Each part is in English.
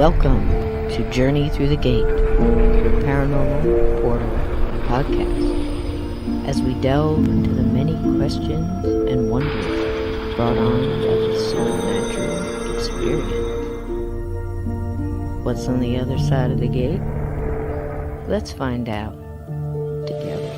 Welcome to Journey Through the Gate, your Paranormal Portal podcast, as we delve into the many questions and wonders brought on by the supernatural experience. What's on the other side of the gate? Let's find out together.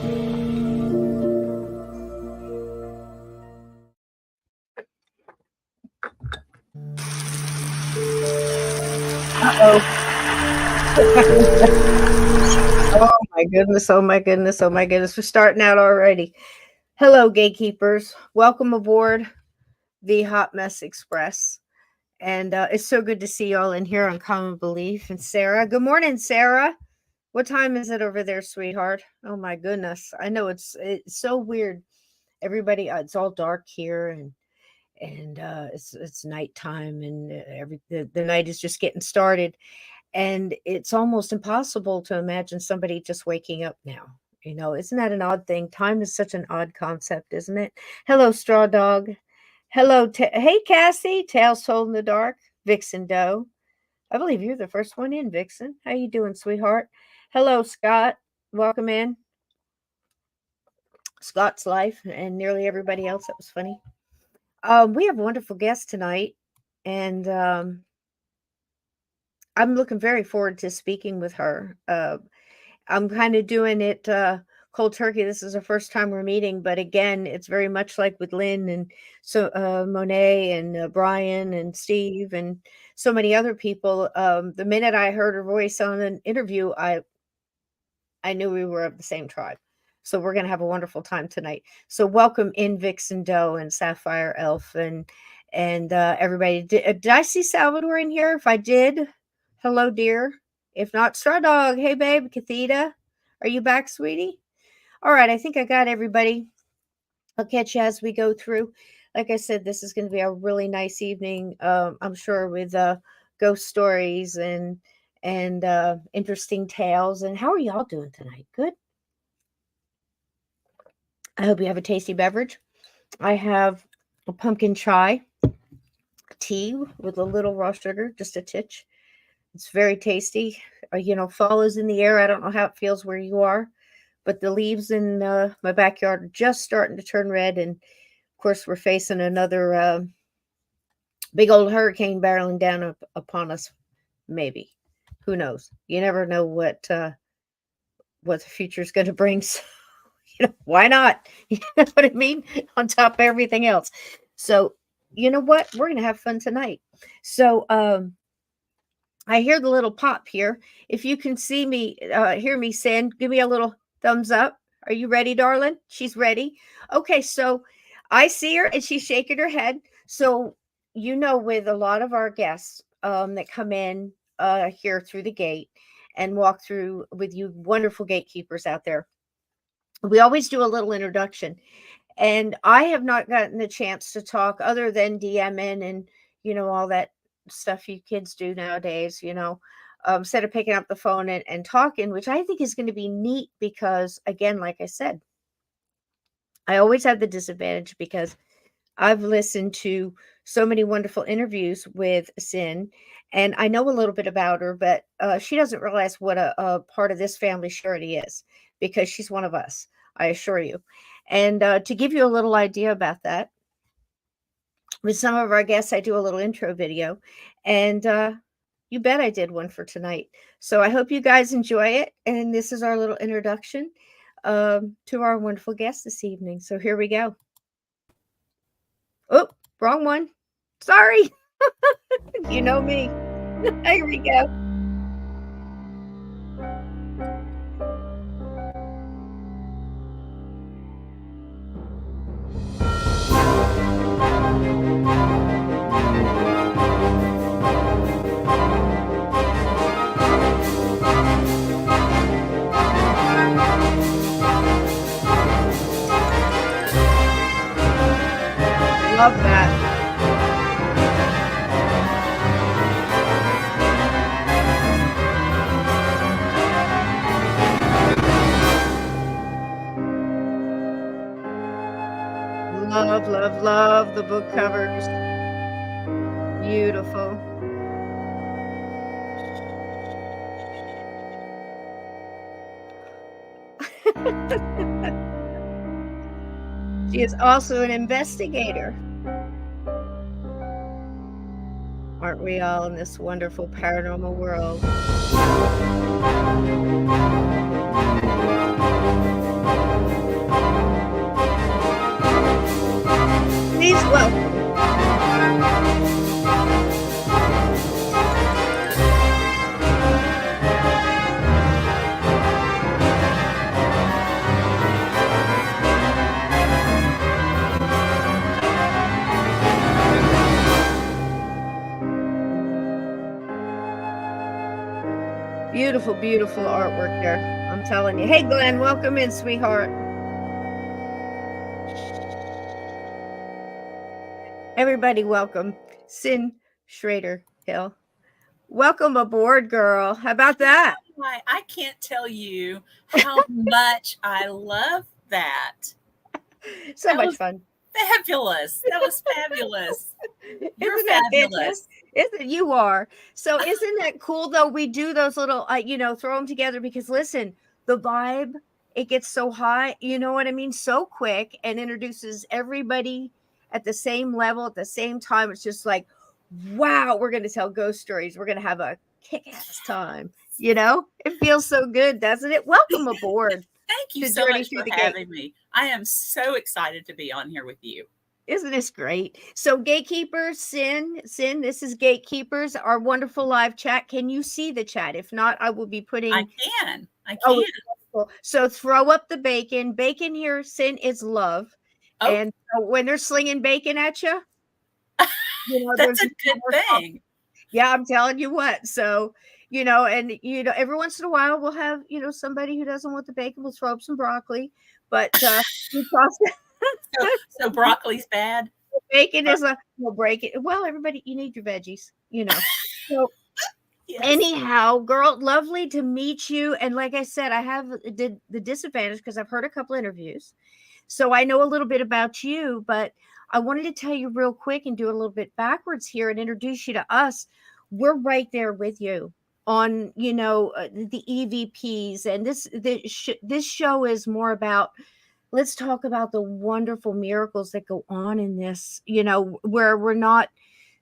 Oh my goodness, oh my goodness, oh my goodness. We're starting out already. Hello, gatekeepers. Welcome aboard the Hot Mess Express. And it's so good to see y'all in here on Common Belief. And Sarah, good morning, Sarah. What time is it over there, sweetheart? Oh my goodness. I know it's so weird. Everybody, it's all dark here, and it's nighttime, and the night is just getting started. And it's almost impossible to imagine somebody just waking up now. You know, isn't that an odd thing? Time is such an odd concept, isn't it? Hello, Straw Dog. Hello. Hey, Cassie. Tails told in the dark. Vixen Doe. I believe you're the first one in, Vixen. How you doing, sweetheart? Hello, Scott. Welcome in. Scott's Life and nearly everybody else. That was funny. We have a wonderful guest tonight, and I'm looking very forward to speaking with her. I'm kind of doing it cold turkey. This is the first time we're meeting, but again, it's very much like with Lynn and so Monet and Brian and Steve and so many other people. The minute I heard her voice on an interview, I knew we were of the same tribe. So we're going to have a wonderful time tonight. So welcome in Vixen Doe and Sapphire Elf and everybody. Did I see Salvador in here? If I did, hello, dear. If not, Straw Dog. Hey, babe. Catheta, are you back, sweetie? All right. I think I got everybody. I'll catch you as we go through. Like I said, this is going to be a really nice evening. I'm sure with ghost stories and interesting tales. And how are y'all doing tonight? Good. I hope you have a tasty beverage. I have a pumpkin chai tea with a little raw sugar, just a titch. It's very tasty. Fall is in the air. I don't know how it feels where you are, but the leaves in my backyard are just starting to turn red. And of course, we're facing another big old hurricane barreling down upon us. Maybe. Who knows? You never know what the future is going to bring. So, why not? You know what I mean? On top of everything else. So, you know what? We're going to have fun tonight. So, I hear the little pop here. If you can see me, hear me, Cyn, give me a little thumbs up. Are you ready, darling? She's ready. Okay, so I see her and she's shaking her head. So, with a lot of our guests that come in here through the gate and walk through with you wonderful gatekeepers out there, we always do a little introduction. And I have not gotten the chance to talk other than DMing and, all that stuff you kids do nowadays, instead of picking up the phone and talking, which I think is going to be neat because, again, like I said, I always have the disadvantage because I've listened to so many wonderful interviews with Cyn, and I know a little bit about her, but she doesn't realize what a part of this family surety is because she's one of us, I assure you. And to give you a little idea about that, with some of our guests, I do a little intro video, and you bet I did one for tonight. So I hope you guys enjoy it. And this is our little introduction to our wonderful guest this evening. So here we go. Oh, wrong one. Sorry. You know me. Here we go. Love that. Love, love, love the book covers. Beautiful. She is also an investigator. Aren't we all in this wonderful paranormal world? Please welcome. Beautiful, beautiful artwork there. I'm telling you. Hey, Glenn, welcome in, sweetheart. Everybody, welcome. Cyn Shrader Hill. Welcome aboard, girl. How about that? I can't tell you how much I love that. So much fun. Fabulous. That was fabulous. You're Isn't that fabulous. Isn't you are? So isn't that cool though? We do those little, throw them together because listen, the vibe, it gets so high, you know what I mean? So quick and introduces everybody at the same level at the same time. It's just like, wow, we're going to tell ghost stories. We're going to have a kick-ass time. You know, it feels so good, doesn't it? Welcome aboard. Thank you so much for having me. I am so excited to be on here with you. Isn't this great? So Gatekeepers, Cyn, this is Gatekeepers, our wonderful live chat. Can you see the chat? If not, I will be putting... I can. Oh, so throw up the bacon. Bacon here, Cyn, is love. Oh. And when they're slinging bacon at you, that's a good thing. Yeah, I'm telling you what. So, and, every once in a while we'll have, somebody who doesn't want the bacon, we'll throw up some broccoli. But so broccoli's bad. Bacon is we'll break it. Well, everybody, you need your veggies, So yes. Anyhow, girl, lovely to meet you. And like I said, I have the disadvantage because I've heard a couple interviews. So I know a little bit about you, but I wanted to tell you real quick and do a little bit backwards here and introduce you to us. We're right there with you on, the EVPs. And this show is more about, let's talk about the wonderful miracles that go on in this, where we're not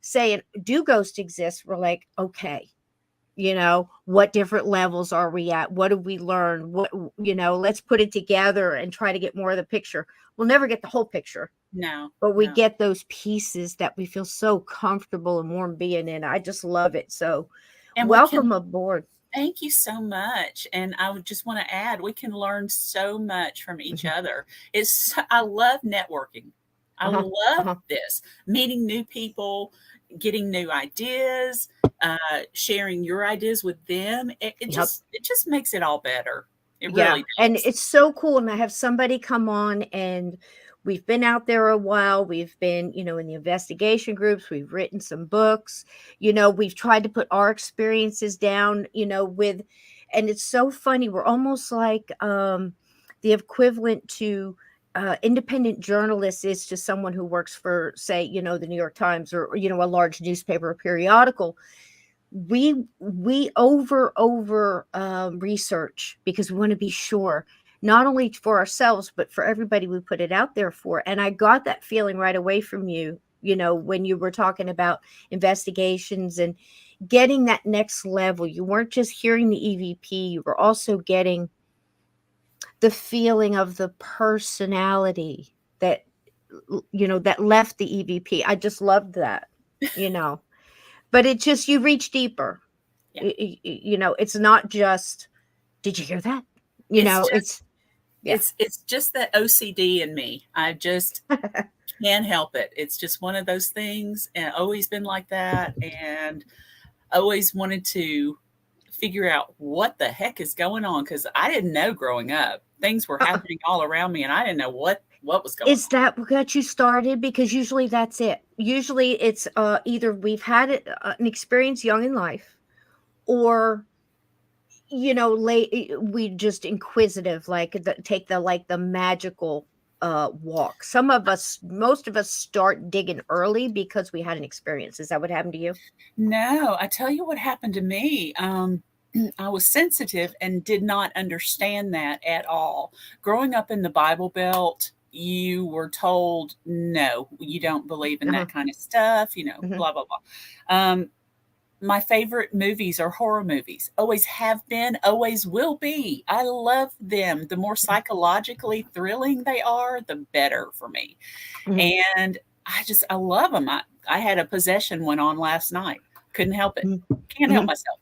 saying, do ghosts exist? We're like, okay, what different levels are we at? What have we learned? What, let's put it together and try to get more of the picture. We'll never get the whole picture. No. But we get those pieces that we feel so comfortable and warm being in. I just love it. So welcome aboard. Thank you so much. And I would just want to add, we can learn so much from each other. I love networking. I love this, meeting new people, getting new ideas, sharing your ideas with them. It just makes it all better. It really does. And it's so cool. And I have somebody come on, and we've been out there a while. We've been, in the investigation groups. We've written some books. We've tried to put our experiences down, and it's so funny. We're almost like the equivalent to independent journalist is to someone who works for, say, the New York Times or, a large newspaper or periodical. We over research because we want to be sure, not only for ourselves, but for everybody we put it out there for. And I got that feeling right away from you, when you were talking about investigations and getting that next level. You weren't just hearing the EVP, you were also getting the feeling of the personality that, that left the EVP. I just loved that, but it just, you reach deeper. Yeah. It's not just, did you hear that? It's just that OCD in me. I just can't help it. It's just one of those things, and always been like that, and always wanted to figure out what the heck is going on, because I didn't know growing up. Things were happening all around me, and I didn't know what was going on. Is that what got you started? Because usually that's it. Usually it's either we've had an experience young in life, or we just inquisitive, take the magical walk. Most of us start digging early because we had an experience. Is that what happened to you? No, I tell you what happened to me. I was sensitive and did not understand that at all. Growing up in the Bible Belt, you were told, no, you don't believe in that kind of stuff, blah, blah, blah. My favorite movies are horror movies. Always have been, always will be. I love them. The more psychologically thrilling they are, the better for me. And I love them. I had a possession one on last night. Couldn't help it. Can't help myself.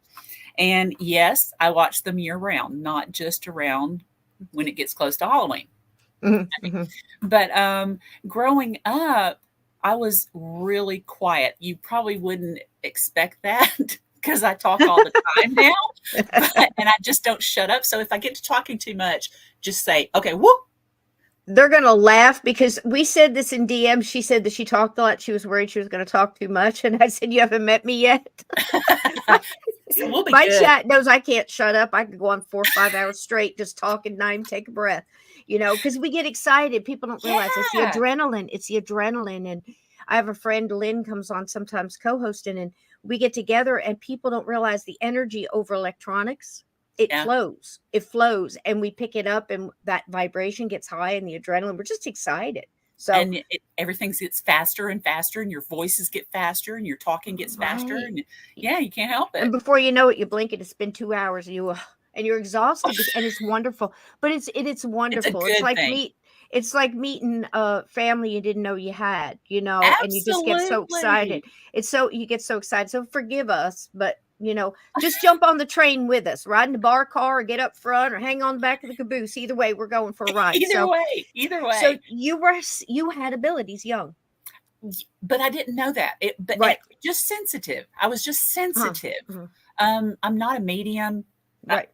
And yes, I watch them year round, not just around when it gets close to Halloween. But growing up, I was really quiet. You probably wouldn't expect that because I talk all the time now, and I just don't shut up. So if I get to talking too much, just say, okay, whoop. They're going to laugh because we said this in DM. She said that she talked a lot. She was worried she was going to talk too much. And I said, you haven't met me yet. We'll My chat knows I can't shut up. I could go on 4 or 5 hours straight just talking, not even take a breath, because we get excited. People don't realize it's the adrenaline. It's the adrenaline. And I have a friend, Lynn, comes on sometimes co-hosting, and we get together and people don't realize the energy over electronics. It flows and we pick it up and that vibration gets high and the adrenaline. We're just excited. So and everything gets faster and faster, and your voices get faster, and your talking gets faster, and you can't help it. And before you know it, you blink and it's been 2 hours, and you're exhausted, and it's wonderful. But it's wonderful. It's like meeting a family you didn't know you had, Absolutely. And you just get so excited. You get so excited. So forgive us, but just jump on the train with us, ride in the bar car or get up front or hang on the back of the caboose. Either way, we're going for a ride. Either way. So you had abilities young. But I didn't know that. Just sensitive. I was just sensitive. I'm not a medium. Right.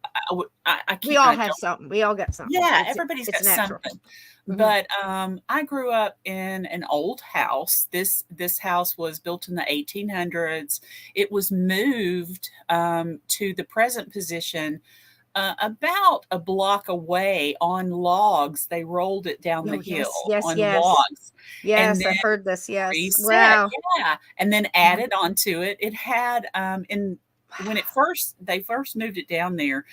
I we all have something. We all got something. Yeah, everybody's got something. But I grew up in an old house. This house was built in the 1800s. It was moved to the present position about a block away on logs. They rolled it down the hill on logs. Yes, I've heard this. Yes. Reset, wow. Yeah. And then added onto it. It had when they first moved it down there,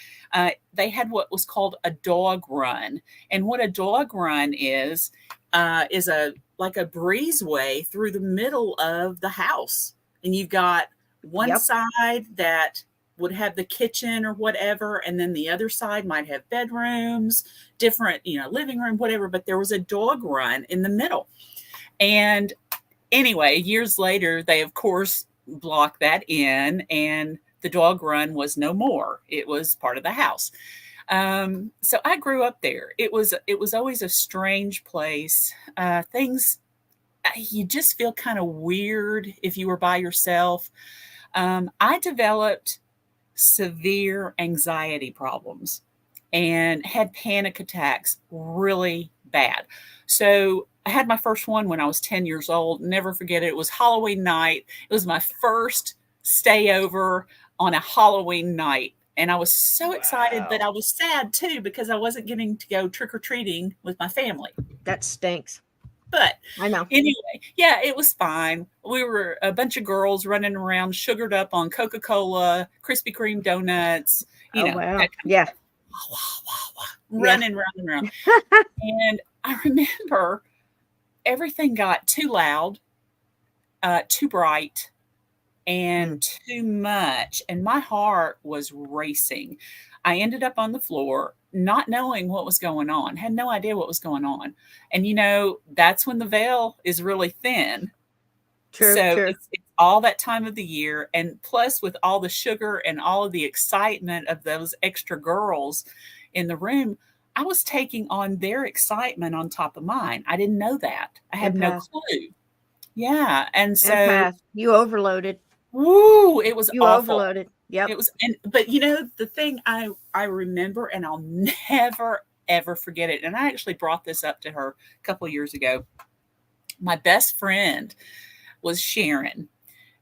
they had what was called a dog run. And what a dog run is like a breezeway through the middle of the house. And you've got one side that would have the kitchen or whatever, and then the other side might have bedrooms, different, living room, whatever, but there was a dog run in the middle. And anyway, years later, they of course blocked that in, and the dog run was no more. It was part of the house. So I grew up there. It was always a strange place. You just feel kind of weird if you were by yourself. I developed severe anxiety problems and had panic attacks really bad. So I had my first one when I was 10 years old. Never forget it. It was Halloween night. It was my first stay over on a Halloween night. And I was so excited, but I was sad too, because I wasn't getting to go trick-or-treating with my family. That stinks. But I know. Anyway, it was fine. We were a bunch of girls running around, sugared up on Coca-Cola, Krispy Kreme donuts, wow. Yeah. Running around. And I remember everything got too loud, too bright, and too much. And my heart was racing. I ended up on the floor, not knowing what was going on, had no idea what was going on. And, that's when the veil is really thin. True. It's all that time of the year. And plus with all the sugar and all of the excitement of those extra girls in the room, I was taking on their excitement on top of mine. I didn't know that. I had no clue. Yeah. And so you overloaded. Woo, it was you awful. Overloaded. Yep. It was, but the thing I remember, and I'll never ever forget it. And I actually brought this up to her a couple of years ago. My best friend was Sharon.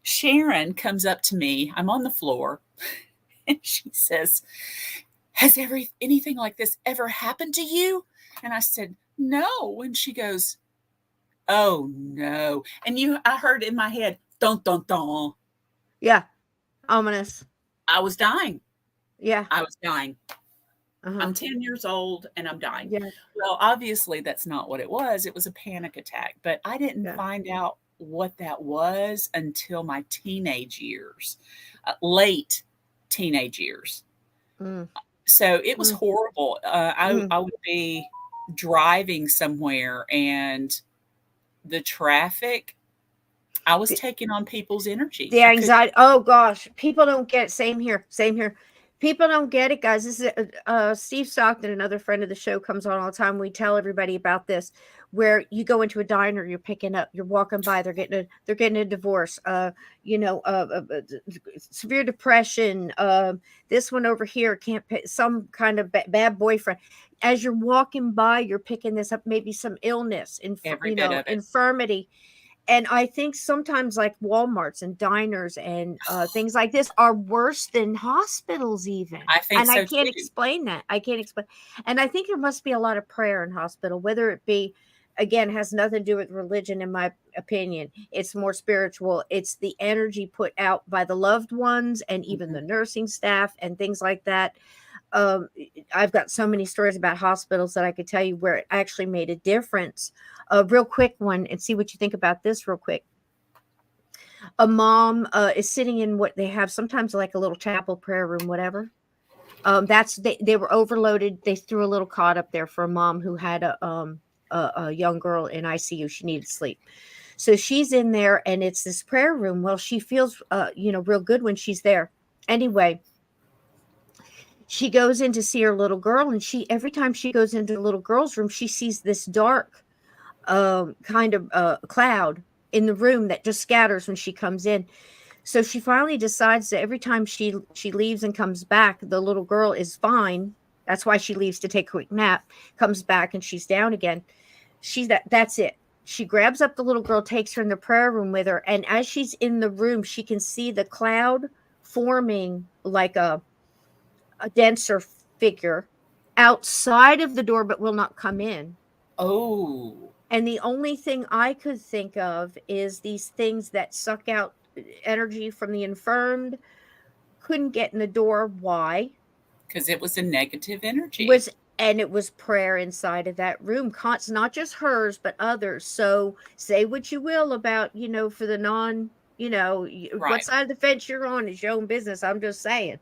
Sharon comes up to me. I'm on the floor, and she says, "Has anything like this ever happened to you?" And I said, "No." And she goes, "Oh no!" And I heard in my head, "Dun dun dun." Yeah. Ominous. I was dying. Yeah. I was dying. Uh-huh. I'm 10 years old and I'm dying. Yeah. Well, obviously, that's not what it was. It was a panic attack, but I didn't Yeah. find out what that was until my teenage years, late teenage years. Mm. So it was Mm. horrible. Mm. I would be driving somewhere and the traffic, I was The, taking on people's energy. the I could anxiety. Oh gosh, people don't get it. Same here. Same here. People don't get it, guys. This is Steve Stockton, another friend of the show, comes on all the time. We tell everybody about this, where you go into a diner, you're walking by, they're getting a divorce, severe depression, this one over here can't pay, some kind of bad boyfriend. As you're walking by, you're picking this up, maybe some illness, every bit of it. infirmity. And I think sometimes like Walmarts and diners and things like this are worse than hospitals even. I think And I so can't too. explain that. I can't explain. And I think there must be a lot of prayer in hospital, whether it be, again, has nothing to do with religion, in my opinion. It's more spiritual. It's the energy put out by the loved ones and even Mhm. the nursing staff and things like that. um, I've got so many stories about hospitals that I could tell you where it actually made a difference. A real quick one, and see what you think about this real quick. A mom is sitting in what they have sometimes like a little chapel prayer room, whatever. They were overloaded. They threw a little cot up there for a mom who had a young girl in ICU. She needed sleep. So she's in there and it's this prayer room. Well, she feels real good when she's there. Anyway, she goes in to see her little girl, and she every time she goes into the little girl's room, she sees this dark kind of cloud in the room that just scatters when she comes in. So she finally decides that every time she leaves and comes back, the little girl is fine. That's why she leaves to take a quick nap, comes back and she's down again. That's it. She grabs up the little girl, takes her in the prayer room with her, and as she's in the room, she can see the cloud forming like a denser figure outside of the door but will not come in. Oh, And the only thing I could think of is these things that suck out energy from the infirmed couldn't get in the door. Why? because it was a negative energy. Was and it was prayer inside of that room. Not just hers, but others. So say what you will about, for the non, what Right, side of the fence you're on is your own business. I'm just saying.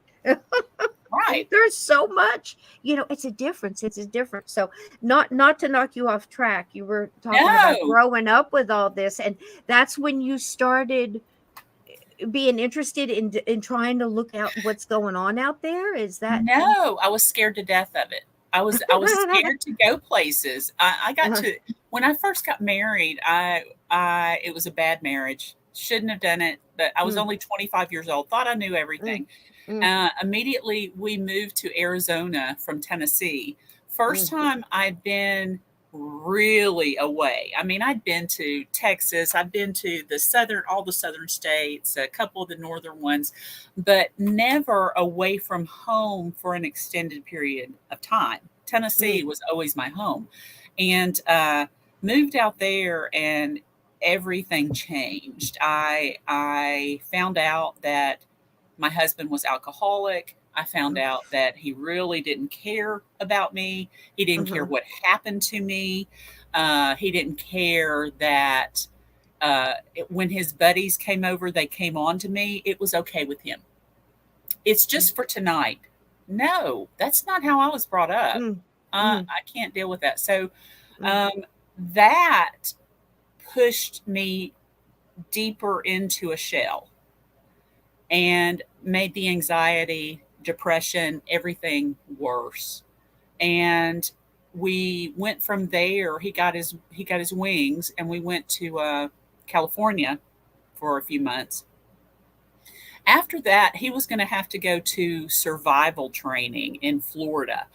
right. There's so much, it's a difference. It's a difference. So not to knock you off track. You were talking about No, growing up with all this, and that's when you started being interested in trying to look out what's going on out there. Is that no, I was scared to death of it. I was scared to go places. I got uh-huh. to when I first got married. It was a bad marriage. Shouldn't have done it, but I was Mm, only 25 years old. Thought I knew mm, everything. mm, Immediately, we moved to Arizona from Tennessee. First mm, time I'd been really away. I mean, I'd been to Texas, I'd been to all the southern states, a couple of the northern ones, but never away from home for an extended period of time. Tennessee mm, was always my home. And moved out there and everything changed. I found out that my husband was alcoholic. I found mm, out that he really didn't care about me. He didn't care uh-huh. what happened to me. He didn't care that when his buddies came over, they came on to me. It was okay with him. It's Mm, just for tonight. No, that's not how I was brought up. mm, mm, I can't deal with that. So mm, um, that pushed me deeper into a shell and made the anxiety, depression, everything worse. And we went from there. He got his wings, and we went to California for a few months. After that, he was going to have to go to survival training in Florida,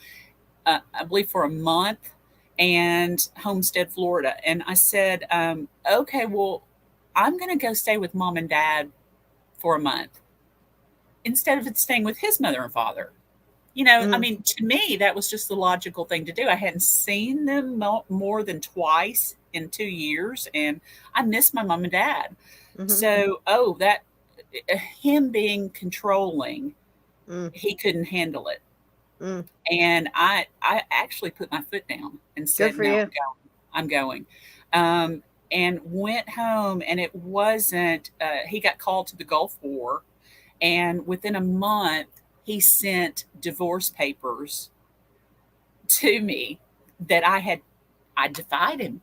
I believe for a month, and Homestead, Florida. And I said, okay, well, I'm going to go stay with mom and dad for a month instead of staying with his mother and father. I mm, mean, to me, that was just the logical thing to do. I hadn't seen them more than twice in 2 years, and I miss my mom and dad. mhm, So, that him being controlling Mm, he couldn't handle it. mm. And I actually put my foot down and Good said, for no, you. I'm going. And went home, and it wasn't, he got called to the Gulf War. And within a month, he sent divorce papers to me that I defied him,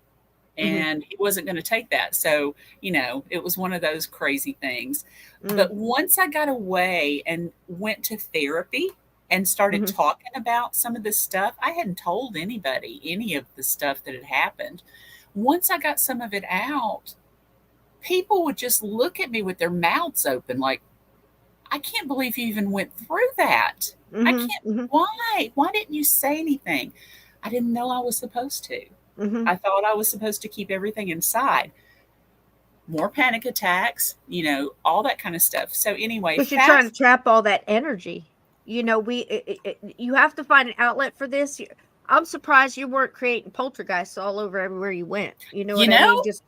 Hmm. and he wasn't going to take that. So, it was one of those crazy things. Mm, But once I got away and went to therapy and started hmm. talking about some of this stuff, I hadn't told anybody any of the stuff that had happened. Once I got some of it out, people would just look at me with their mouths open, like, I can't believe you even went through that. I Hmm. can't. Hmm. Why? Why didn't you say anything? I didn't know I was supposed to. Hmm. I thought I was supposed to keep everything inside. More panic attacks, all that kind of stuff. So anyway, But you're trying to fast. trap all that energy. You have to find an outlet for this. I'm surprised you weren't creating poltergeists all over everywhere you went. You know You what I mean? know, Just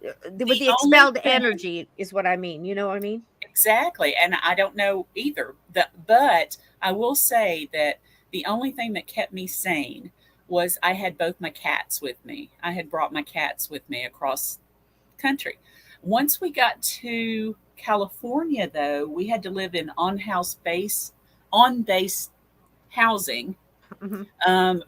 with the the only expelled thing energy is what I mean. You know what I mean? exactly, and I don't know either. But I will say that the only thing that kept me sane was I had both my cats with me. I had brought my cats with me across country. Once we got to California, though, we had to live in on base housing. Hmm.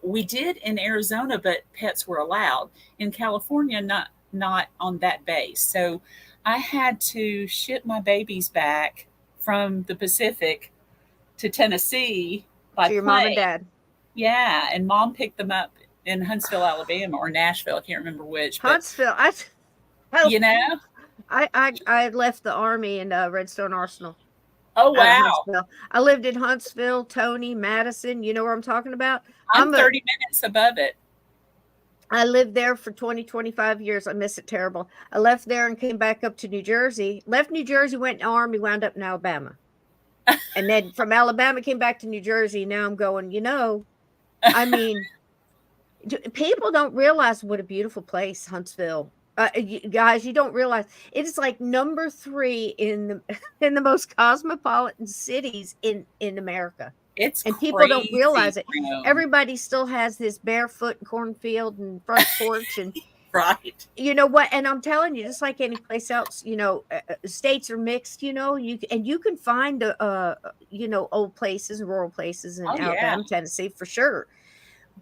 We did in Arizona, but pets were allowed. In California, not on that base. So I had to ship my babies back from the Pacific to Tennessee by To your mom and plane. dad. Yeah, and mom picked them up in Huntsville, Alabama, or Nashville. I can't remember which, but Huntsville. I, you know, I left the army in Redstone Arsenal oh out of wow, Huntsville. I lived in Huntsville, Tony, Madison. You know where I'm talking about? I'm I'm a 30 minutes above it. I lived there for 20, 25 years. I miss it terrible. I left there and came back up to New Jersey. Left New Jersey, went in the army, wound up in Alabama. And then from Alabama, came back to New Jersey. Now I'm going, I mean, people don't realize what a beautiful place Huntsville. Guys, you don't realize it is like number 3 in the in the most cosmopolitan cities in America, It's and people don't crazy realize it. room, Everybody still has this barefoot cornfield and front porch, and right? you know what? And I'm telling you, just like any place else, states are mixed. You can find old places, rural places in Oh yeah. Alabama, Tennessee for sure.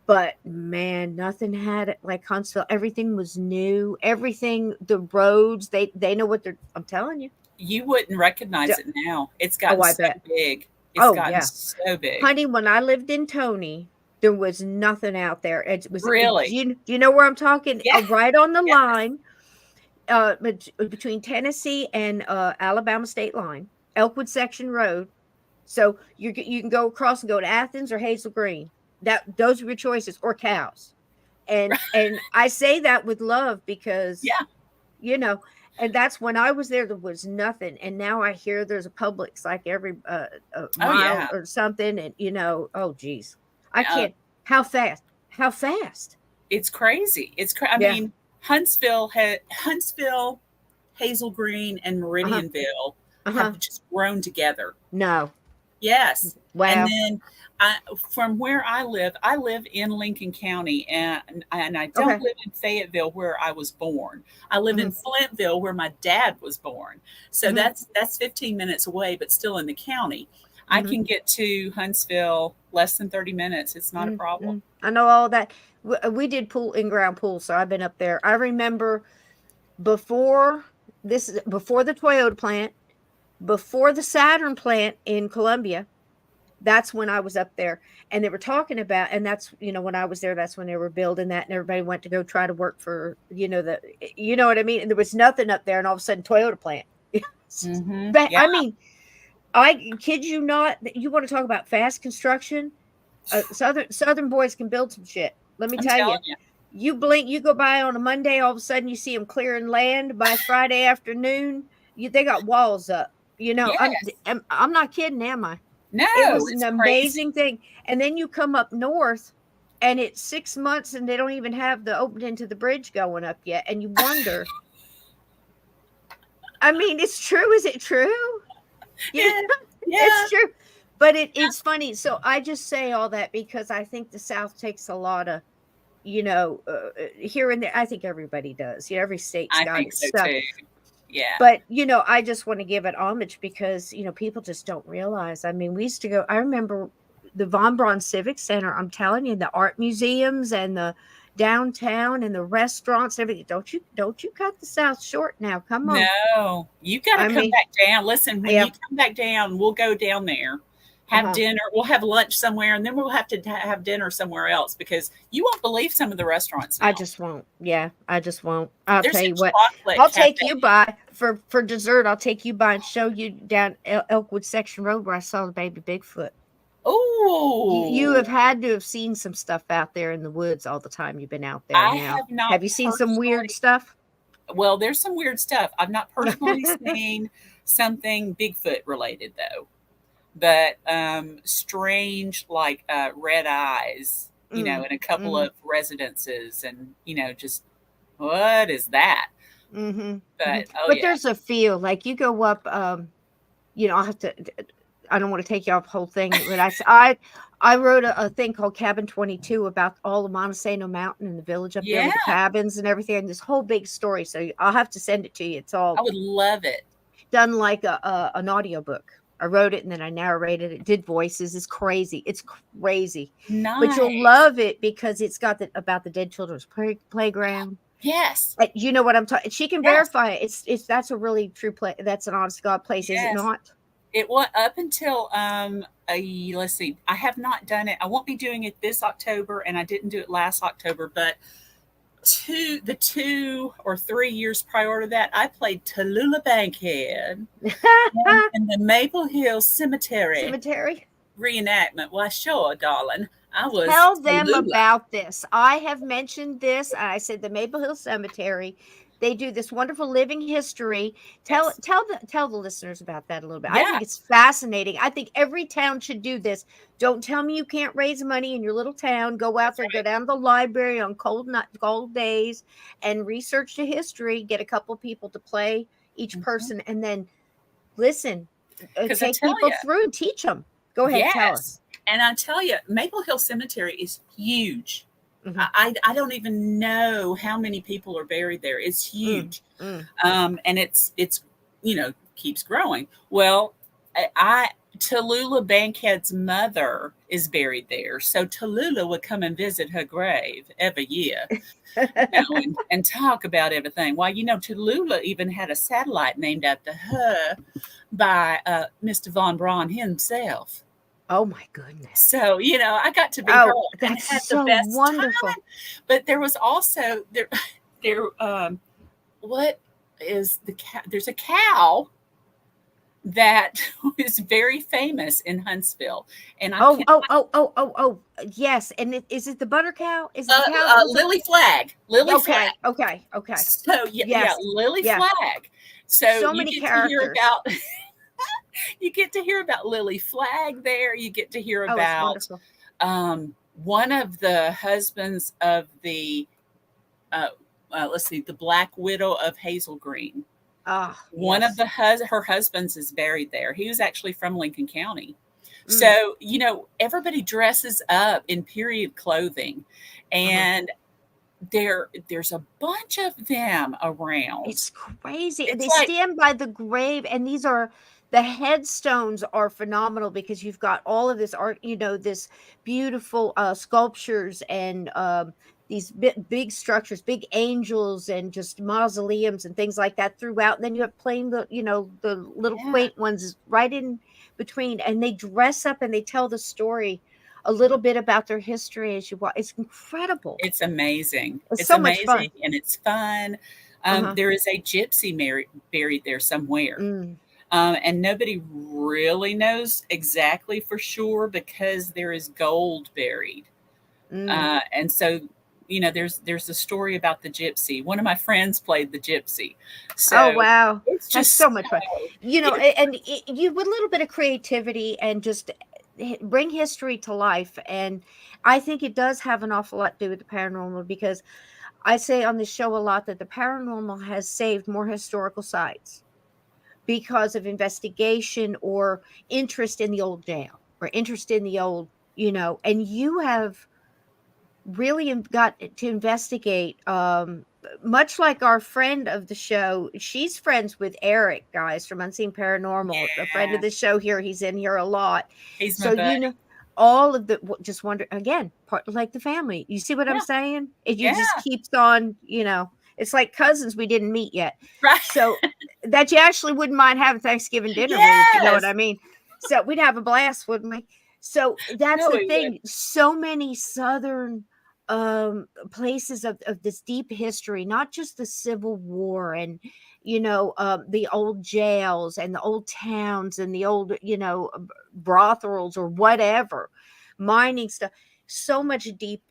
But man, nothing had it like Huntsville. Everything was new. Everything, the roads, they know what they're. I'm telling you. You wouldn't D- recognize it now. It's Oh, gotten I so bet. big. It's Oh gotten yeah, so big. honey. When I lived in Tony, there was nothing out there. Really? Do you know where I'm talking? Yeah. Right on the Yes. line, between Tennessee and Alabama state line, Elkwood Section Road. So you can go across and go to Athens or Hazel Green. Those are your choices, or cows. And I say that with love because Yeah. you know, and that's when I was there. There was nothing, and now I hear there's a Publix like every a Oh mile yeah. or something, and oh geez, I Uh, can't. How fast? How fast? it's crazy. I Yeah. mean, Huntsville, Hazel Green, and Uh huh. Meridianville Uh huh. have just grown together. No. Yes. And Wow. then from where I live in Lincoln County, and I don't Okay. live in Fayetteville where I was born. I live in Hmm. Flintville where my dad was born. So Hmm. that's 15 minutes away, but still in the county. I Hmm. can get to Huntsville less than 30 minutes. It's not a problem. I know all that. We did pool in ground pool, so I've been up there. I remember before before the Toyota plant, before the Saturn plant in Columbia. That's when I was up there, and they were talking about, and that's when I was there, that's when they were building that, and everybody went to go try to work for you know what I mean. And there was nothing up there, and all of a sudden, Toyota plant. Hmm. But Yeah, I mean, I kid you not. You want to talk about fast construction? Southern boys can build some shit. Let me I'm tell you. telling you. You blink, you go by on a Monday, all of a sudden you see them clearing land. By Friday afternoon, they got walls up. Yes. I'm not kidding, am I? It No, was an it's crazy. amazing thing. And then you come up north, and it's 6 months, and they don't even have the opening to the bridge going up yet. And you wonder, I mean, it's true. Is it true? You know, Yeah. Yeah. it's true. But it's funny. So I just say all that because I think the South takes a lot of, here and there. I think everybody does. Every state's I got think its so stuff. too. Yeah. But, I just want to give it homage because, people just don't realize. I mean, we used to go, I remember the Von Braun Civic Center. I'm telling you, the art museums and the downtown and the restaurants, everything. Don't you cut the South short now. Come on. No, you got to I come mean, back down. Listen, when yeah. you come back down, we'll go down there, have dinner. We'll have lunch somewhere, and then we'll have to have dinner somewhere else because you won't believe some of the restaurants now. I just won't. Yeah, I just won't. I'll There's tell a you what. chocolate I'll cafe. take you by for dessert. I'll take you by and show you down Elkwood Section Road where I saw the baby Bigfoot. Oh, You have had to have seen some stuff out there in the woods all the time you've been out there. I Now, have not. Have you seen some weird stuff? Well, there's some weird stuff. I've not personally seen something Bigfoot related though, but strange like red eyes, in a couple of residences, and just what is that? But But there's a feel like you go up. I'll have to. I don't want to take you off the whole thing, but I wrote a thing called Cabin 22 about all of Montesano Mountain and the village up there with the cabins and everything, and this whole big story. So I'll have to send it to you. It's all. I would love it. Done like an audiobook. I wrote it and then I narrated it, did voices. It's crazy. It's crazy. Nice. But you'll love it because it's got about the dead children's playground. Yes. You know what I'm talking. She can verify it. It's that's a really true place. That's an honest to God place, is it not? It was up until let's see. I have not done it. I won't be doing it this October, and I didn't do it last October. But the 2 or 3 years prior to that, I played Tallulah Bankhead in the Maple Hill Cemetery reenactment. Why, sure, darling. I was. Tell them about this. I have mentioned this. I said the Maple Hill Cemetery. They do this wonderful living history. Tell the listeners about that a little bit. I think it's fascinating. I think every town should do this. Don't tell me you can't raise money in your little town. Go out there, go down to the library on cold days and research the history. Get a couple people to play each person, and then listen. Take people through and teach them. Go ahead, tell us. And I tell you, Maple Hill Cemetery is huge. I don't even know how many people are buried there. It's huge. And it's keeps growing. Well, Tallulah Bankhead's mother is buried there. So Tallulah would come and visit her grave every year and talk about everything. Well, Tallulah even had a satellite named after her by Mr. Von Braun himself. Oh my goodness! So I got to be her and had so the best wonderful. time. But there was also there. What is the cow? There's a cow that is very famous in Huntsville, and yes. And is it the butter cow? Is it the cow? Lily Flag? Flag. Okay. So Lily Flag. So many characters. You get to hear about Lily Flag there. You get to hear about one of the husbands of the the Black Widow of Hazel Green. One of her husbands is buried there. He was actually from Lincoln County. So, everybody dresses up in period clothing, and there's a bunch of them around. It's crazy. They stand by the grave, and the headstones are phenomenal because you've got all of this art, this beautiful sculptures and these big structures, big angels and just mausoleums and things like that throughout. And then you have the little quaint ones right in between, and they dress up and they tell the story a little bit about their history as you watch. It's incredible. It's amazing. It's so much fun. And it's fun. There is a gypsy buried there somewhere. And nobody really knows exactly for sure because there is gold buried. And so, there's a story about the gypsy. One of my friends played the gypsy. So wow. It's just that's so much fun. And you with a little bit of creativity and just bring history to life. And I think it does have an awful lot to do with the paranormal because I say on this show a lot that the paranormal has saved more historical sites because of investigation or interest in the old jail. or interested in the old, and you have really got to investigate, much like our friend of the show. She's friends with Eric, guys, from Unseen Paranormal, a friend of Yeah, the show here. He's in here a lot. he's my So buddy. all of the, just wonder again, part like the family. You see what I'm Yeah, saying? You just yeah, keeps on, it's like cousins we didn't meet yet. right. So that you actually wouldn't mind having Thanksgiving dinner with, if you know what Yes. I mean. So we'd have a blast, wouldn't we? So that's No, the we would. thing. So many southern places of this deep history, not just the Civil War and the old jails and the old towns and the old brothels or whatever, mining stuff. So much deep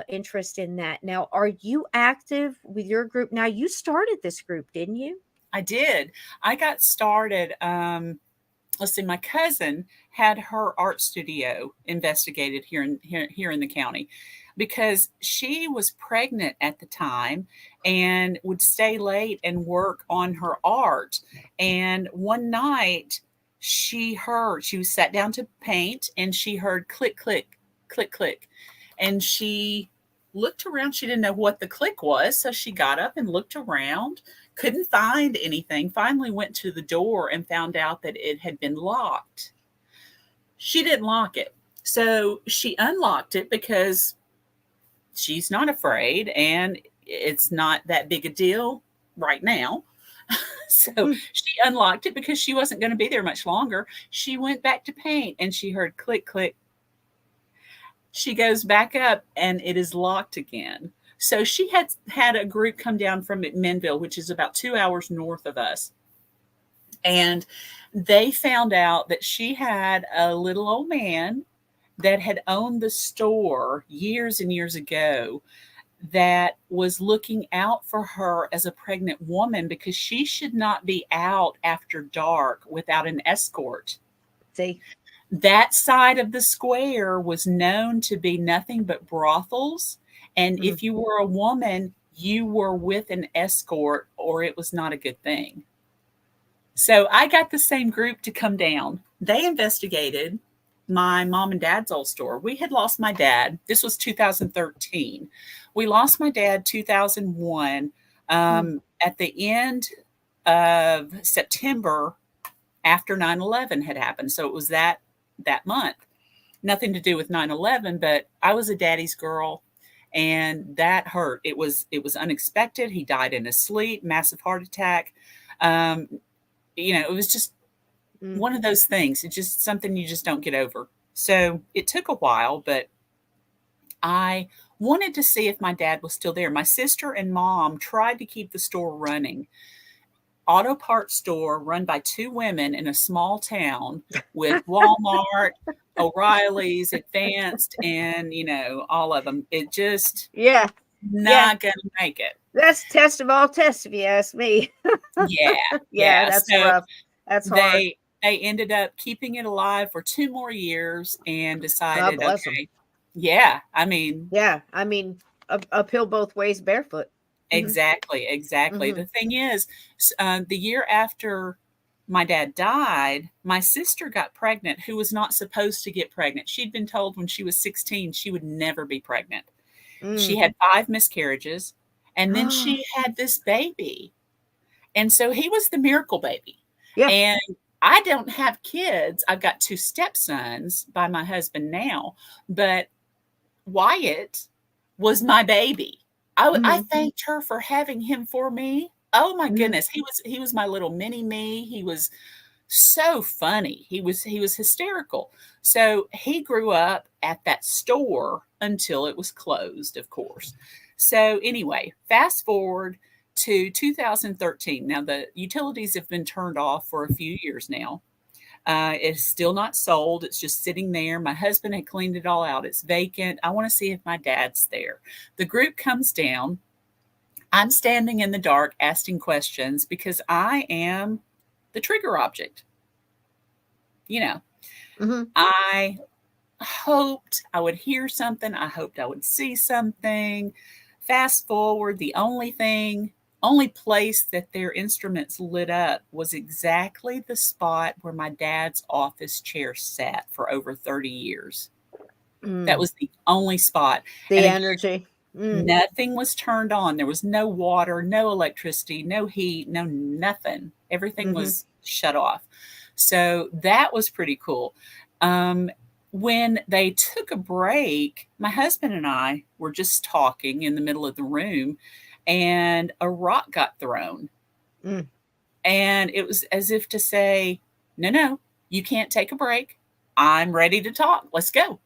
interest in that. Now, are you active with your group? Now, you started this group, didn't you? I did. I got started. Let's see. My cousin had her art studio investigated here in the county, because she was pregnant at the time and would stay late and work on her art. And one night she was sat down to paint, and she heard click, click, click, click. And she looked around. She didn't know what the click was. So she got up and looked around, couldn't find anything, finally went to the door and found out that it had been locked. She didn't lock it. So she unlocked it because she's not afraid and it's not that big a deal right now. So she unlocked it because she wasn't going to be there much longer. She went back to paint and she heard click, click. She goes back up and it is locked again. So she had a group come down from McMinnville, which is about 2 hours north of us. And they found out that she had a little old man that had owned the store years and years ago, that was looking out for her as a pregnant woman because she should not be out after dark without an escort. See, That side of the square was known to be nothing but brothels. And if you were a woman, you were with an escort or it was not a good thing. So I got the same group to come down. They investigated my mom and dad's old store. We had lost my dad. This was 2013. We lost my dad 2001, at the end of September, after 9/11 had happened. So it was that month. Nothing to do with 9/11, but I was a daddy's girl and that hurt. It was unexpected. He died in his sleep, massive heart attack. It was just one of those things. It's just something you just don't get over. So it took a while, but I wanted to see if my dad was still there. My sister and mom tried to keep the store running. Auto parts store run by two women in a small town with Walmart, O'Reilly's, Advanced, and all of them. It just not gonna make it. That's test of all tests, if you ask me. Yeah. That's so rough. That's hard. They ended up keeping it alive for 2 more years and decided, God bless them. okay, yeah, I mean, uphill both ways, barefoot. exactly. The thing is, the year after my dad died, my sister got pregnant, who was not supposed to get pregnant. She'd been told when she was 16 she would never be pregnant. She had 5 miscarriages, and then she had this baby. And so he was the miracle baby. Yeah. And I don't have kids. I've got 2 stepsons by my husband now, but Wyatt was my baby. I thanked her for having him for me. Oh my goodness. He was my little mini me. He was so funny. He was hysterical. So he grew up at that store until it was closed, of course. So anyway, fast forward to 2013. Now the utilities have been turned off for a few years now. It's still not sold. It's just sitting there. My husband had cleaned it all out. It's vacant. I want to see if my dad's there. The group comes down. I'm standing in the dark asking questions because I am the trigger object. I hoped I would hear something. I hoped I would see something. Fast forward, the only thing only place that their instruments lit up was exactly the spot where my dad's office chair sat for over 30 years. That was the only spot. The And again, energy. nothing was turned on. There was no water, no electricity, no heat, no nothing. Everything was shut off. So that was pretty cool. When they took a break, my husband and I were just talking in the middle of the room, and a rock got thrown. And it was as if to say, no, you can't take a break. I'm ready to talk. Let's go.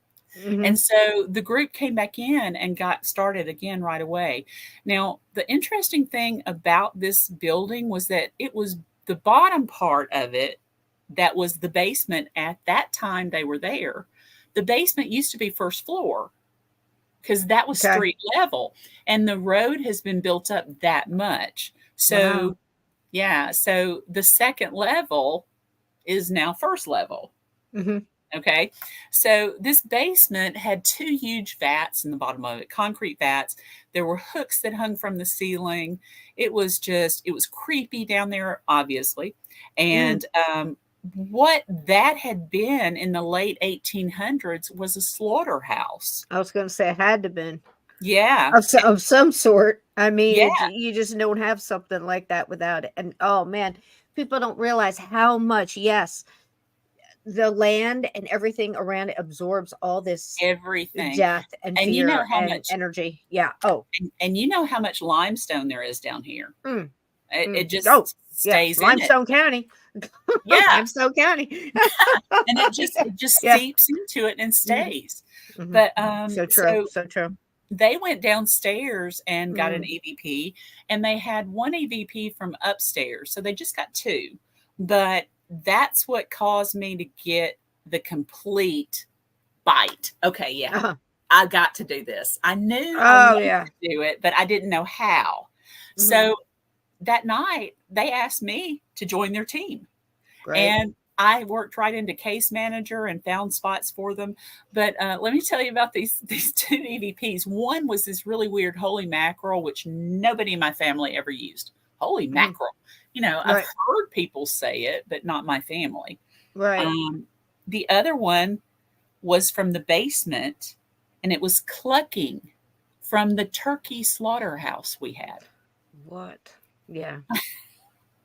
And so the group came back in and got started again right away. Now, the interesting thing about this building was that it was the bottom part of it that was the basement at that time they were there. The basement used to be first floor because that was street level, and the road has been built up that much. So, so the second level is now first level. Okay. So this basement had 2 huge vats in the bottom of it, concrete vats. There were hooks that hung from the ceiling. It was creepy down there, obviously. And what that had been in the late 1800s was a slaughterhouse. I was going to say it had to have been. Yeah. Of some sort. I mean, Yeah. you just don't have something like that without it. And oh man, people don't realize how much, the land and everything around it absorbs all this everything, death and fear you know how and much energy. Yeah. Oh, and you know how much limestone there is down here. It just stays in Limestone County. Yeah, Limestone County. And it just seeps into it and stays. But so true. They went downstairs and got an EVP, and they had one EVP from upstairs, so they just got 2. But that's what caused me to get the complete bite. Okay, I got to do this. I knew I wanted to do it, but I didn't know how. So that night, they asked me to join their team. Great. And I worked right into case manager and found spots for them. But let me tell you about these 2 EVPs. One was this really weird holy mackerel, which nobody in my family ever used. Holy mackerel. I've heard people say it, but not my family. Right. The other one was from the basement, and it was clucking from the turkey slaughterhouse we had. What? Yeah.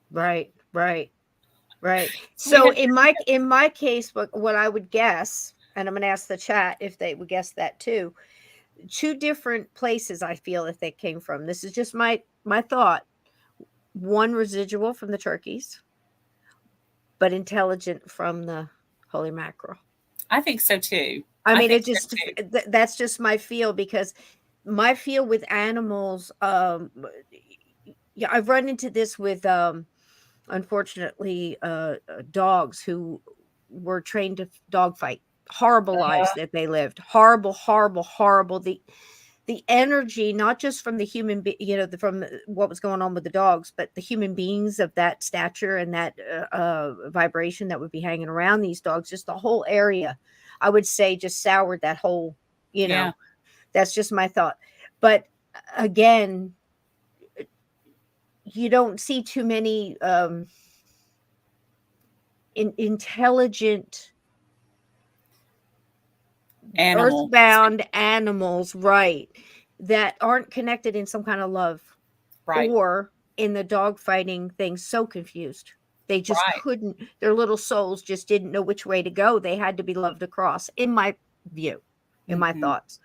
Right. So in my case, what I would guess, and I'm going to ask the chat if they would guess that too, 2 different places I feel that they came from. This is just my thought. One residual from the turkeys, but intelligent from the holy mackerel. I think so too. I mean, that's just my feel, because my feel with animals, I've run into this with, unfortunately, dogs who were trained to dogfight. Horrible lives that they lived. Horrible. The energy, not just from the human, from what was going on with the dogs, but the human beings of that stature and that vibration that would be hanging around these dogs, just the whole area, I would say, just soured that whole, that's just my thought. But again, you don't see too many intelligent earthbound animals, right, that aren't connected in some kind of love, or in the dog fighting thing, so confused they just couldn't, their little souls just didn't know which way to go. They had to be loved across, in my view, in my thoughts.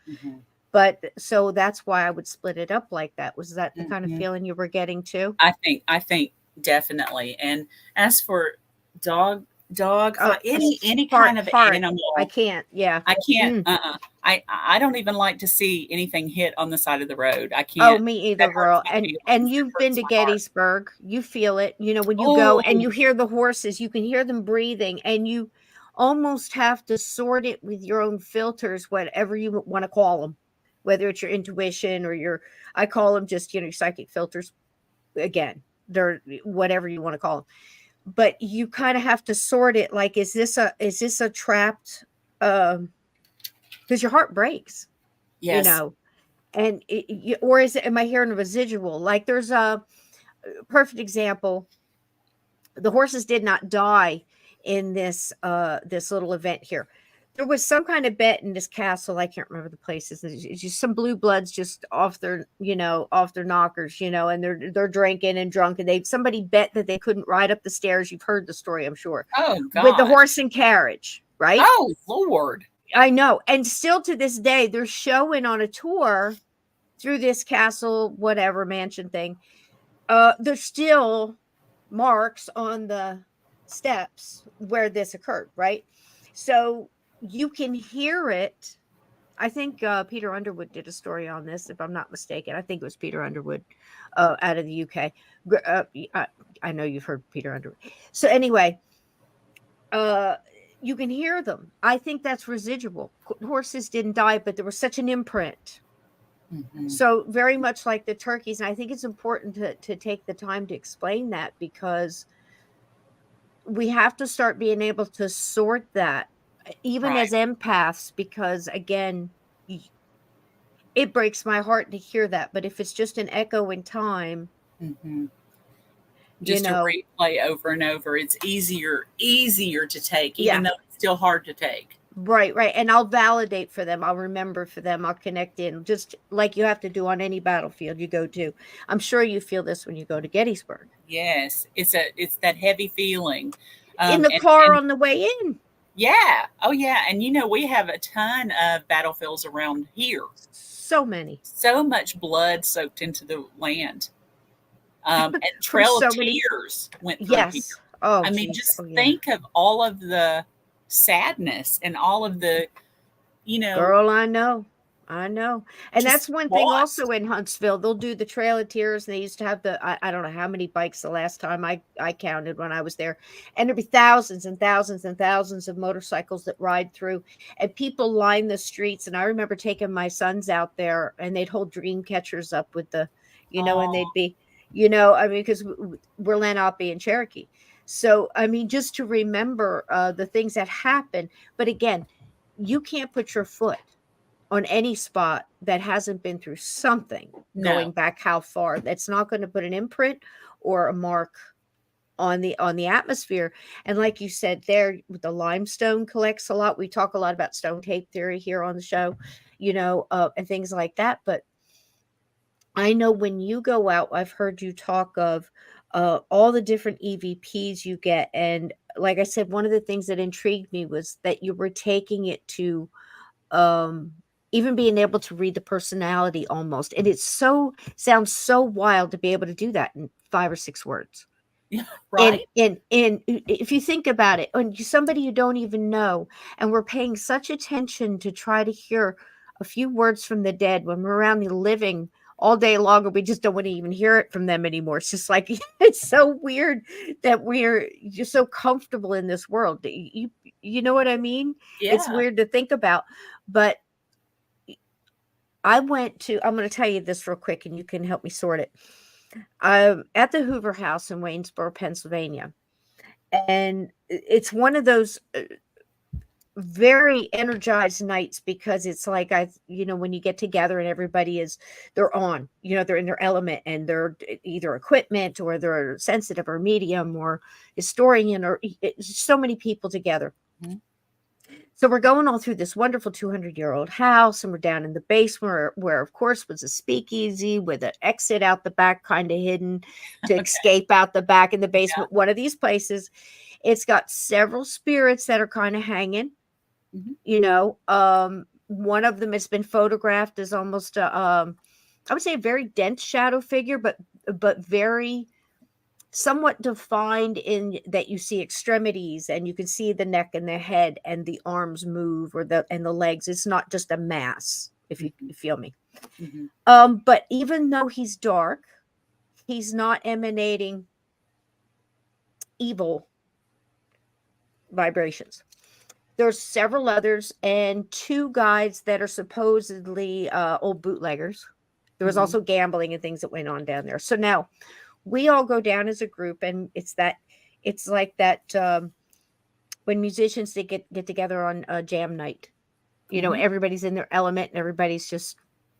But so that's why I would split it up like that. Was that the kind of feeling you were getting too? I think definitely. And as for dog, any kind of animal, I can't. I can't. I don't even like to see anything hit on the side of the road. I can't. Oh, me either, girl. And you've been to Gettysburg. You feel it. When you go and you hear the horses, you can hear them breathing, and you almost have to sort it with your own filters, whatever you want to call them, whether it's your intuition or I call them just, psychic filters. Again, they're whatever you want to call them. But you kind of have to sort it. Like, is this a trapped, because your heart breaks, yes. And or am I hearing a residual? Like there's perfect example. The horses did not die in this this little event here. There was some kind of bet in this castle. I can't remember the places. It's just some blue bloods just off their, off their knockers, and they're drinking and drunk, and somebody bet that they couldn't ride up the stairs. You've heard the story, I'm sure. Oh God. With the horse and carriage, right? Oh Lord. I know. And still to this day, they're showing on a tour through this castle, whatever mansion thing. There's still marks on the steps where this occurred, right? So you can hear it. I think Peter Underwood did a story on this, if I'm not mistaken. I think it was Peter Underwood out of the UK. I know you've heard Peter Underwood. So anyway, you can hear them. I think that's residual. Horses didn't die, but there was such an imprint. Mm-hmm. So very much like the turkeys. And I think it's important to take the time to explain that, because we have to start being able to sort that, even as empaths, because again, it breaks my heart to hear that. But if it's just an echo in time, just a replay over and over, it's easier to take, even though it's still hard to take. Right. And I'll validate for them. I'll remember for them. I'll connect in, just like you have to do on any battlefield you go to. I'm sure you feel this when you go to Gettysburg. Yes, it's that heavy feeling in the car on the way in. Yeah. Oh yeah. And we have a ton of battlefields around here. So many. So much blood soaked into the land. And Trail of Tears went through here. Oh, just think of all of the sadness and all of the, Girl, I know. And that's one thing also in Huntsville. They'll do the Trail of Tears, and they used to have I don't know how many bikes the last time I counted when I was there. And there'd be thousands and thousands and thousands of motorcycles that ride through, and people line the streets. And I remember taking my sons out there, and they'd hold dream catchers up with the, and they'd be, because we're Lenape and Cherokee. So, just to remember the things that happen. But again, you can't put your foot on any spot that hasn't been through something going back how far. That's not going to put an imprint or a mark on the atmosphere. And like you said there, the limestone collects a lot. We talk a lot about stone tape theory here on the show, and things like that. But I know when you go out, I've heard you talk of all the different EVPs you get. And like I said, one of the things that intrigued me was that you were taking it to even being able to read the personality almost. And sounds so wild to be able to do that in 5 or 6 words. Yeah, right. And if you think about it, and somebody you don't even know, and we're paying such attention to try to hear a few words from the dead when we're around the living all day long, and we just don't want to even hear it from them anymore. It's just like, it's so weird that we're just so comfortable in this world. You know what I mean? Yeah. It's weird to think about. But I'm going to tell you this real quick, and you can help me sort it. At the Hoover House in Waynesboro, Pennsylvania. And it's one of those very energized nights, because it's like, when you get together and everybody they're on, they're in their element, and they're either equipment, or they're sensitive or medium or historian, or so many people together. Mm-hmm. So we're going all through this wonderful 200-year-old house, and we're down in the basement where of course was a speakeasy with an exit out the back, kind of hidden to escape out the back in the basement. Yeah. One of these places, it's got several spirits that are kind of hanging. Mm-hmm. One of them has been photographed as almost I would say a very dense shadow figure, but very somewhat defined in that you see extremities, and you can see the neck and the head and the arms move, and the legs. It's not just a mass, if you feel me. Mm-hmm. But even though he's dark, he's not emanating evil vibrations. There's several others, and 2 guides that are supposedly old bootleggers. There was also gambling and things that went on down there. So now we all go down as a group, and it's like that when musicians they get together on a jam night, everybody's in their element, and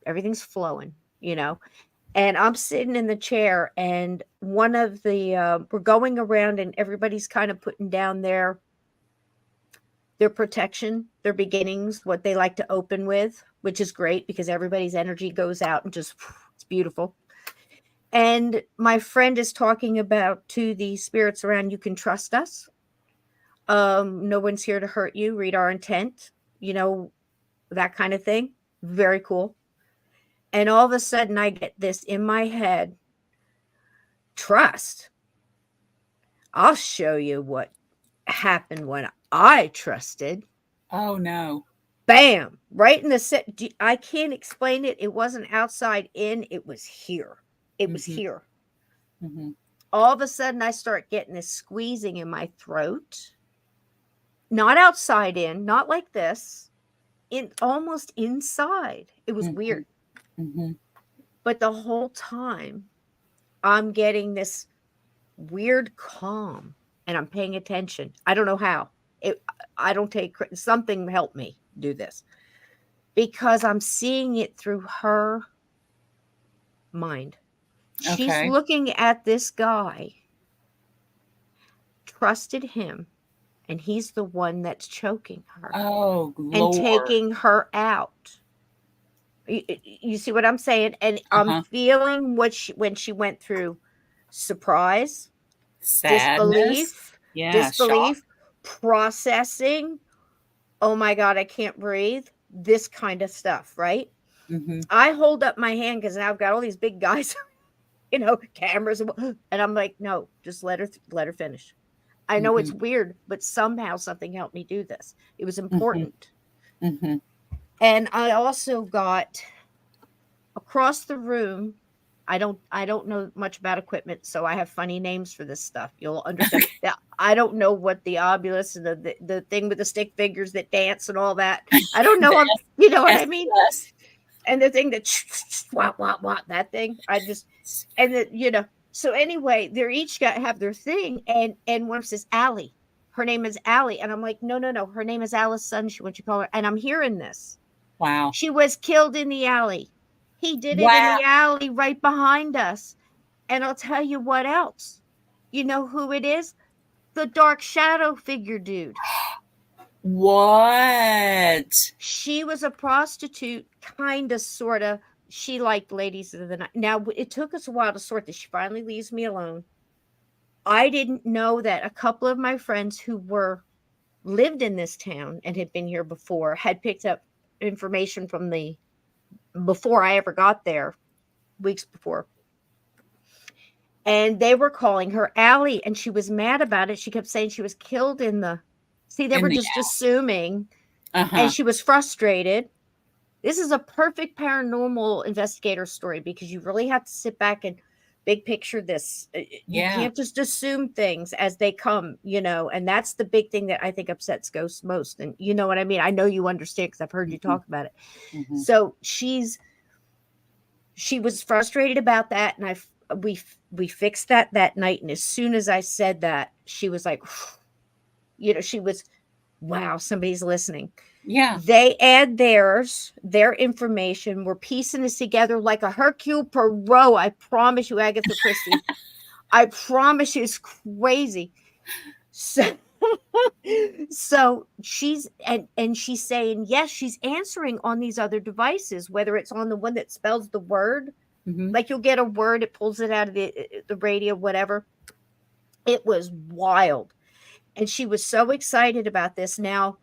everything's flowing, And I'm sitting in the chair, and one of the we're going around, and everybody's kind of putting down their protection, their beginnings, what they like to open with, which is great because everybody's energy goes out and just it's beautiful. And my friend is talking about to the spirits around, you can trust us. No one's here to hurt you. Read our intent, that kind of thing. Very cool. And all of a sudden I get this in my head. Trust. I'll show you what happened when I trusted. Oh no. Bam! Right in the set. I can't explain it. It wasn't outside in. It was here. It was here. Mm-hmm. All of a sudden I start getting this squeezing in my throat. Not outside in. Not like this. Almost inside. It was weird. Mm-hmm. But the whole time I'm getting this weird calm, and I'm paying attention. I don't know how. I don't take something helped me do this because I'm seeing it through her mind. She's looking at this guy, trusted him, and he's the one that's choking her. Oh, Lord. And taking her out. You see what I'm saying? And I'm feeling when she went through surprise, sadness, disbelief, processing. Oh my God, I can't breathe. This kind of stuff, right? Mm-hmm. I hold up my hand because I've got all these big guys, cameras, and I'm like, no, just let her finish. I know it's weird, but somehow something helped me do this. It was important. Mm-hmm. And I also got across the room. I don't know much about equipment, so I have funny names for this stuff. You'll understand. I don't know what the obulus and the thing with the stick figures that dance and all that. I don't know. You know what I mean? And the thing that what that thing. So anyway, they're each have their thing, and one says Allie. Her name is Allie, and I'm like, no. Her name is Alice Sunshine. What you call her? And I'm hearing this. Wow. She was killed in the alley. He did it in the alley right behind us. And I'll tell you what else. You know who it is? The dark shadow figure dude. What? She was a prostitute, kind of, sort of. She liked ladies of the night. Now, it took us a while to sort this. She finally leaves me alone. I didn't know that a couple of my friends who lived in this town and had been here before had picked up information from before I ever got there, weeks before. And they were calling her Allie, and she was mad about it. She kept saying she was killed they were just assuming, and she was frustrated. This is a perfect paranormal investigator story because you really have to sit back and big picture this. You can't just assume things as they come, and that's the big thing that I think upsets ghosts most. And you know what I mean? I know you understand because I've heard you talk about it. Mm-hmm. So she was frustrated about that, and we fixed that night. And as soon as I said that, she was like, she was, wow, somebody's listening. Yeah. They add their information. We're piecing this together like a Hercule Poirot. I promise you, Agatha Christie. I promise you, it's crazy. So she's and she's saying, yes, she's answering on these other devices, whether it's on the one that spells the word, like you'll get a word, it pulls it out of the radio, whatever. It was wild. And she was so excited about this. Now,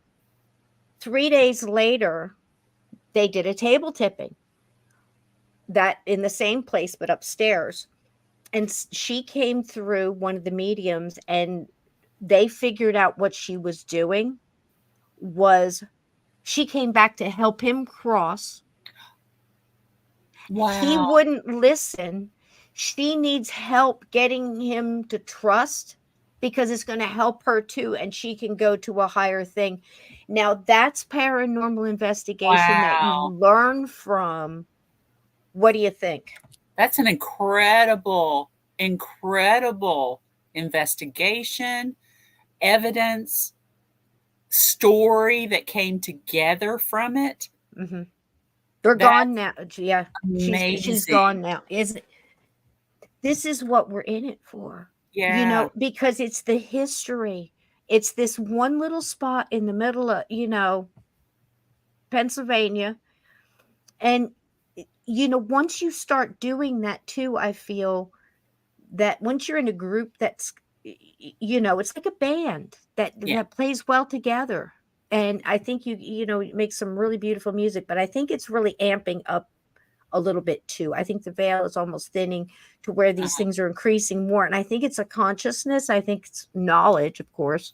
3 days later, they did a table tipping that in the same place, but upstairs. And she came through, one of the mediums, and they figured out what she was doing was she came back to help him cross. Wow. He wouldn't listen. She needs help getting him to trust because it's going to help her too, and she can go to a higher thing. Now, that's paranormal investigation that you learn from. What do you think? That's an incredible investigation, evidence, story that came together from it. Mm-hmm. They're That's gone now. Yeah, she's amazing. gone now. This is what we're in it for, Yeah. because it's the history. It's this one little spot in the middle of, Pennsylvania. And, once you start doing that too, I feel that once you're in a group that's, it's like a band Yeah. that plays well together. And I think you make some really beautiful music, but I think it's really amping up a little bit too. I think the veil is almost thinning to where these Uh-huh. things are increasing more. And I think it's a consciousness. I think it's knowledge, of course,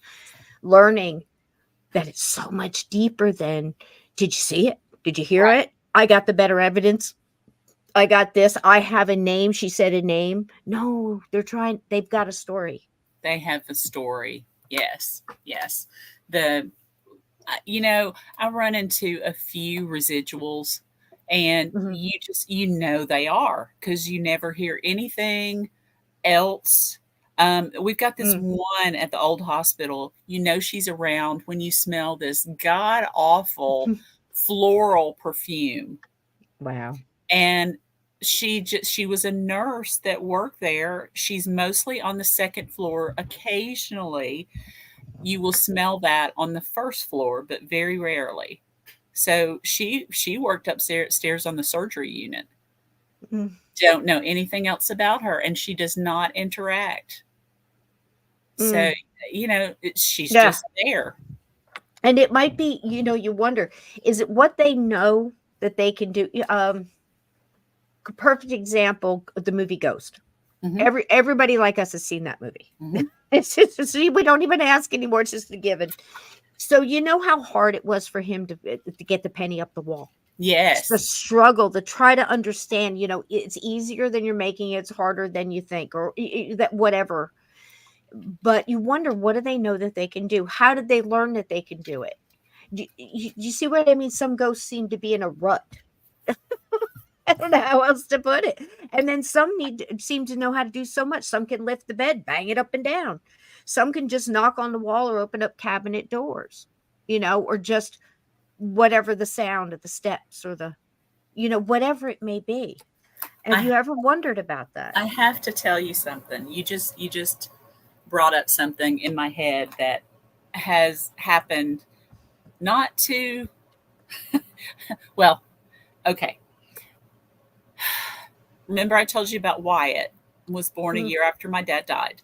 learning that it's so much deeper than, did you see it? Did you hear Right. it? I got the better evidence. I got this. I have a name. She said a name. No, they've got a story. They have a story. Yes. Yes. The I run into a few residuals, and Mhm. you they are, because you never hear anything else. We've got this Mm. one at the old hospital. She's around when you smell this god awful floral perfume. Wow. And she was a nurse that worked there. She's mostly on the second floor. Occasionally, you will smell that on the first floor, but very rarely. So she worked upstairs on the surgery unit. Mm. Don't know anything else about her, and she does not interact. So, Mm. she's Yeah. just there. And it might be, you wonder, is it what they know that they can do? Perfect example, the movie Ghost. Mhm, Everybody like us has seen that movie. mhm. It's just, see, we don't even ask anymore. It's just a given. So you know how hard it was for him to get the penny up the wall. The Yes. struggle to try to understand, it's easier than you're making it, it's harder than you think, or that whatever. But you wonder, what do they know that they can do? How did they learn that they can do it? Do you see what I mean? Some ghosts seem to be in a rut. I don't know how else to put it. And then some seem to know how to do so much. Some can lift the bed, bang it up and down. Some can just knock on the wall or open up cabinet doors, or just whatever the sound of the steps or whatever it may be. Have I you ever wondered about that? I have to tell you something. You just brought up something in my head that has happened not too well. Okay. Remember I told you about Wyatt was born a Mm, year after my dad died.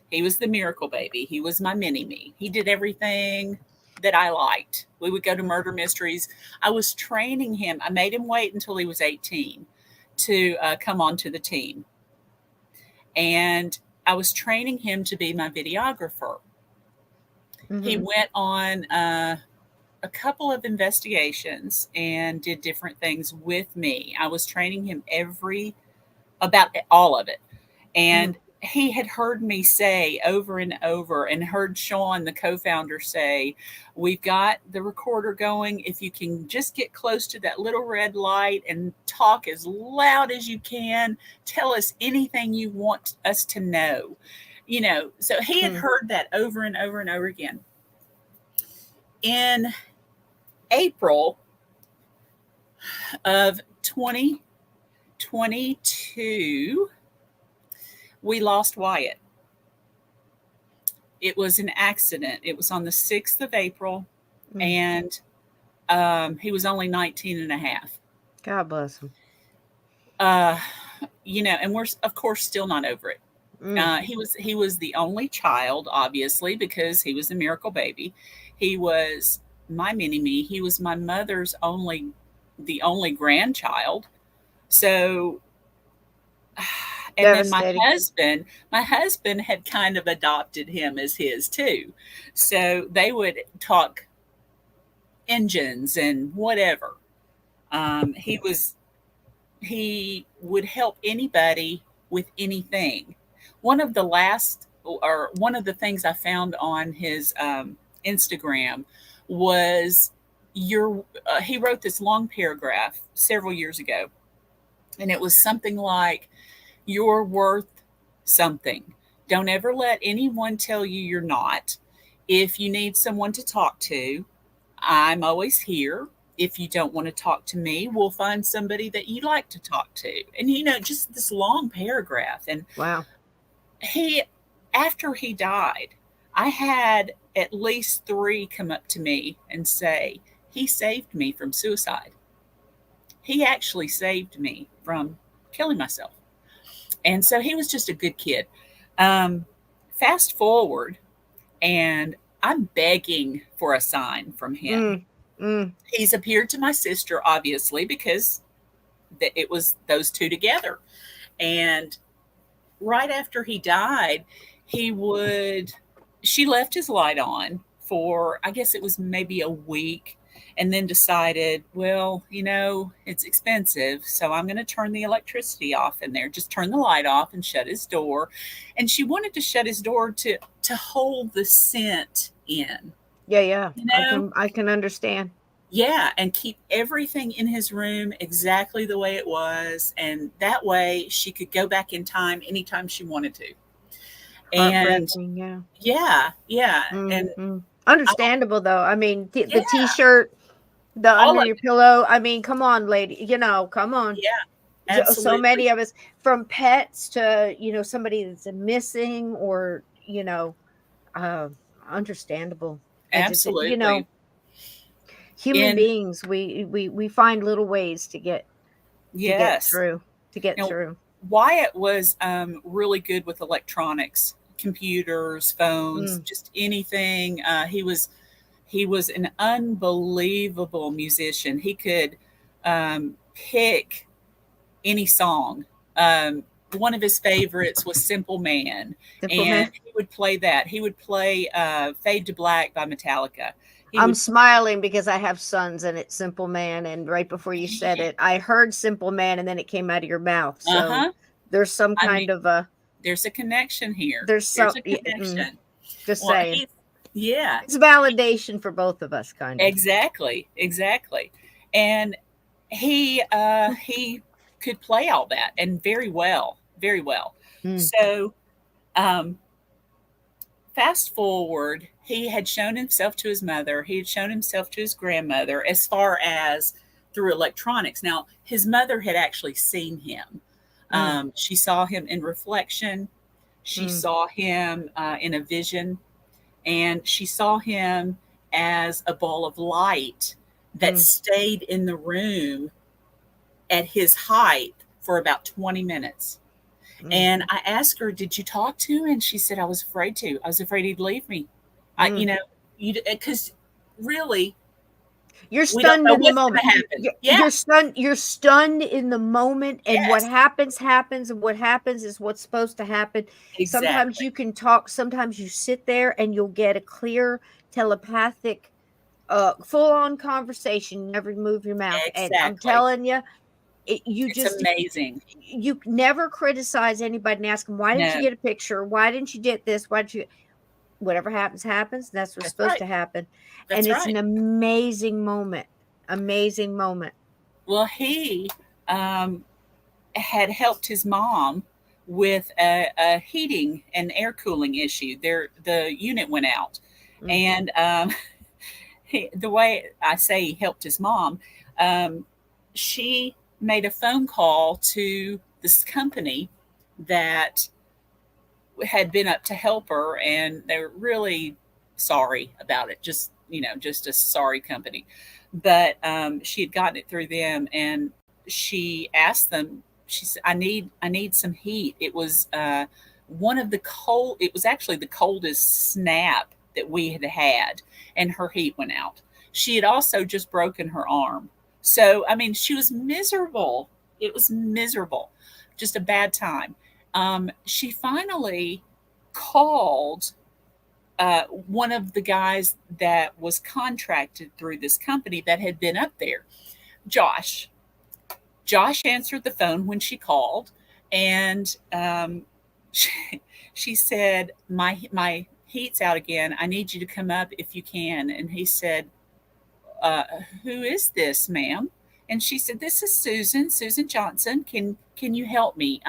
He was the miracle baby. He was my mini me. He did everything that I liked. We would go to murder mysteries. I was training him. I made him wait until he was 18 to come onto the team. And I was training him to be my videographer. He mhm, went on a couple of investigations and did different things with me. I was training him about all of it. mhm, And he had heard me say over and over, and heard Sean, the co founder, say, "We've got the recorder going. If you can just get close to that little red light and talk as loud as you can, tell us anything you want us to know." So he had mhm, heard that over and over and over again. In April of 2022, we lost Wyatt. It was an accident. It was on the 6th of April, mm. and he was only 19 and a half. God bless him. Uh, and we're, of course, still not over it. Mm, He was the only child, obviously, because he was a miracle baby. He was my mini me. He was my mother's the only grandchild. So, and then devastating. my husband had kind of adopted him as his too. So they would talk engines and whatever. He would help anybody with anything. One of the things I found on his Instagram was he wrote this long paragraph several years ago, and it was something like, "You're worth something. Don't ever let anyone tell you you're not. If you need someone to talk to, I'm always here. if you don't want to talk to me, we'll find somebody that you like to talk to. And, just this long paragraph. And Wow. after he died, I had at least 3 come up to me and say, he saved me from suicide. He actually saved me from killing myself. And so he was just a good kid. Fast forward, and I'm begging for a sign from him. He's appeared to my sister, obviously, because it was those two together. And right after he died, she left his light on for, I guess it was maybe a week, and then decided, well, it's expensive, so I'm going to turn the electricity off in there, just turn the light off and shut his door. And she wanted to shut his door to hold the scent in. Yeah. I can understand. Yeah, and keep everything in his room exactly the way it was. And that way she could go back in time anytime she wanted to. And yeah. And understandable, though. I mean, the T-shirt, the under your pillow. I mean, come on, lady. Come on. Yeah, absolutely. So many of us, from pets to, somebody that's missing, or, understandable. Absolutely. Human beings, we find little ways to get through. Wyatt was really good with electronics, computers, phones, just anything. He was an unbelievable musician. He could pick any song. One of his favorites was Simple Man. He would play that. He would play Fade to Black by Metallica. I'm smiling because I have sons, and it's Simple Man. And right before you said it, I heard Simple Man, and then it came out of your mouth. So there's some kind of a... There's a connection here. There's a connection. Just saying. Yeah. It's validation for both of us, kind of. Exactly. And he could play all that, and very well. So fast forward, he had shown himself to his mother. He had shown himself to his grandmother as far as through electronics. Now, his mother had actually seen him. She saw him in reflection. She saw him in a vision. And she saw him as a ball of light that stayed in the room at his height for about 20 minutes. And I asked her, did you talk to him? And she said, I was afraid to. I was afraid he'd leave me. Because really, you're stunned in the moment. You're stunned in the moment, and what happens, and what happens is what's supposed to happen. Exactly. Sometimes you can talk, sometimes you sit there and you'll get a clear telepathic, full-on conversation. You never move your mouth. Exactly. And I'm telling you, it's amazing. You never criticize anybody and ask them, why didn't you get a picture? Why didn't you get this? Why did you? Whatever happens. That's what's supposed to happen. And it's an amazing moment. Well, he had helped his mom with a heating and air cooling issue. The unit went out. And the way I say he helped his mom, she made a phone call to this company that had been up to help her, and they were really sorry about it. Just a sorry company. But she had gotten it through them, and she asked them, she said, I need some heat. It was it was actually the coldest snap that we had, and her heat went out. She had also just broken her arm. So, I mean, she was miserable. It was miserable. Just a bad time. She finally called one of the guys that was contracted through this company that had been up there, Josh. Josh answered the phone when she called, and she said, my heat's out again. I need you to come up if you can. And he said, who is this, ma'am? And she said, this is Susan Johnson. Can you help me?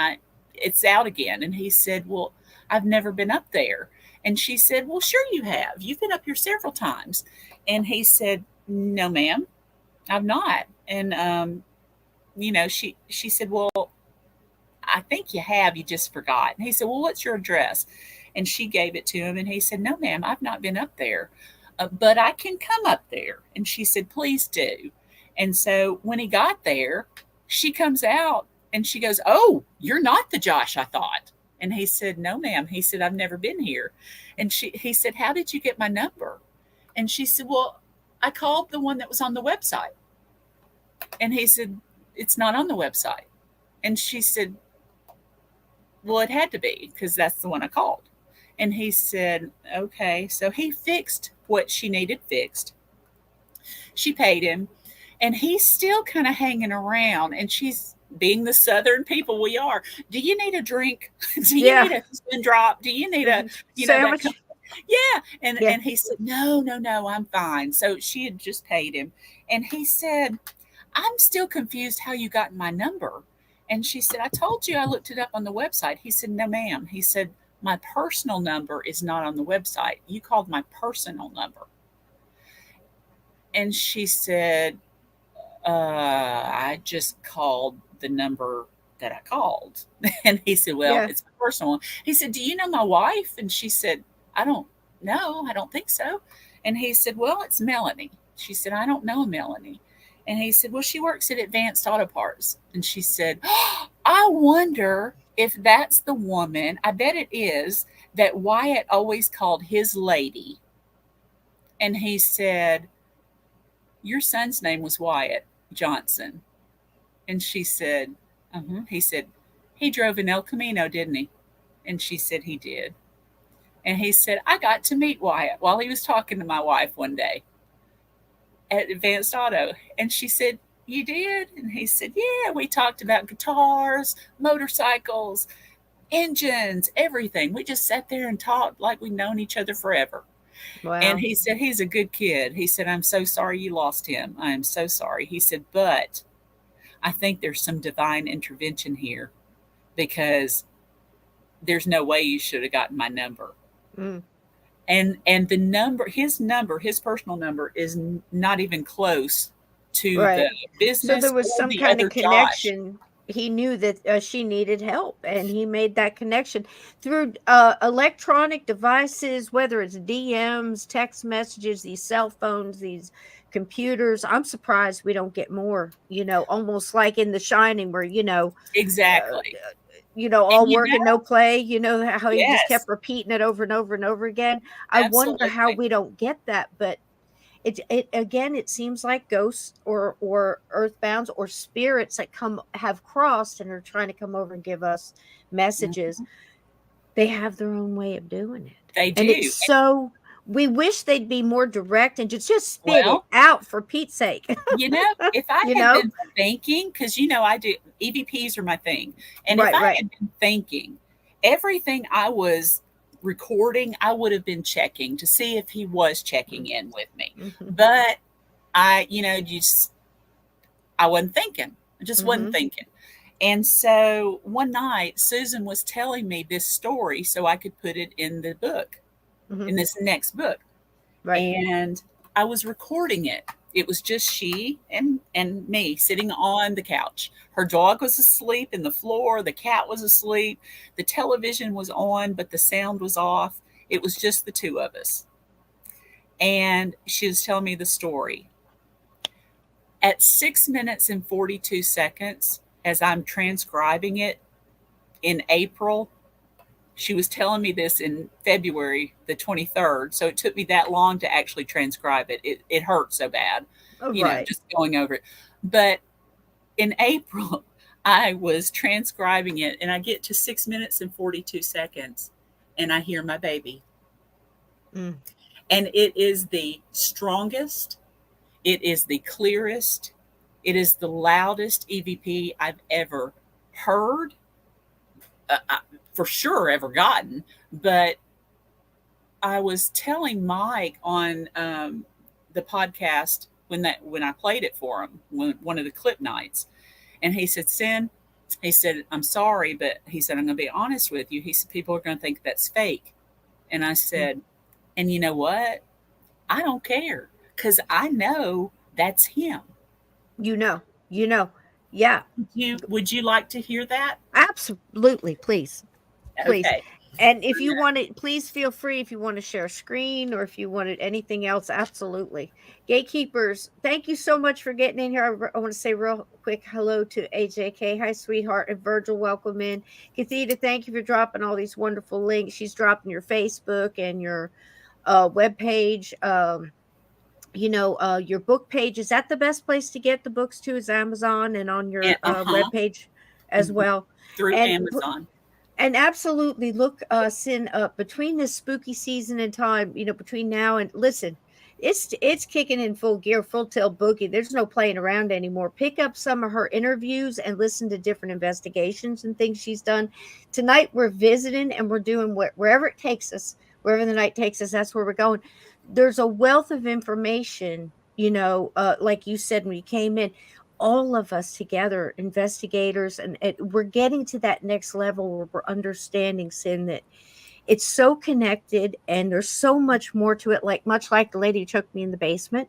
It's out again. And he said, well, I've never been up there. And she said, well, sure you have. You've been up here several times. And he said, no, ma'am. I've not. And she said, well, I think you have, you just forgot. And he said, well, what's your address? And she gave it to him, and he said, no, ma'am, I've not been up there, but I can come up there. And she said, please do. And so when he got there, she comes out and she goes, oh, you're not the Josh I thought. And he said, no, ma'am. He said, I've never been here. And he said, how did you get my number? And she said, well, I called the one that was on the website. And he said, it's not on the website. And she said, well, it had to be because that's the one I called. And he said, okay. So he fixed what she needed fixed. She paid him, and he's still kind of hanging around. And she's being the Southern people we are. Do you need a drink? Do you need a spin drop? Do you need a sandwich? Yeah. And he said, no, I'm fine. So she had just paid him. And he said, I'm still confused how you got my number. And she said, I told you I looked it up on the website. He said, no, ma'am. He said, my personal number is not on the website. You called my personal number. And she said, I just called the number that I called. And he said, well, it's my personal one. He said, do you know my wife? And she said, I don't know. I don't think so. And he said, well, it's Melanie. She said, I don't know Melanie. And he said, well, she works at Advanced Auto Parts. And she said, oh, I wonder if that's the woman, I bet it is, that Wyatt always called his lady. And he said, your son's name was Wyatt Johnson. And she said, He said, he drove an El Camino, didn't he? And she said, he did. And he said, I got to meet Wyatt while he was talking to my wife one day at Advanced Auto. And she said, you did? And he said, yeah, we talked about guitars, motorcycles, engines, everything. We just sat there and talked like we'd known each other forever. Wow. And he said, he's a good kid. He said, I'm so sorry you lost him. I am so sorry. He said, but I think there's some divine intervention here because there's no way you should have gotten my number. Mm. And the number, his personal number is not even close to the business. So there was some kind of connection. Josh. He knew that she needed help, and he made that connection through electronic devices, whether it's DMs, text messages, these cell phones, these computers. I'm surprised we don't get more, almost like in The Shining where, exactly. All work and no play, how he just kept repeating it over and over and over again. I wonder how we don't get that, but it seems like ghosts or earthbounds or spirits that have crossed and are trying to come over and give us messages. Mm-hmm. They have their own way of doing it. They do. And it's so we wish they'd be more direct and just spit it out for Pete's sake. If I had been thinking, because I do EVPs are my thing. And if I had been thinking, everything I was recording, I would have been checking to see if he was checking in with me. Mm-hmm. But I wasn't thinking. I just wasn't thinking. And so one night, Susan was telling me this story so I could put it in the book, in this next book. Right. And I was recording it. It was just she and me sitting on the couch. Her dog was asleep in the floor. The cat was asleep. The television was on, but the sound was off. It was just the two of us. And she was telling me the story. At 6 minutes and 42 seconds, as I'm transcribing it in April, she was telling me this in February the 23rd. So it took me that long to actually transcribe it. It hurt so bad, just going over it. But in April, I was transcribing it and I get to 6 minutes and 42 seconds and I hear my baby. Mm. And it is the strongest. It is the clearest. It is the loudest EVP I've ever heard. For sure ever gotten, but I was telling Mike on the podcast when I played it for him, one of the clip nights, and he said, Cyn, he said, I'm sorry, but he said, I'm going to be honest with you. He said, people are going to think that's fake. And I said, and you know what? I don't care because I know that's him. You know, you know. Yeah, Would you like to hear that? absolutely. Please. Please. Okay. And if you want to, please feel free if you want to share a screen or if you wanted anything else. Absolutely. Gatekeepers, thank you so much for getting in here. I want to say real quick hello to AJK. Hi, sweetheart. And Virgil, welcome in. Kathita, thank you for dropping all these wonderful links. She's dropping your Facebook and your webpage. Your book page. Is that the best place to get the books to? Is Amazon and on your Uh-huh. webpage as well? Through And Amazon. and absolutely look Cyn up between this spooky season and time, between now and listen, it's kicking in full gear, full tail boogie. There's no playing around anymore. Pick up some of her interviews and listen to different investigations and things she's done. Tonight we're visiting and we're doing wherever it takes us, wherever the night takes us, that's where we're going. There's a wealth of information, like you said when you came in, all of us together, investigators, and we're getting to that next level where we're understanding, Cyn, that it's so connected and there's so much more to it, like much like the lady who took me in the basement.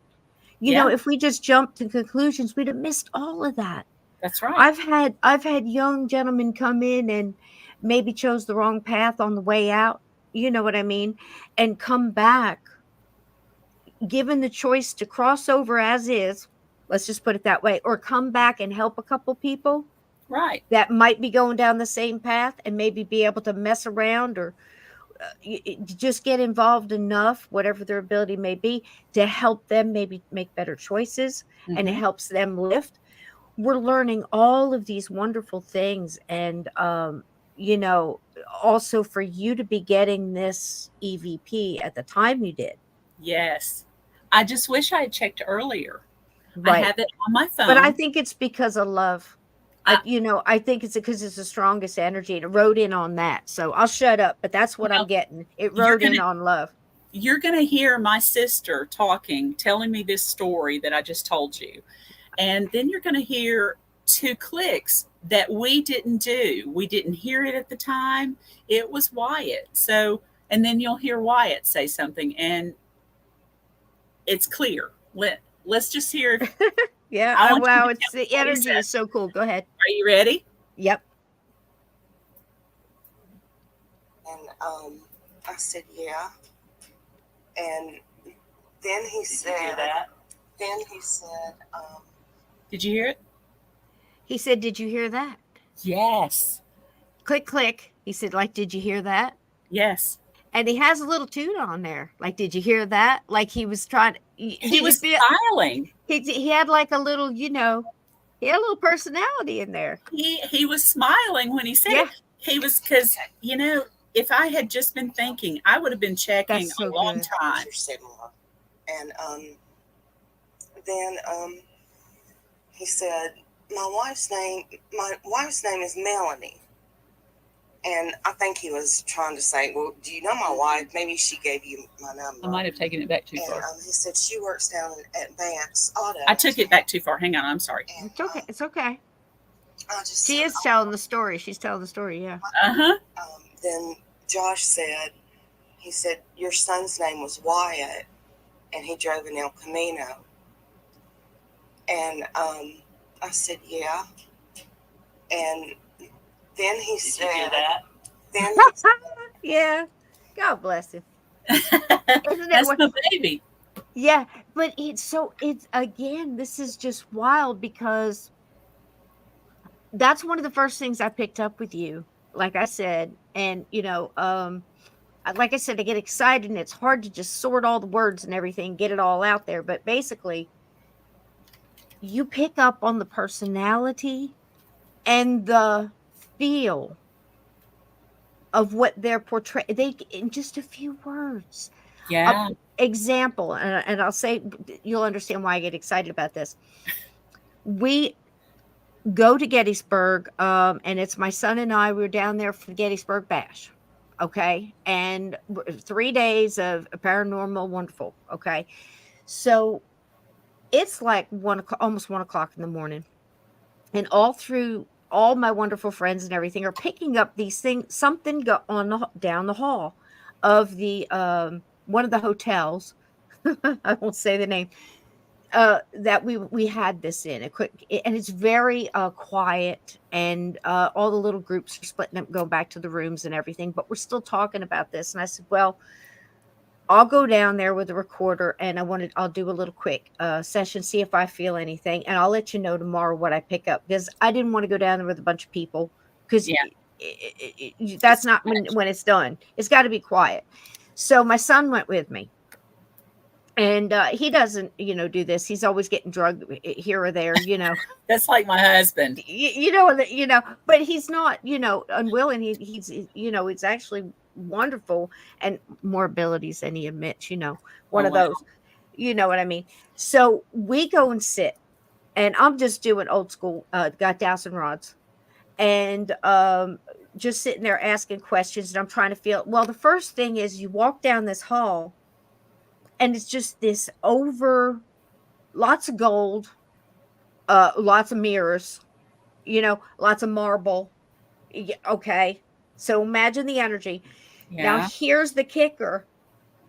Yeah. If we just jumped to conclusions, we'd have missed all of that. That's right. I've had young gentlemen come in and maybe chose the wrong path on the way out, you know what I mean, and come back given the choice to cross over as is, let's just put it that way, or come back and help a couple people Right. that might be going down the same path and maybe be able to mess around or just get involved enough, whatever their ability may be, to help them maybe make better choices, and it helps them lift. We're learning all of these wonderful things, and also for you to be getting this EVP at the time you did. Yes. I just wish I had checked earlier. I Right. have it on my phone. But I think it's because of love. I think it's because it's the strongest energy, and it rode in on that. So I'll shut up, but that's what I'm getting. It rode in on love. You're going to hear my sister talking, telling me this story that I just told you. And then you're going to hear 2 clicks that we didn't do. We didn't hear it at the time. It was Wyatt. So, and then you'll hear Wyatt say something, and it's clear. Let's just hear. Yeah. Wow. It's the energy is so cool. Go ahead. Are you ready? Yep. And I said, yeah. And then he said that. Then he said, did you hear it? He said, did you hear that? Yes. Click, click. He said, like, did you hear that? Yes. And he has a little tune on there. Like, did you hear that? Like he was trying to, he was smiling. He had like a little, he had a little personality in there. He was smiling when he said it. He was, because, if I had just been thinking, I would have been checking a long time. And then he said, my wife's name is Melanie. And I think he was trying to say, well, do you know my wife? Maybe she gave you my number. I might have taken it back too far. He said she works down at Banks Auto. I took it back too far. Hang on. I'm sorry. And, it's okay. It's okay. She is said, telling the story. She's telling the story. Yeah. Uh-huh. Then Josh said, he said, your son's name was Wyatt, and he drove an El Camino. And I said, yeah. And then he said, you hear that? Then he said, yeah. God bless him. That's my baby. Yeah, but it's again, this is just wild because that's one of the first things I picked up with you, like I said. And, like I said, I get excited and it's hard to just sort all the words and everything, get it all out there. But basically, you pick up on the personality and the feel of what they're portraying. In just a few words. Yeah. Example, and I'll say, you'll understand why I get excited about this. We go to Gettysburg, and it's my son and I. We're down there for the Gettysburg Bash, okay, and 3 days of paranormal, wonderful, okay. So it's like almost 1 o'clock in the morning, and all my wonderful friends and everything are picking up these things. Something down the hall of the one of the hotels. I won't say the name. that we had this in a quick, and it's very quiet, and all the little groups are splitting up, going back to the rooms and everything, but we're still talking about this. And I said, well, I'll go down there with the recorder, and I'll do a little quick session, see if I feel anything, and I'll let you know tomorrow what I pick up, because I didn't want to go down there with a bunch of people, because Yeah. that's not when it's done. It's got to be quiet. So my son went with me. And he doesn't, do this. He's always getting drugged here or there, That's like my husband. But he's not, unwilling. He's, it's actually wonderful, and more abilities than he admits, one of those, you know what I mean? So we go and sit, and I'm just doing old school, got dowsing rods, and just sitting there asking questions, and I'm trying to feel. Well, the first thing is you walk down this hall, and it's just this lots of gold, lots of mirrors, lots of marble. Okay. So imagine the energy. Yeah. Now here's the kicker.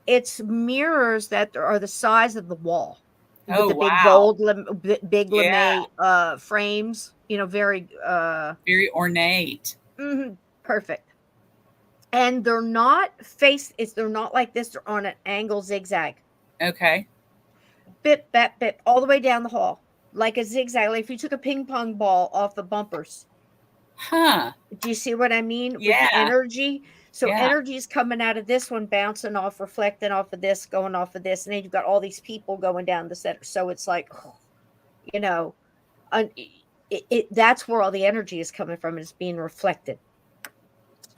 It's mirrors that are the size of the wall. With the big gold, big lame frames, very ornate. Perfect. And they're not they're not like this. They're on an angle zigzag. Okay. Bip, all the way down the hall. Like a zigzag. Like if you took a ping pong ball off the bumpers. Huh. Do you see what I mean? Yeah. With the energy. So energy is coming out of this one, bouncing off, reflecting off of this, going off of this. And then you've got all these people going down the center. So it's like, that's where all the energy is coming from. It's being reflected.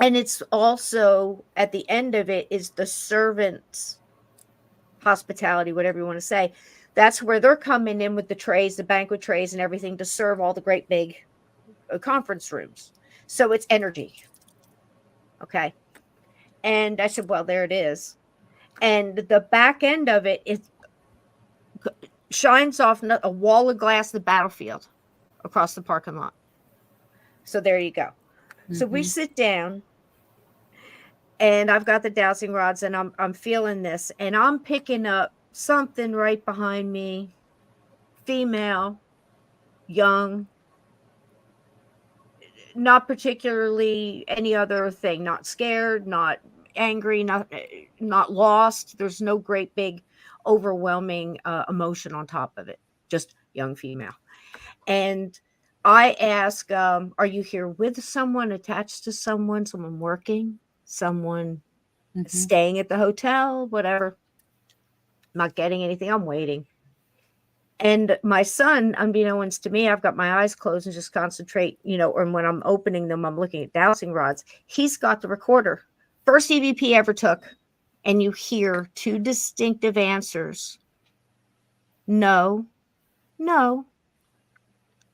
And it's also, at the end of it, is the servants' hospitality, whatever you want to say. That's where they're coming in with the trays, the banquet trays and everything to serve all the great big conference rooms. So it's energy. Okay. And I said, well, there it is. And the back end of it shines off a wall of glass, the battlefield across the parking lot. So there you go. Mm-hmm. So we sit down, and I've got the dowsing rods, and I'm feeling this, and I'm picking up something right behind me, female, young, not particularly any other thing, not scared, not angry, not lost. There's no great big overwhelming emotion on top of it, just young female. And I ask, are you here with someone, attached to someone working, someone staying at the hotel, whatever? Not getting anything. I'm waiting. And my son, unbeknownst to me, I've got my eyes closed and just concentrate, or when I'm opening them, I'm looking at dowsing rods. He's got the recorder. First EVP ever took. And you hear two distinctive answers. No.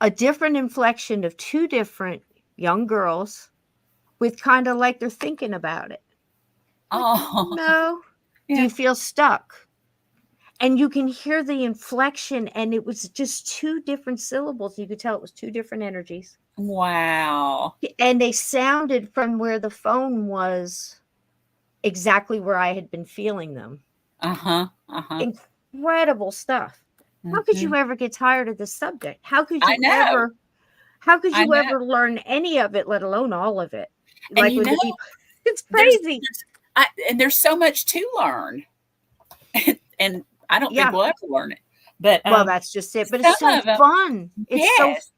A different inflection of two different young girls with kind of like they're thinking about it. Oh. No. Yeah. Do you feel stuck? And you can hear the inflection, and it was just two different syllables. You could tell it was two different energies. Wow. And they sounded from where the phone was exactly where I had been feeling them. Incredible stuff. How could you ever get tired of this subject? How could you ever learn any of it, let alone all of it? And it's crazy. There's so much to learn. And I don't think we'll ever learn it. But that's just it. But it's so fun. It's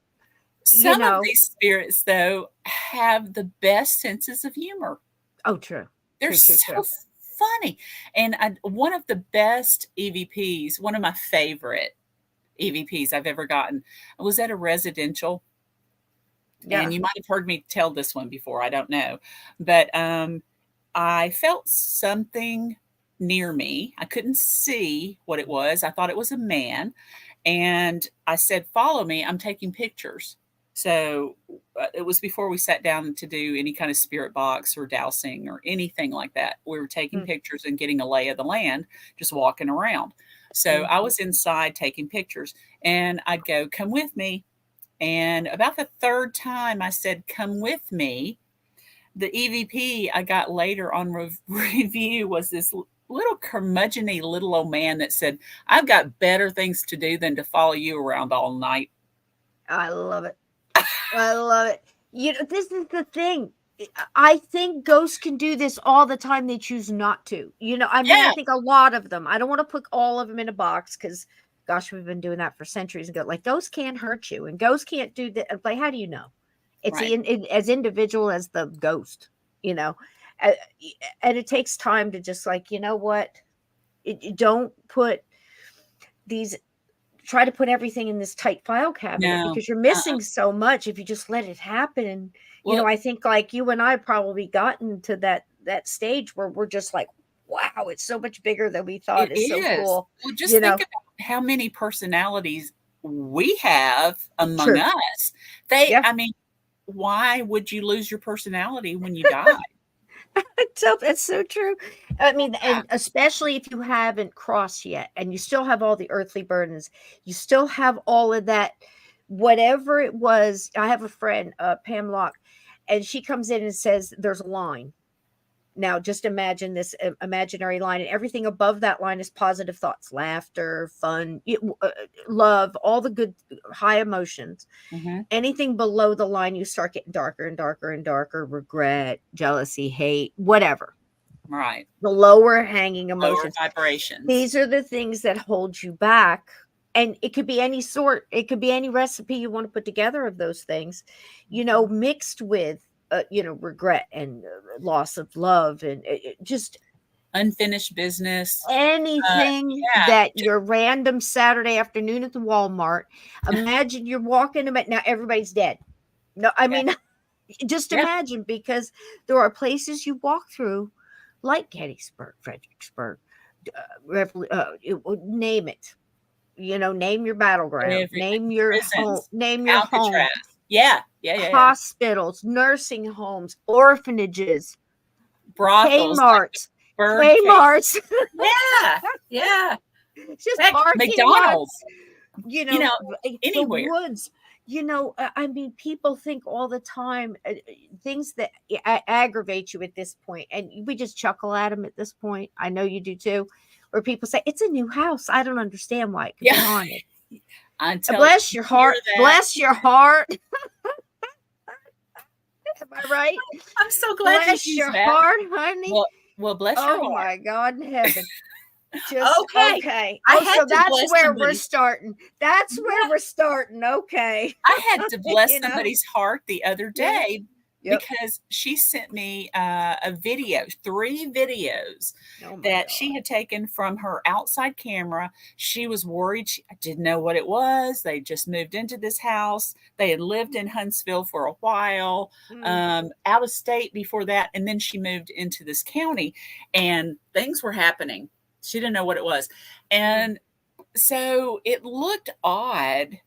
some of these spirits, though, have the best senses of humor. Oh, true. They're so funny. And one of the best EVPs, one of my favorite EVPs I've ever gotten, was at a residential. Yeah. And you might have heard me tell this one before. I don't know. But I felt something near me. I couldn't see what it was. I thought it was a man. And I said, follow me. I'm taking pictures. So it was before we sat down to do any kind of spirit box or dowsing or anything like that. We were taking pictures and getting a lay of the land, just walking around. So I was inside taking pictures, and I'd go, come with me. And about the third time I said, come with me, the EVP I got later on review was this little curmudgeon-y little old man that said, I've got better things to do than to follow you around all night. I love it. I love it. This is the thing. I think ghosts can do this all the time. They choose not to. I think a lot of them. I don't want to put all of them in a box because, gosh, we've been doing that for centuries ago. Like, ghosts can't hurt you, and ghosts can't do that. Like, how do you know? It's as individual as the ghost, and it takes time to just like, you know what? Don't put these. Try to put everything in this tight file cabinet because you're missing so much if you just let it happen. And I think like you and I probably gotten to that stage where we're just like, wow, it's so much bigger than we thought. It's so cool. Well, just think about how many personalities we have among us. I mean, why would you lose your personality when you die? That's so true. I mean, and especially if you haven't crossed yet and you still have all the earthly burdens, you still have all of that, whatever it was. I have a friend, Pam Locke, and she comes in and says, there's a line. Now, just imagine this imaginary line, and everything above that line is positive thoughts, laughter, fun, love, all the good high emotions. Mm-hmm. Anything below the line, you start getting darker and darker and darker, regret, jealousy, hate, whatever. Right. The lower hanging emotions. Lower vibrations. These are the things that hold you back. And it could be any sort. It could be any recipe you want to put together of those things, mixed with regret and loss of love and just unfinished business, anything that your random Saturday afternoon at the Walmart. Imagine you're walking about now, everybody's dead. No, I mean, just imagine, because there are places you walk through like Gettysburg, Fredericksburg, name it. Name your battleground, name your home, name your Alcatraz. home. Yeah. Hospitals, nursing homes, orphanages, brothels, Kmarts, Kmarts. Yeah. Just McDonald's. Anywhere. The woods. I mean, people think all the time things that aggravate you at this point, and we just chuckle at them at this point. I know you do too. Where people say it's a new house. I don't understand why it could be haunted. Bless your heart. Bless your heart. Am I right? I'm so glad bless you your that. Heart, honey. Well, bless your heart. Oh my God in heaven. Just okay. So that's where we're starting. That's where we're starting. Okay. I had to bless somebody's heart the other day because she sent me a video, 3 videos that she had taken from her outside camera. She was worried. She didn't know what it was. They just moved into this house. They had lived in Huntsville for a while, out of state before that. And then she moved into this county and things were happening. She didn't know what it was. And so it looked odd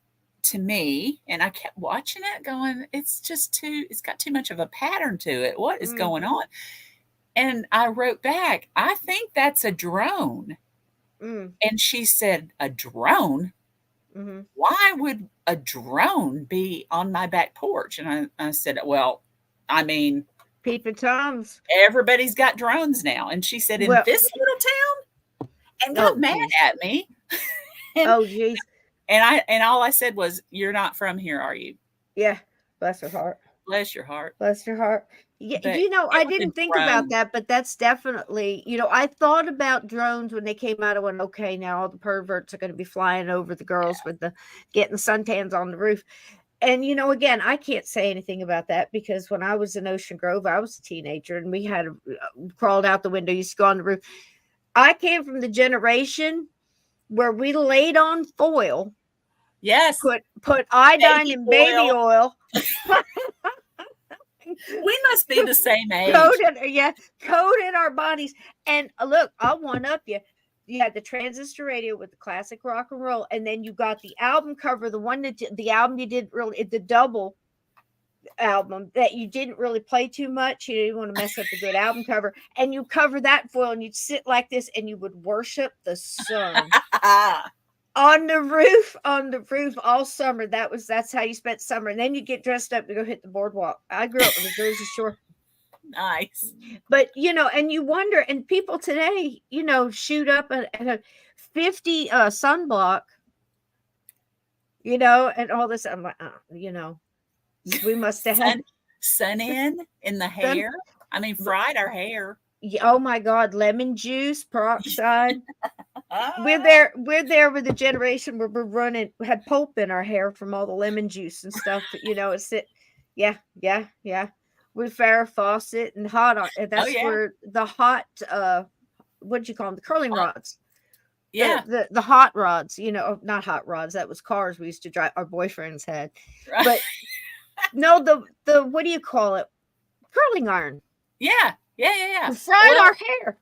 to me, and I kept watching it going, it's got too much of a pattern to it. What is going on? And I wrote back, I think that's a drone. And she said, a drone? Why would a drone be on my back porch? And I said, well, I mean, Peeping Toms. Everybody's got drones now. And she said, in this little town? And got mad at me. Oh, geez. And all I said was, you're not from here, are you? Yeah. Bless her heart. Bless your heart. Bless your heart. Yeah, I didn't think about that, but that's definitely, I thought about drones when they came out. I went, okay, now all the perverts are going to be flying over the girls with getting suntans on the roof. And, again, I can't say anything about that because when I was in Ocean Grove, I was a teenager and we had crawled out the window, used to go on the roof. I came from the generation where we laid on foil. Yes. Put iodine in baby oil. We must be the same age. Coated our bodies. And look, I'll one up you. You had the transistor radio with the classic rock and roll, and then you got the album cover, the album you didn't really, the double album that you didn't really play too much. You didn't want to mess up the good album cover, and you cover that foil, and you'd sit like this, and you would worship the sun. On the roof all summer. That's how you spent summer. And then you get dressed up to go hit the boardwalk. I grew up on the Jersey Shore. Nice. But, and you wonder, and people today, shoot up at a 50 sunblock, and all this. I'm like, we must have had sun in the hair. I mean, fried our hair. Oh my God, lemon juice, peroxide. We're there with a generation where we had pulp in our hair from all the lemon juice and stuff. Yeah. With Farrah Fawcett and that's where the hot, what'd you call them? The curling rods. Yeah. The hot rods, not hot rods. That was cars we used to drive. Our boyfriends had, right. But no, the what do you call it? Curling iron. Yeah. We fried our hair.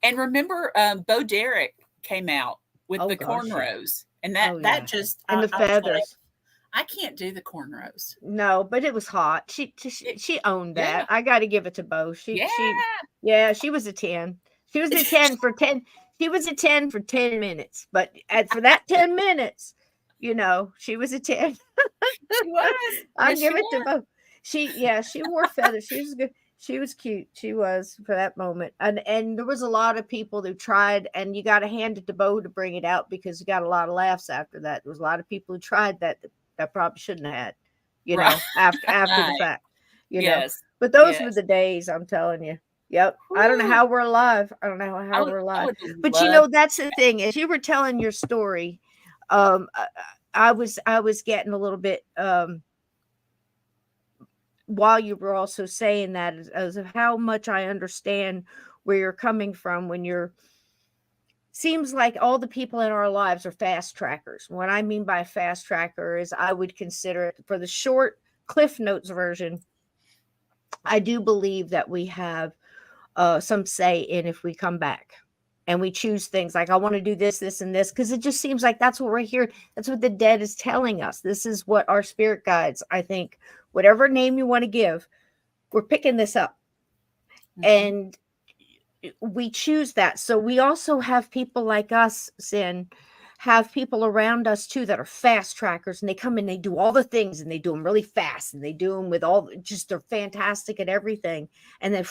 And remember, Bo Derek came out with the cornrows, and that just and the feathers. I can't do the cornrows. No, but it was hot. She owned that. Yeah. I got to give it to Bo. She was a 10. She was a 10 for 10. She was a 10 for 10 minutes. But for that 10 minutes, she was a 10. She was. I'll give it to Bo. She wore feathers. She was good. She was cute. She was for that moment. And there was a lot of people who tried, and you got to hand it to Bo to bring it out because you got a lot of laughs after that. There was a lot of people who tried that probably shouldn't have had, right. after the fact, yes. But those were the days, I'm telling you. Yep. Ooh. I don't know how we're alive. We're alive. But that's the thing. As you were telling your story, I was getting a little bit, while you were also saying that, as of how much I understand where you're coming from when seems like all the people in our lives are fast trackers. What I mean by fast tracker is I would consider it, for the short Cliff Notes version, I do believe that we have some say in if we come back and we choose things like, I want to do this, this, and this, because it just seems like that's what we're here. That's what the dead is telling us. This is what our spirit guides, I think, whatever name you want to give, we're picking this up. Mm-hmm. And we choose that. So we also have people like us, Cyn, have people around us too that are fast trackers, and they come in, they do all the things, and they do them really fast, and they do them with they're fantastic at everything. And then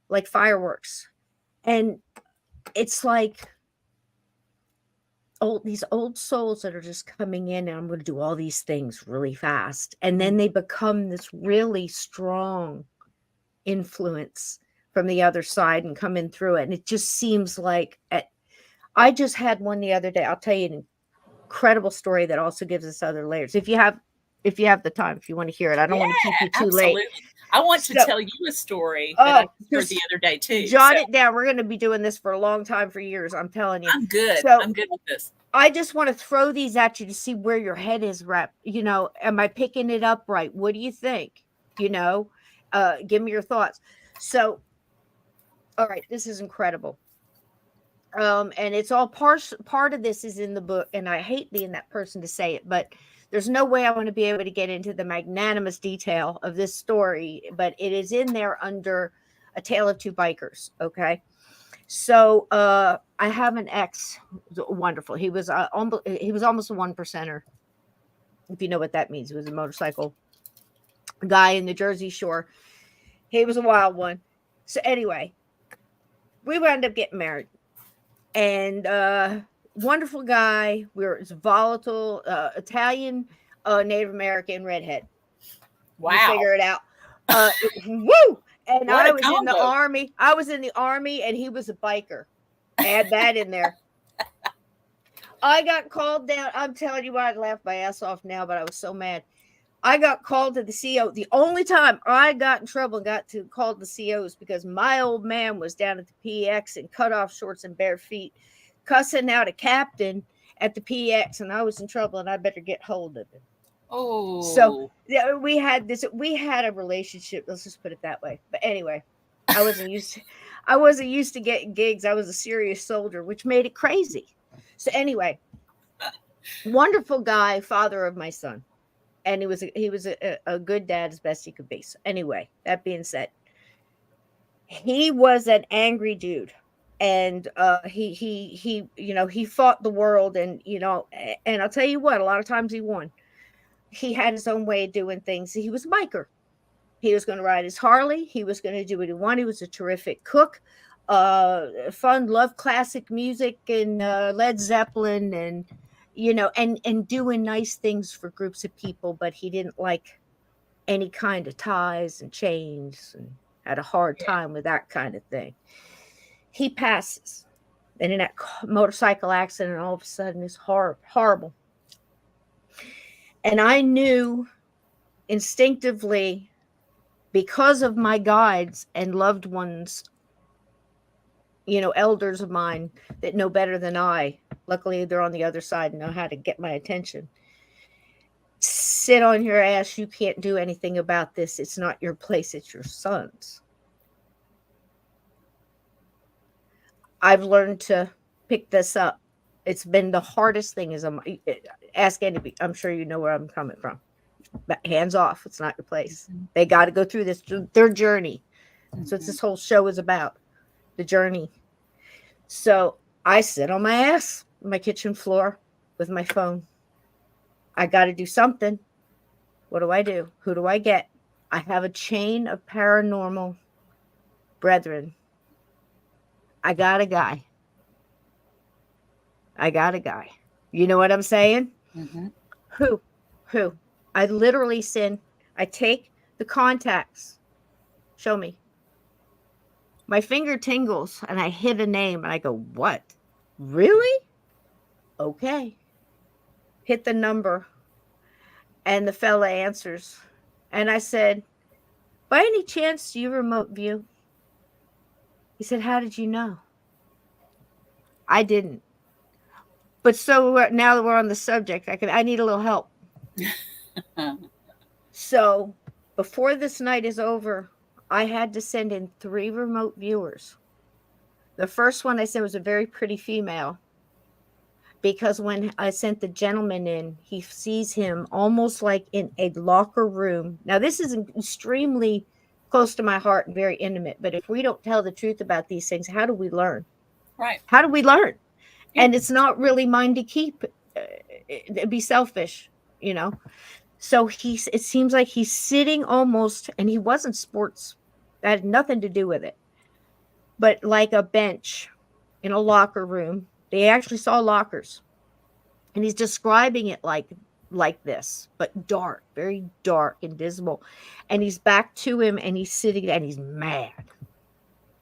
like fireworks. And it's like these old souls that are just coming in, and I'm going to do all these things really fast. And then they become this really strong influence from the other side and come in through it. And it just seems like I just had one the other day. I'll tell you an incredible story that also gives us other layers. If you have the time, if you want to hear it, I don't want to keep you too absolutely late. I want to tell you a story that I heard the other day too. Jot it down. We're going to be doing this for a long time, for years. I'm telling you. I'm good. So, I'm good with this. I just want to throw these at you to see where your head is wrapped. Am I picking it up right? What do you think? Give me your thoughts. So, all right, this is incredible. And it's all part of this is in the book, and I hate being that person to say it, but there's no way I want to be able to get into the magnanimous detail of this story, but it is in there under A Tale of Two Bikers. Okay. So, I have an ex, wonderful. He was almost a 1%er. If you know what that means. He was a motorcycle guy in the Jersey Shore. He was a wild one. So anyway, we wound up getting married, and wonderful guy. It's volatile, Italian, Native American, redhead. Wow. You figure it out. Woo! And I was in the army. I was in the army, and he was a biker. Add that in there. I got called down. I'm telling you what, I'd laugh my ass off now, but I was so mad. I got called to the CO. The only time I got in trouble and got to call the COs because my old man was down at the PX in cutoff shorts and bare feet, cussing out a captain at the PX, and I was in trouble, and I better get hold of him. Oh, so we had a relationship. Let's just put it that way. But anyway, I wasn't used to getting gigs. I was a serious soldier, which made it crazy. So anyway, wonderful guy, father of my son, and he was a good dad as best he could be. So anyway, that being said, he was an angry dude. And he fought the world, and and I'll tell you what, a lot of times he won. He had his own way of doing things. He was a biker. He was going to ride his Harley. He was going to do what he wanted. He was a terrific cook. Fun, loved classic music and Led Zeppelin and, and doing nice things for groups of people. But he didn't like any kind of ties and chains and had a hard time with that kind of thing. He passes. And in that motorcycle accident, all of a sudden, it's horrible. And I knew instinctively, because of my guides and loved ones, elders of mine that know better than I, luckily they're on the other side and know how to get my attention. Sit on your ass. You can't do anything about this. It's not your place. It's your son's. I've learned to pick this up. It's been the hardest thing. Ask anybody. I'm sure you know where I'm coming from. But hands off. It's not your place. Mm-hmm. They got to go through their journey. Mm-hmm. So this whole show is about the journey. So I sit on my ass on my kitchen floor with my phone. I got to do something. What do I do? Who do I get? I have a chain of paranormal brethren. I got a guy. You know what I'm saying? Mm-hmm. Who? I literally I take the contacts. Show me. My finger tingles and I hit a name and I go, what? Really? Okay. Hit the number. And the fella answers. And I said, by any chance, do you remote view? He said, how did you know? I didn't. But so now that we're on the subject, I need a little help. So before this night is over, I had to send in 3 remote viewers. The first one I sent was a very pretty female, because when I sent the gentleman in, he sees him almost like in a locker room. Now, this is extremely close to my heart and very intimate, but if we don't tell the truth about these things, how do we learn? Right. How do we learn? Yeah. And it's not really mine to keep. It'd be selfish, So it seems like he's sitting almost, and he wasn't sports. That had nothing to do with it. But like a bench in a locker room. They actually saw lockers. And he's describing it like this, but dark, very dark and dismal. And he's back to him and he's sitting and he's mad.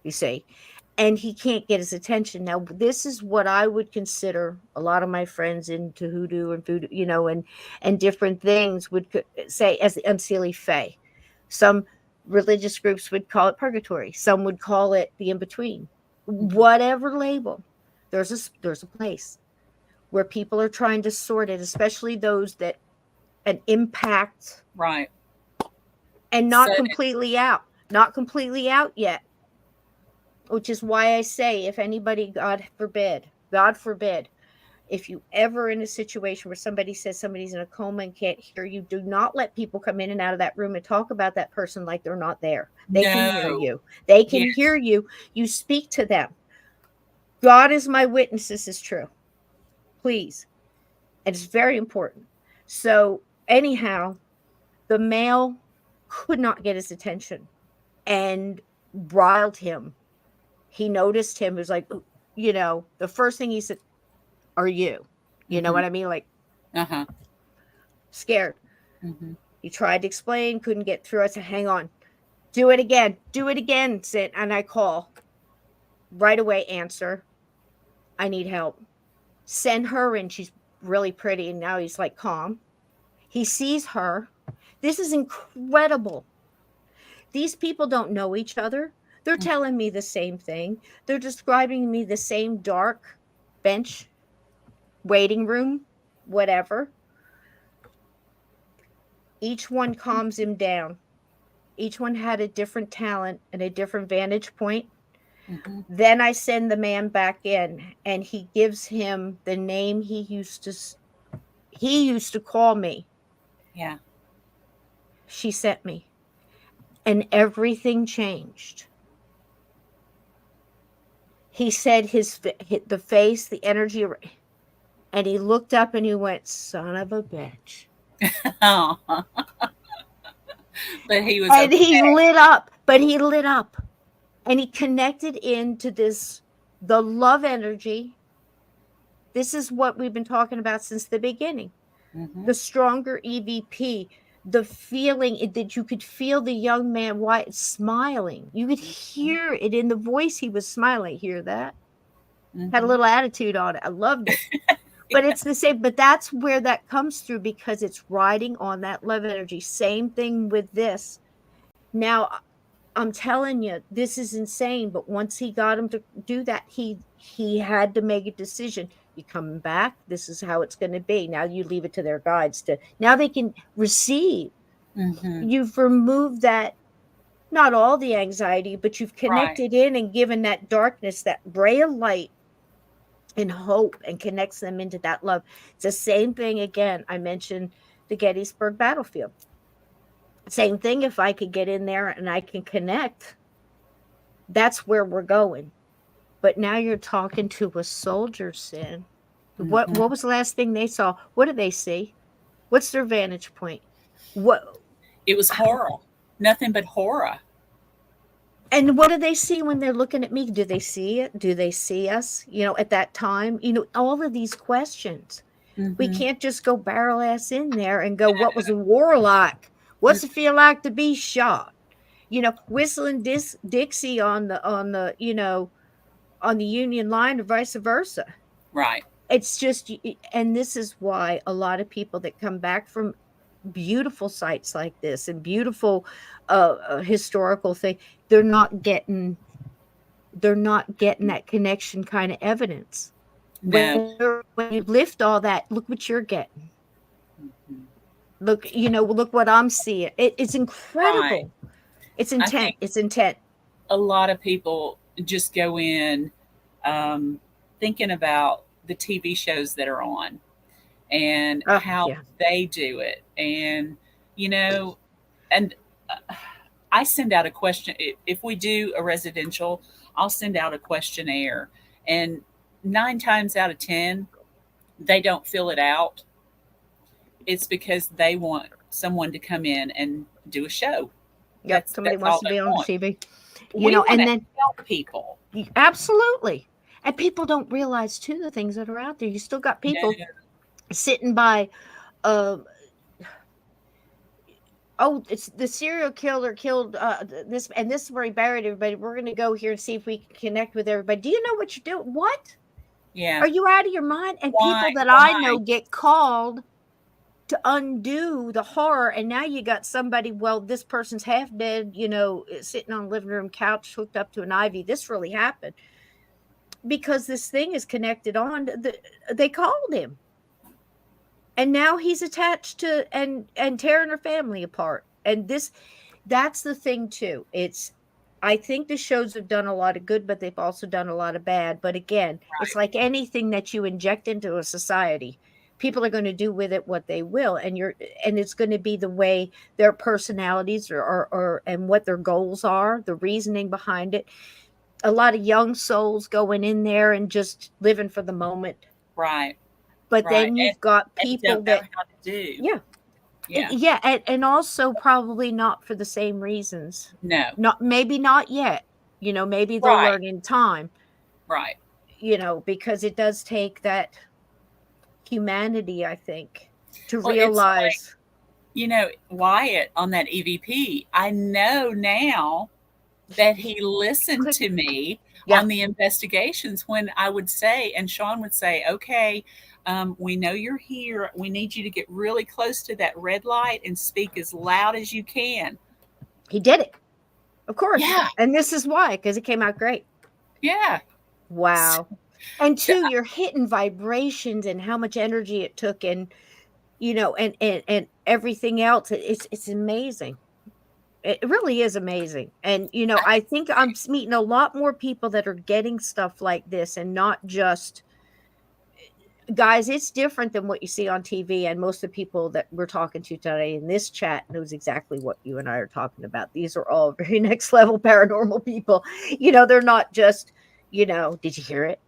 You see? And he can't get his attention. Now, this is what I would consider a lot of my friends into hoodoo and voodoo, and different things would say as the unseelie fae. Some religious groups would call it purgatory. Some would call it the in-between. Whatever label, there's a place where people are trying to sort it, especially those that an impact. Right. And not completely out. Not completely out yet. Which is why I say, if anybody, God forbid, if you ever in a situation where somebody says somebody's in a coma and can't hear you, do not let people come in and out of that room and talk about that person like they're not there. They can hear you. They can hear you. You speak to them. God is my witness. This is true. Please. And it's very important. So anyhow, the male could not get his attention and riled him. He noticed him. It was like, the first thing he said, are you? You know what I mean? Like, scared. Mm-hmm. He tried to explain, couldn't get through. I said, hang on. Do it again. Sit. And I call. Right away, answer. I need help. Send her in. She's really pretty. And now he's like calm. He sees her. This is incredible. These people don't know each other. They're telling me the same thing. They're describing me the same dark bench, waiting room, whatever. Each one calms him down. Each one had a different talent and a different vantage point. Mm-hmm. Then I send the man back in, and he gives him the name he used to call me. Yeah. She sent me. And everything changed. He said the face, the energy, and he looked up and he went, son of a bitch. But he was And okay. he lit up, but he lit up. And he connected into the love energy. This is what we've been talking about since the beginning. Mm-hmm. The stronger EVP, the feeling that you could feel the young man smiling. You could hear it in the voice. He was smiling. Hear that? Mm-hmm. Had a little attitude on it. I loved it. But it's the same. But that's where that comes through, because it's riding on that love energy. Same thing with this. Now, I'm telling you, this is insane. But once he got him to do that, he had to make a decision. You coming back? This is how it's going to be. Now you leave it to their guides now they can receive. Mm-hmm. You've removed that, not all the anxiety, but you've connected in and given that darkness, that ray of light and hope, and connects them into that love. It's the same thing again. I mentioned the Gettysburg battlefield. Same thing. If I could get in there and I can connect, that's where we're going. But now you're talking to a soldier, Cyn. Mm-hmm. What was the last thing they saw? What did they see? What's their vantage point? What? It was horror. Nothing but horror. And what do they see when they're looking at me? Do they see it? Do they see us? At that time, all of these questions. Mm-hmm. We can't just go barrel ass in there and go, what was a war like? What's it feel like to be shot? Whistling Dixie on the Union line, or vice versa. Right. It's just, and this is why a lot of people that come back from beautiful sites like this and beautiful historical thing, they're not getting that connection kind of evidence. No. When you lift all that, look what you're getting. Look what I'm seeing. It's incredible. Right. It's intent. It's intent. A lot of people just go in thinking about the TV shows that are on and how they do it. And, I send out a question. If we do a residential, I'll send out a questionnaire. And 9 times out of 10, they don't fill it out. It's because they want someone to come in and do a show. Yep, somebody wants to be on TV. And then help people. Absolutely. And people don't realize too the things that are out there. You still got people sitting by it's the serial killer killed this, and this is where he buried everybody. We're going to go here and see if we can connect with everybody. Do you know what you're doing? What? Yeah. Are you out of your mind? And people that I know get called to undo the horror, and now you got somebody, well, this person's half dead, sitting on a living room couch hooked up to an IV. This really happened because this thing is connected on. They called him, and now he's attached to and tearing her family apart. And that's the thing too. I think the shows have done a lot of good, but they've also done a lot of bad. But again, It's like anything that you inject into a society. People are going to do with it what they will, and it's going to be the way their personalities or and what their goals are, the reasoning behind it. A lot of young souls going in there and just living for the moment, right? But then you've got people that know how to do, and also probably not for the same reasons. No, maybe not yet. Maybe they'll learn in time, right? Because it does take that humanity, I think, to realize. Wyatt on that EVP, I know now that he listened to me on the investigations when I would say, and Sean would say, okay, we know you're here. We need you to get really close to that red light and speak as loud as you can. He did it. Of course. Yeah. And this is why, because it came out great. Yeah. Wow. And two, you're hitting vibrations and how much energy it took, and and everything else. It's amazing. It really is amazing. And I think I'm meeting a lot more people that are getting stuff like this, and not just guys. It's different than what you see on TV. And most of the people that we're talking to today in this chat knows exactly what you and I are talking about. These are all very next level paranormal people. They're not just did you hear it?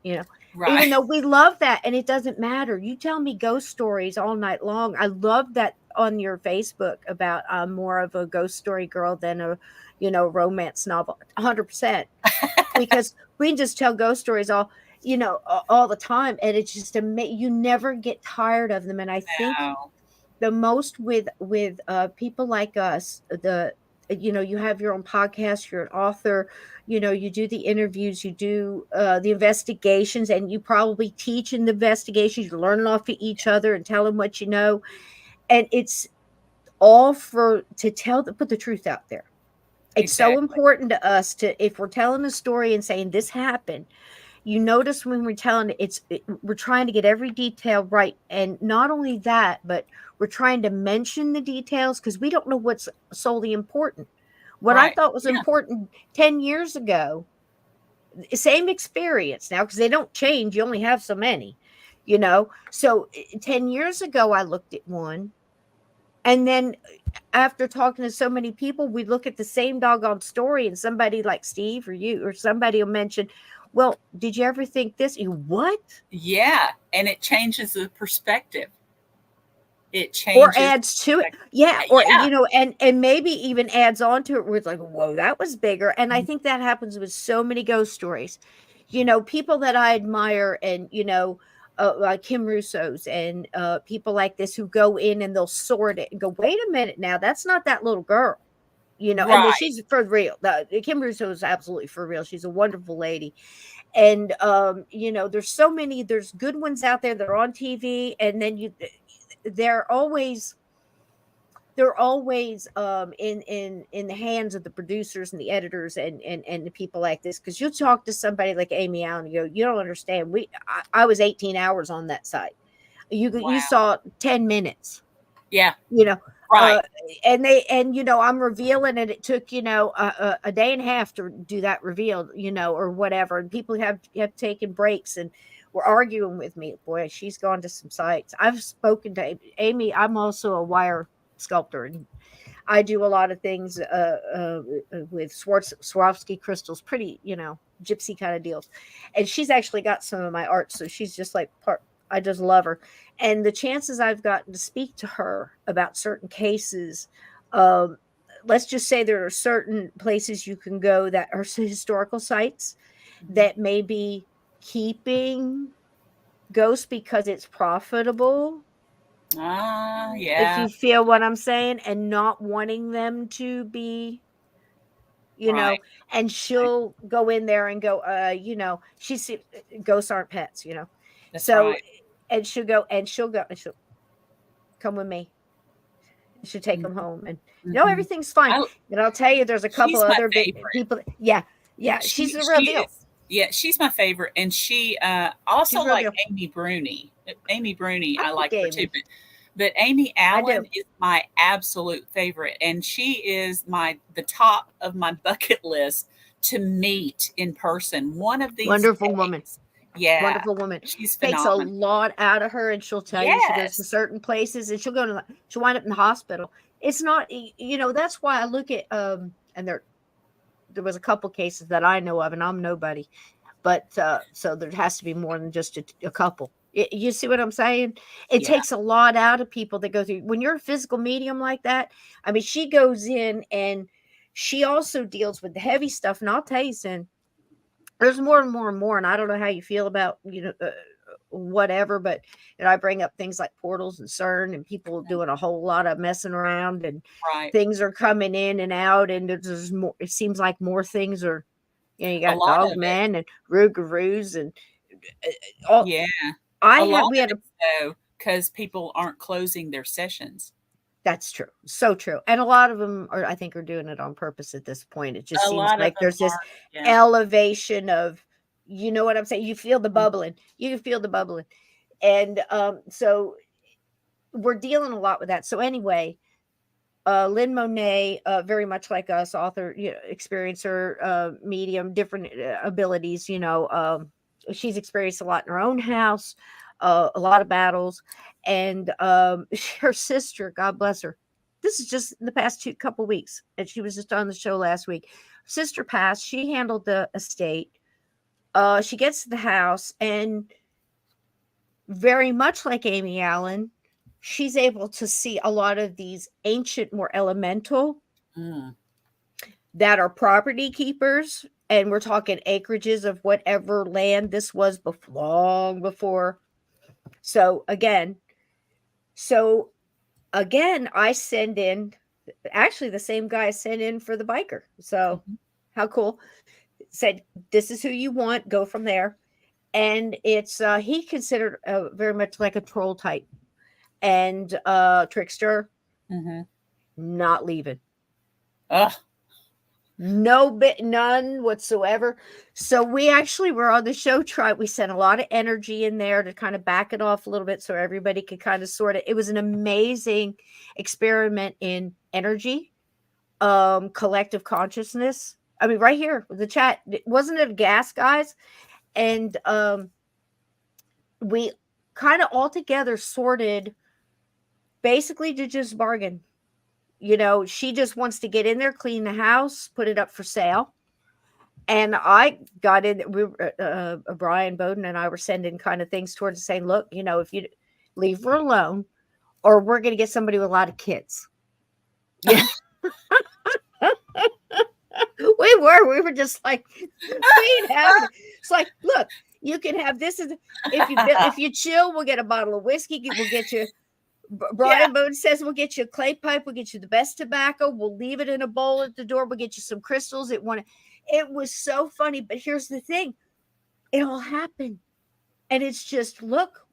Right. Even though we love that, and it doesn't matter. You tell me ghost stories all night long. I love that on your Facebook about I'm more of a ghost story girl than a, romance novel. 100%. Because we can just tell ghost stories all the time, and it's just you never get tired of them. And I think Wow. the most with people like us, you have your own podcast, you're an author, you do the interviews, you do the investigations, and you probably teach in the investigations. You're learning off of each other and telling what you know, and it's all to put the truth out there. It's so Exactly. important to us if we're telling a story and saying this happened, you notice when we're telling we're trying to get every detail right. And not only that, but we're trying to mention the details because we don't know what's solely important. What I Right. thought was important 10 years ago, same experience now, because they don't change. You only have so many, So 10 years ago, I looked at one. And then after talking to so many people, we look at the same doggone story, and somebody like Steve or you or somebody will mention, well, did you ever think this? You what? Yeah. And it changes the perspective. It changes. Or adds to it. Yeah. Or, and maybe even adds on to it where it's like, whoa, that was bigger. And I think that happens with so many ghost stories. People that I admire and, like Kim Russo's and people like this who go in and they'll sort it and go, wait a minute now, that's not that little girl, and then she's for real. Kim Russo is absolutely for real. She's a wonderful lady. And, there's so many, there's good ones out there that are on TV. And then they're always in the hands of the producers and the editors and the people like this. Because you'll talk to somebody like Amy Allen and go, you don't understand. I was 18 hours on that site. You saw 10 minutes. Yeah. Right. I'm revealing it. It took, a day and a half to do that reveal, or whatever. And people have taken breaks and were arguing with me. Boy, she's gone to some sites. I've spoken to Amy. I'm also a wire sculptor, and I do a lot of things with Swarovski crystals, pretty, gypsy kind of deals. And she's actually got some of my art. So she's just like I just love her. And the chances I've gotten to speak to her about certain cases, let's just say there are certain places you can go that are historical sites that may be keeping ghosts because it's profitable. Yeah. If you feel what I'm saying, and not wanting them to be, and she'll go in there and go, she's ghosts aren't pets, That's so right. and she'll come with me. She'll take them home, and everything's fine. And I'll tell you, there's a couple other people. Yeah, she's the real deal. She's my favorite, and she also like Amy Bruni. Amy Bruni, I like her too, but Amy Allen is my absolute favorite, and she is the top of my bucket list to meet in person. One of these wonderful woman. Yeah. Wonderful woman. She's takes a lot out of her, and she'll tell you she goes to certain places, and she'll wind up in the hospital. It's not, that's why I look at and there was a couple cases that I know of, and I'm nobody, but so there has to be more than just a couple. You see what I'm saying? It takes a lot out of people that go through. When you're a physical medium like that, I mean, she goes in and she also deals with the heavy stuff. And I'll tell you, Cyn, there's more and more and more. And I don't know how you feel about, whatever, but I bring up things like portals and CERN and people doing a whole lot of messing around, and things are coming in and out. And there's more, it seems like more things are, you got Dogman and Rougarous and all. Yeah. We had because people aren't closing their sessions. That's true. So true. And a lot of them I think are doing it on purpose at this point. It just seems like there's this elevation of, you know what I'm saying? You feel the bubbling. You can feel the bubbling. And so we're dealing a lot with that. So anyway, Lynn Monet, very much like us, author, experiencer, medium, different abilities, she's experienced a lot in her own house, a lot of battles. And her sister, God bless her, this is just in the past couple weeks, and she was just on the show last week. Her sister passed. She handled the estate. She gets to the house, and very much like Amy Allen, she's able to see a lot of these ancient, more elemental that are property keepers. And we're talking acreages of whatever land this was long before. So again, I send in, actually the same guy I sent in for the biker. So how cool. Said, this is who you want, go from there. And it's he considered very much like a troll type and trickster. Not leaving. None whatsoever. So we actually were on the show we sent a lot of energy in there to kind of back it off a little bit so everybody could kind of sort it was an amazing experiment in energy, collective consciousness. I mean, right here with the chat, wasn't it a gas, guys? And we kind of all together sorted basically to just bargain. You know, she just wants to get in there, clean the house, put it up for sale. And I got in, Brian Bowden and I were sending kind of things towards saying, look, you know, if you leave her alone, or we're going to get somebody with a lot of kids. Yeah. We were just like, it's like, look, you can have this. If you chill, we'll get a bottle of whiskey. We'll get you. Brian Bowden says we'll get you a clay pipe. We'll get you the best tobacco. We'll leave it in a bowl at the door. We'll get you some crystals. It was so funny. But here's the thing. It all happened. And it's just, look,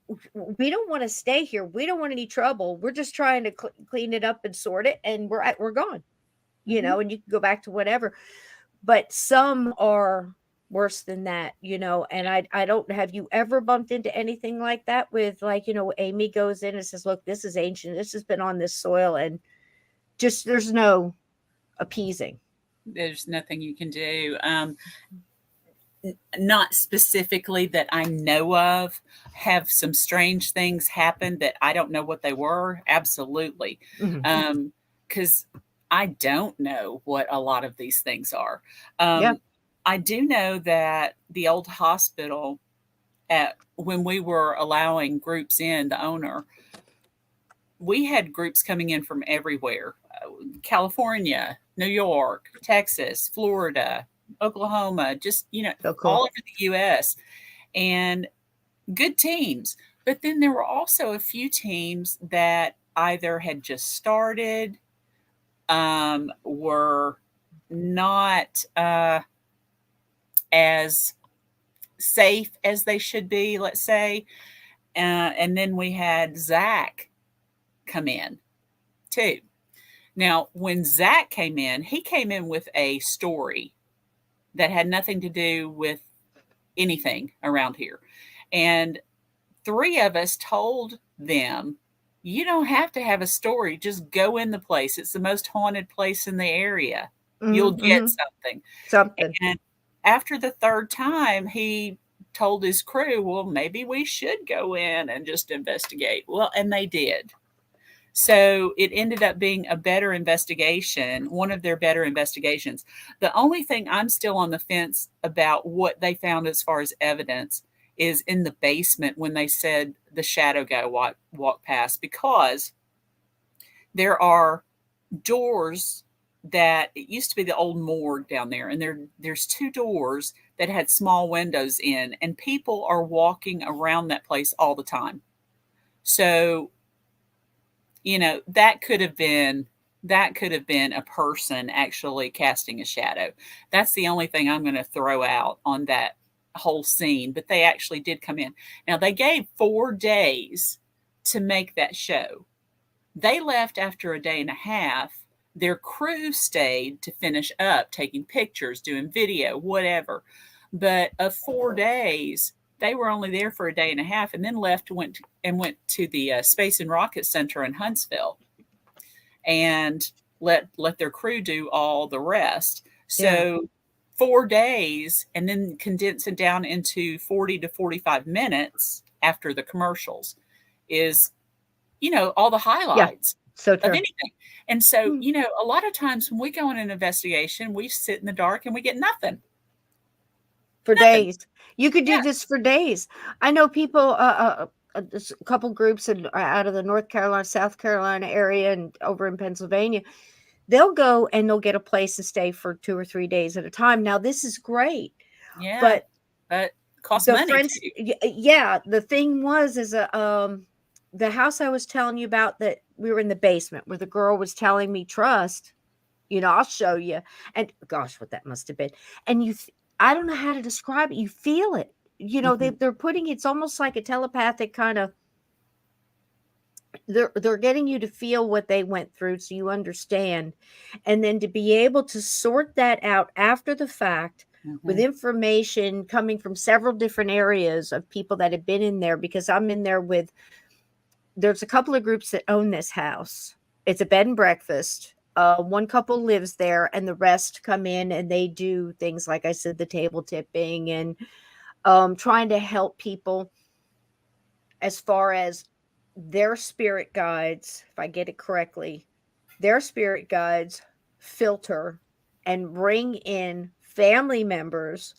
we don't want to stay here. We don't want any trouble. We're just trying to clean it up and sort it. And we're gone, you know, and you can go back to whatever. But some are worse than that, you know, and I don't, have you ever bumped into anything like that with, like, you know, Amy goes in and says, look, this is ancient, this has been on this soil, and just there's no appeasing. There's nothing you can do. Not specifically that I know of. Have some strange things happen that I don't know what they were? Absolutely. Because I don't know what a lot of these things are. I do know that the old hospital, when we were allowing groups in, the owner, we had groups coming in from everywhere. California, New York, Texas, Florida, Oklahoma, just, you know, all over the U.S. and good teams. But then there were also a few teams that either had just started, were not as safe as they should be, let's say. And then we had Zach come in too. Now, when Zach came in, he came in with a story that had nothing to do with anything around here. And 3 of us told them, you don't have to have a story. Just go in the place. It's the most haunted place in the area. You'll get something. And after the 3rd time, he told his crew, well, maybe we should go in and just investigate. Well, and they did. So it ended up being a better investigation, one of their better investigations. The only thing I'm still on the fence about what they found as far as evidence is in the basement when they said the shadow guy walked past, because there are doors that, it used to be the old morgue down there, and there's 2 doors that had small windows in, and people are walking around that place all the time. So, you know, that could have been a person actually casting a shadow. That's the only thing I'm going to throw out on that whole scene. But they actually did come in. Now, they gave 4 days to make that show. They left after a day and a half. Their crew stayed to finish up, taking pictures, doing video, whatever. But of 4 days, they were only there for a day and a half, and then went to the Space and Rocket Center in Huntsville, and let their crew do all the rest. So 4 days, and then condense it down into 40 to 45 minutes after the commercials is, you know, all the highlights of anything. And so, you know, a lot of times when we go on an investigation, we sit in the dark and we get nothing. For days. You could do this for days. I know people, a couple groups out of the North Carolina, South Carolina area and over in Pennsylvania. They'll go and they'll get a place to stay for 2 or 3 days at a time. Now, this is great. Yeah. But costs money friends, too. Yeah. The thing was, the house I was telling you about, that we were in the basement where the girl was telling me, trust, I'll show you. And gosh, what that must have been. And I don't know how to describe it. You feel it. They're putting, it's almost like a telepathic kind of, they're getting you to feel what they went through so you understand. And then to be able to sort that out after the fact with information coming from several different areas of people that have been in there, because I'm in there there's a couple of groups that own this house. It's a bed and breakfast. One couple lives there and the rest come in and they do things like I said, the table tipping and trying to help people as far as their spirit guides, if I get it correctly, their spirit guides filter and bring in family members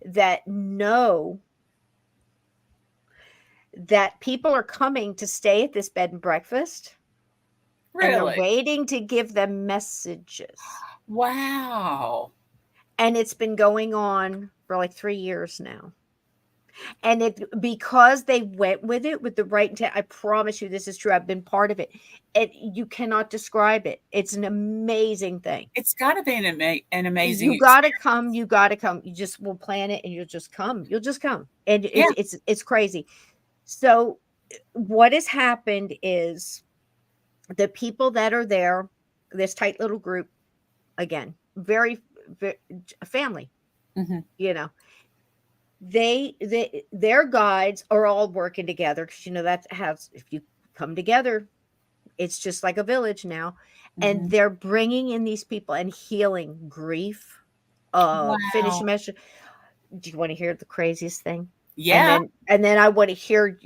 that know that people are coming to stay at this bed and breakfast. Really? And they're waiting to give them messages. Wow. And it's been going on for like 3 years now. And because they went with it with the right intent, I promise you this is true. I've been part of it. You cannot describe it. It's an amazing thing. It's got to be an amazing. You got to come. You got to come. You just will plan it and you'll just come. You'll just come. And it's crazy. So what has happened is the people that are there, this tight little group, again, very, very family, their guides are all working together because that's how, if you come together, it's just like a village now. And they're bringing in these people and healing grief. Finish the message. Do you want to hear the craziest thing? Yeah. And then I want to hear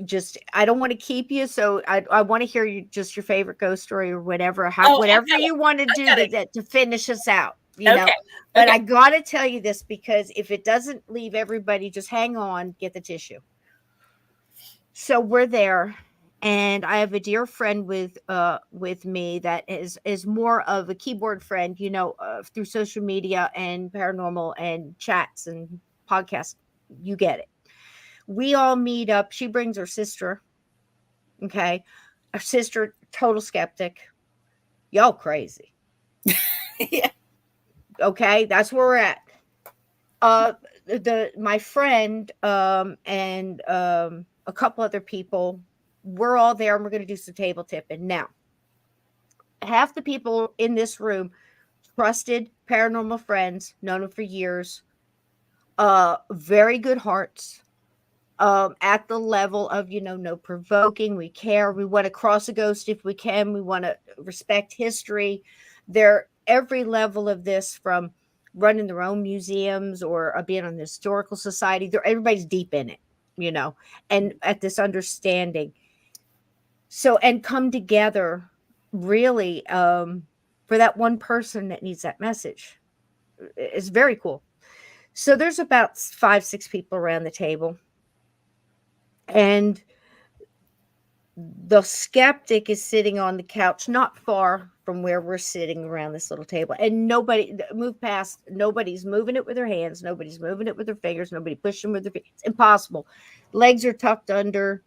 I don't want to keep you. So I want to hear your favorite ghost story or whatever, whatever you want to do to finish us out, know. But I got to tell you this, because if it doesn't leave everybody, just hang on, get the tissue. So we're there. And I have a dear friend with me that is more of a keyboard friend, through social media and paranormal and chats and podcasts. You get it. We all meet up. She brings her sister. Okay. Her sister, total skeptic. Y'all crazy. Yeah. Okay. That's where we're at. My friend and a couple other people, we're all there and we're going to do some table tipping. Now, half the people in this room, trusted paranormal friends, known them for years, very good hearts. At the level of, no provoking, we care, we want to cross a ghost if we can, we want to respect history. They're every level of this, from running their own museums or being on the historical society. Everybody's deep in it, and at this understanding. So, and come together really for that one person that needs that message. It's very cool. So there's about 5-6 people around the table. And the skeptic is sitting on the couch, not far from where we're sitting around this little table. And nobody moved past. Nobody's moving it with their hands. Nobody's moving it with their fingers. Nobody pushing with their feet. It's impossible. Legs are tucked under,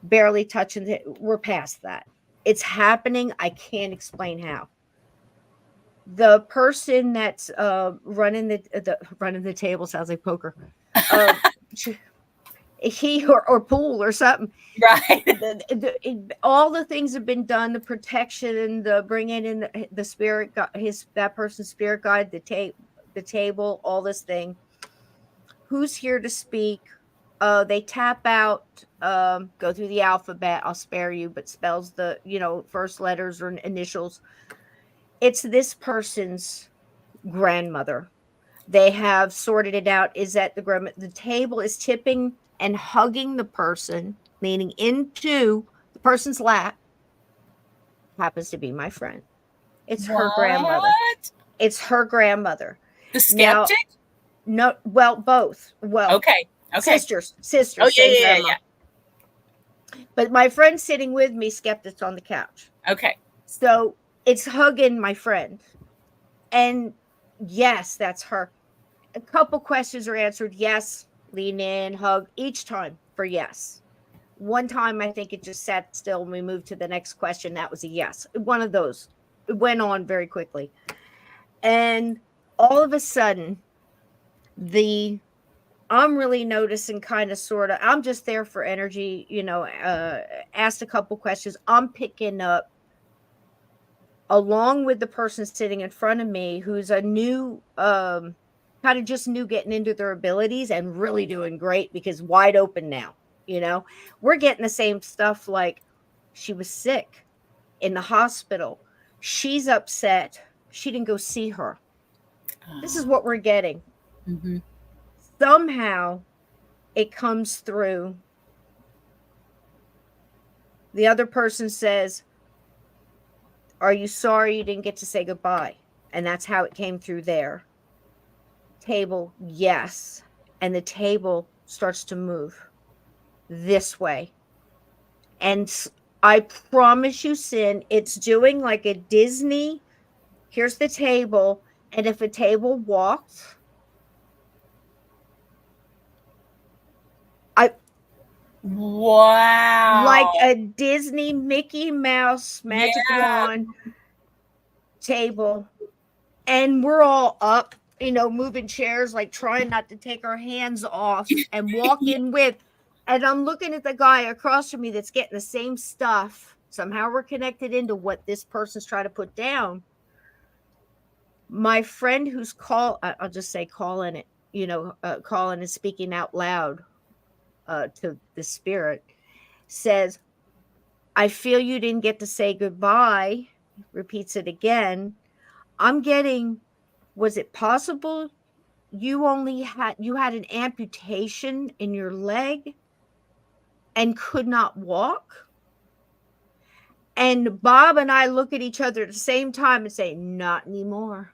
barely touching. We're past that. It's happening. I can't explain how. The person that's running the table, sounds like poker. He or pool or something, right? All the things have been done, the protection, the bringing in the spirit, that person's spirit guide, the table, all this thing. Who's here to speak? They tap out, go through the alphabet. I'll spare you, but spells the first letters or initials. It's this person's grandmother. They have sorted it out. Is that the table is tipping and hugging the person, leaning into the person's lap. Happens to be my friend. It's her grandmother. It's her grandmother. The skeptic? No, well, both. Well, okay. Sisters. Oh, yeah. But my friend sitting with me, skeptic's on the couch. Okay. So it's hugging my friend. And yes, that's her. A couple questions are answered. Yes, lean in, hug each time for yes. One time, I think it just sat still and we moved to the next question. That was a yes. One of those. It went on very quickly. And all of a sudden, I'm really noticing kind of sort of, I'm just there for energy, asked a couple questions. I'm picking up along with the person sitting in front of me who's a new, kind of just new getting into their abilities and really doing great because wide open now, we're getting the same stuff. Like she was sick in the hospital. She's upset. She didn't go see her. This is what we're getting. Mm-hmm. Somehow it comes through. The other person says, "Are you sorry you didn't get to say goodbye?" And that's how it came through there. Table, yes. And the table starts to move this way. And I promise you, Cyn, it's doing like a Disney. Here's the table. And if a table walks, wow, like a Disney Mickey Mouse magic wand table, and we're all up, moving chairs, like trying not to take our hands off and walking with. And I'm looking at the guy across from me that's getting the same stuff. Somehow we're connected into what this person's trying to put down. My friend who's I'll just say calling it, calling and speaking out loud to the spirit, says, "I feel you didn't get to say goodbye." Repeats it again. I'm getting, was it possible you had an amputation in your leg and could not walk? And Bob and I look at each other at the same time and say, "Not anymore."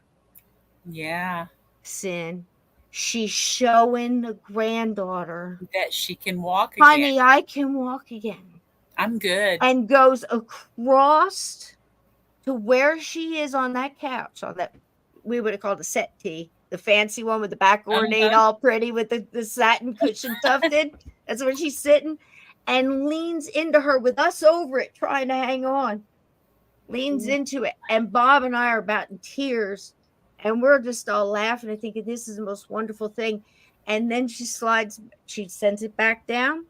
Yeah. Cyn, she's showing the granddaughter that she can walk again. Honey, I can walk again. I'm good. And goes across to where she is on that couch, on that, we would have called a settee, the fancy one with the back ornate, all pretty with the satin cushion tufted. That's where she's sitting, and leans into her with us over it, trying to hang on. Leans into it. And Bob and I are about in tears, and we're just all laughing and thinking this is the most wonderful thing. And then she sends it back down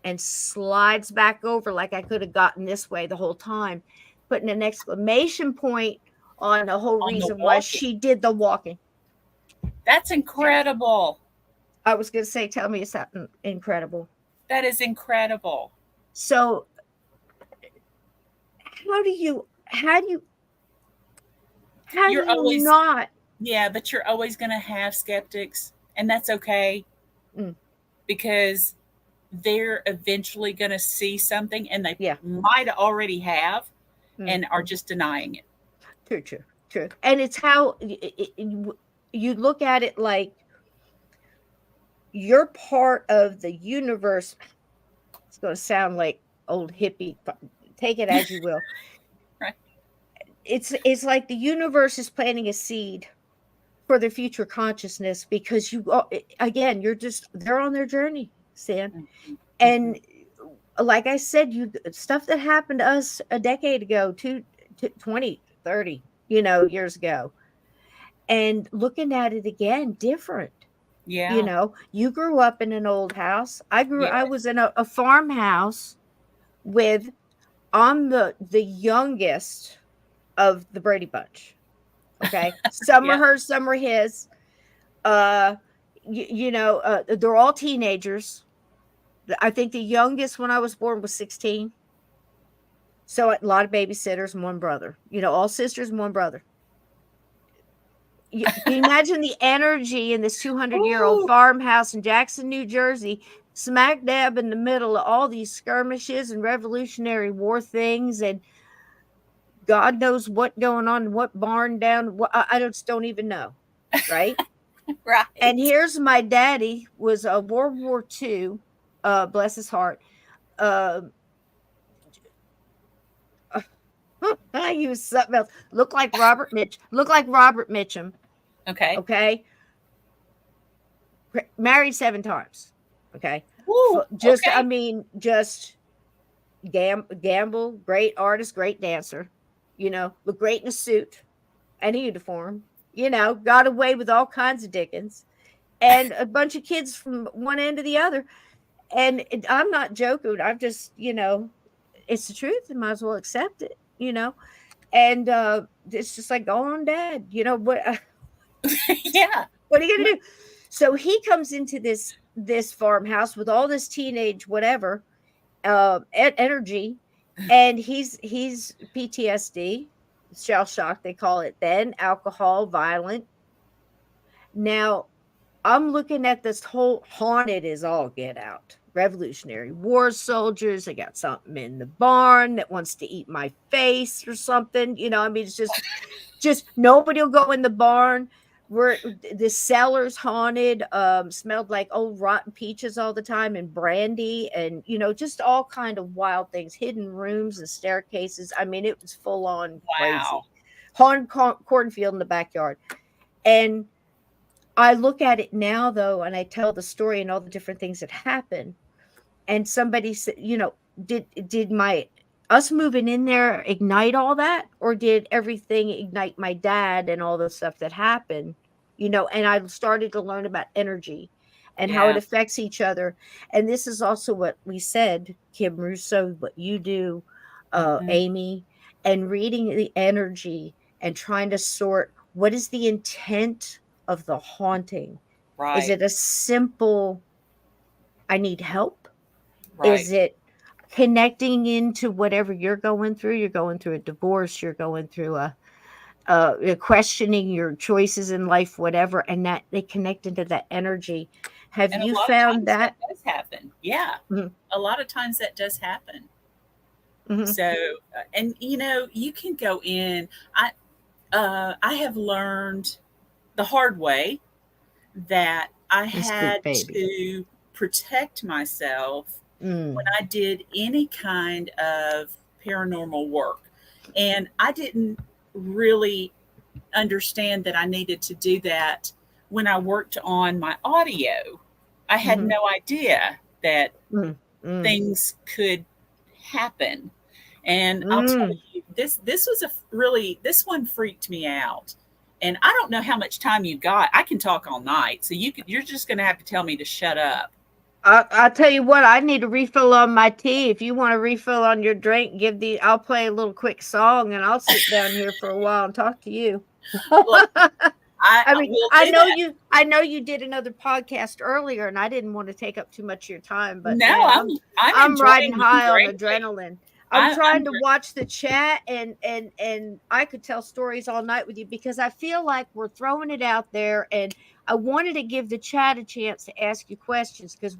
and slides back over like I could have gotten this way the whole time, putting an exclamation point on the whole reason why she did the walking. That's incredible. I was going to say, tell me, it's that incredible. That is incredible. So how do you always not? Yeah, but you're always going to have skeptics, and that's okay, because they're eventually going to see something, and they might already have, and are just denying it. True. And it's how you look at it, like you're part of the universe. It's going to sound like old hippie. Take it as you will. Right. It's like the universe is planting a seed for the future consciousness, because they're on their journey, Cyn. Mm-hmm. And like I said, stuff that happened to us a decade ago, 20, 30, years ago, and looking at it again, different. Yeah. You grew up in an old house. I was in a farmhouse with, I'm the youngest of the Brady Bunch. Okay. Some are hers, some are his. They're all teenagers. I think the youngest when I was born was 16. So a lot of babysitters and one brother, all sisters and one brother. You imagine the energy in this 200-year-old farmhouse in Jackson, New Jersey, smack dab in the middle of all these skirmishes and Revolutionary War things, and God knows what going on, what barn down. I just don't even know, right? Right. And here's my daddy, was a World War II, bless his heart, He was something else. Looked like Robert Mitchum. Okay. Okay. Married 7 times. Okay. Ooh, Just, okay. I mean, just gamble, great artist, great dancer, look great in a suit and a uniform, got away with all kinds of dickens and a bunch of kids from one end to the other. And I'm not joking. I'm just, it's the truth and might as well accept it, and it's just like, go on, Dad, what Yeah. what are you gonna do? So he comes into this farmhouse with all this teenage whatever energy, and he's PTSD, shell shock they call it then, alcohol, violent. Now I'm looking at this whole haunted is all get out. Revolutionary War soldiers. They got something in the barn that wants to eat my face or something. I mean, it's just nobody will go in the barn. Where the cellar's haunted, smelled like old rotten peaches all the time and brandy, and just all kind of wild things, hidden rooms and staircases. I mean, it was full on crazy. Wow. Haunted cornfield in the backyard. And I look at it now, though, and I tell the story and all the different things that happen. And somebody said, did us moving in there ignite all that, or did everything ignite my dad and all the stuff that happened? And I started to learn about energy and how it affects each other. And this is also what we said, Kim Russo, what you do, Amy, and reading the energy and trying to sort what is the intent of the haunting. Right. Is it a simple, I need help? Right. Is it connecting into whatever you're going through? You're going through a divorce, you're going through a questioning your choices in life, whatever, and that they connect into that energy. Have And you a lot found of times that does happen? Yeah. Mm-hmm. A lot of times that does happen. Mm-hmm. So, and you can go in. I have learned the hard way that I had to protect myself when I did any kind of paranormal work. And I didn't really understand that I needed to do that when I worked on my audio. I had no idea that things could happen. And I'll tell you, this was this one freaked me out. And I don't know how much time you got. I can talk all night. So you're just going to have to tell me to shut up. I'll tell you what, I need a refill on my tea. If you want a refill on your drink, I'll play a little quick song and I'll sit down here for a while and talk to you. Look, I know you did another podcast earlier and I didn't want to take up too much of your time, but no, I'm riding high on adrenaline. I'm trying to watch the chat and I could tell stories all night with you because I feel like we're throwing it out there, and I wanted to give the chat a chance to ask you questions because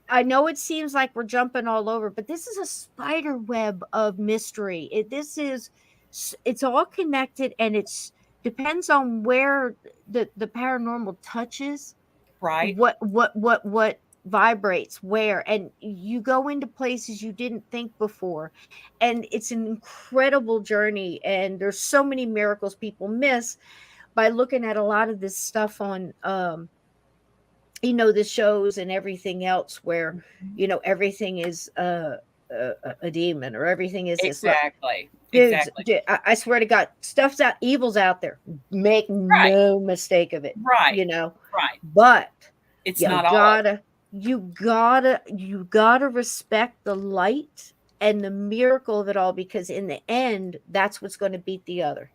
I know it seems like we're jumping all over, but this is a spider web of mystery. It's all connected, and it's depends on where the paranormal touches. Right. What vibrates where, and you go into places you didn't think before, and it's an incredible journey, and there's so many miracles people miss by looking at a lot of this stuff on the shows and everything else where everything is a demon or everything is exactly. I swear to God, stuff's out, evil's out there, make no mistake of it, right, but it's not all. You gotta respect the light and the miracle of it all, because in the end, that's what's going to beat the other.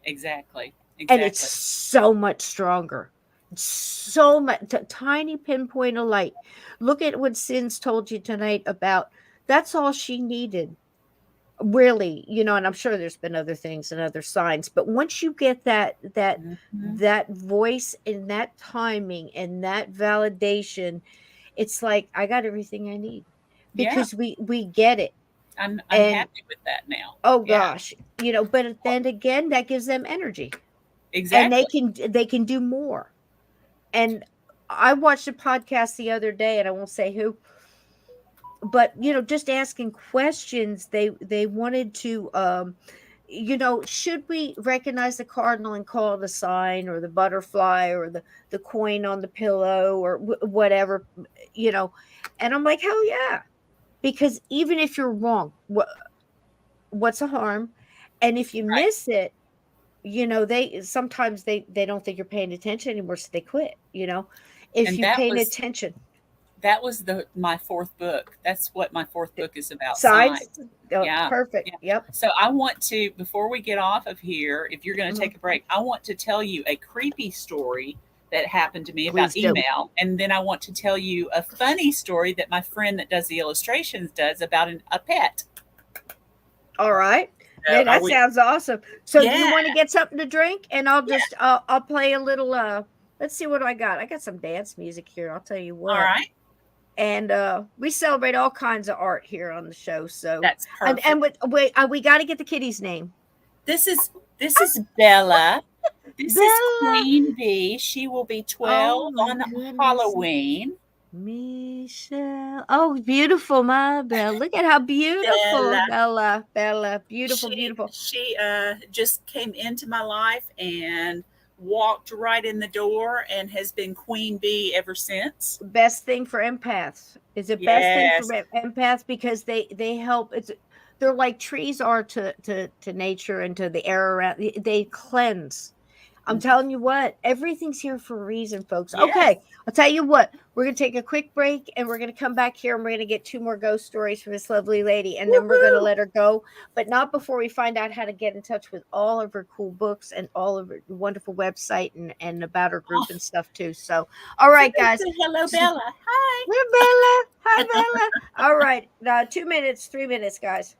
Exactly. And it's so much stronger. So much, tiny pinpoint of light. Look at what Cyn's told you tonight about. That's all she needed, really. And I'm sure there's been other things and other signs, but once you get that voice and that timing and that validation, it's like, I got everything I need, because we get it. I'm happy with that now. Oh gosh, but then again, that gives them energy. Exactly. And they can do more. And I watched a podcast the other day, and I won't say who, but just asking questions. They wanted to should we recognize the cardinal and call it a sign, or the butterfly, or the coin on the pillow, or whatever, and I'm like, hell yeah. Because even if you're wrong, what's the harm? And if you Right. miss it, they sometimes they don't think you're paying attention anymore, so they quit. If And you paying attention. that was my fourth book. That's what my fourth book is about. Signs. Signs. Oh, Yeah. perfect. Yeah. Yep. So I want to, before we get off of here, if you're going to Mhm. take a break, I want to tell you a creepy story that happened to me about Please do. email. And then I want to tell you a funny story that my friend that does the illustrations does about a pet. All right. So Yeah, that sounds awesome. So do you Yeah. want to get something to drink? And I'll just I'll play a little let's see what I got. I got some dance music here. I'll tell you what. All right. And we celebrate all kinds of art here on the show. So That's perfect. and we got to get the kitty's name. This is Bella. This Bella. is Queen Bee. She will be 12 Oh, my on goodness. Halloween. Michelle. Oh, beautiful, my Bella. Look at how beautiful Bella. Beautiful, beautiful. She just came into my life and walked right in the door and has been Queen Bee ever since. Best thing for empaths is the best thing for empaths, because they help. They're like trees are to nature and to the air around. They cleanse. I'm telling you what, everything's here for a reason, folks. Yes. Okay, I'll tell you what, we're going to take a quick break, and we're going to come back here, and we're going to get 2 more ghost stories from this lovely lady, and then we're going to let her go, but not before we find out how to get in touch with all of her cool books and all of her wonderful website and about her group and stuff too. So, all right, guys. Hello, Bella. Hi. We're Bella. Hi, Bella. All right, 2 minutes, 3 minutes, guys.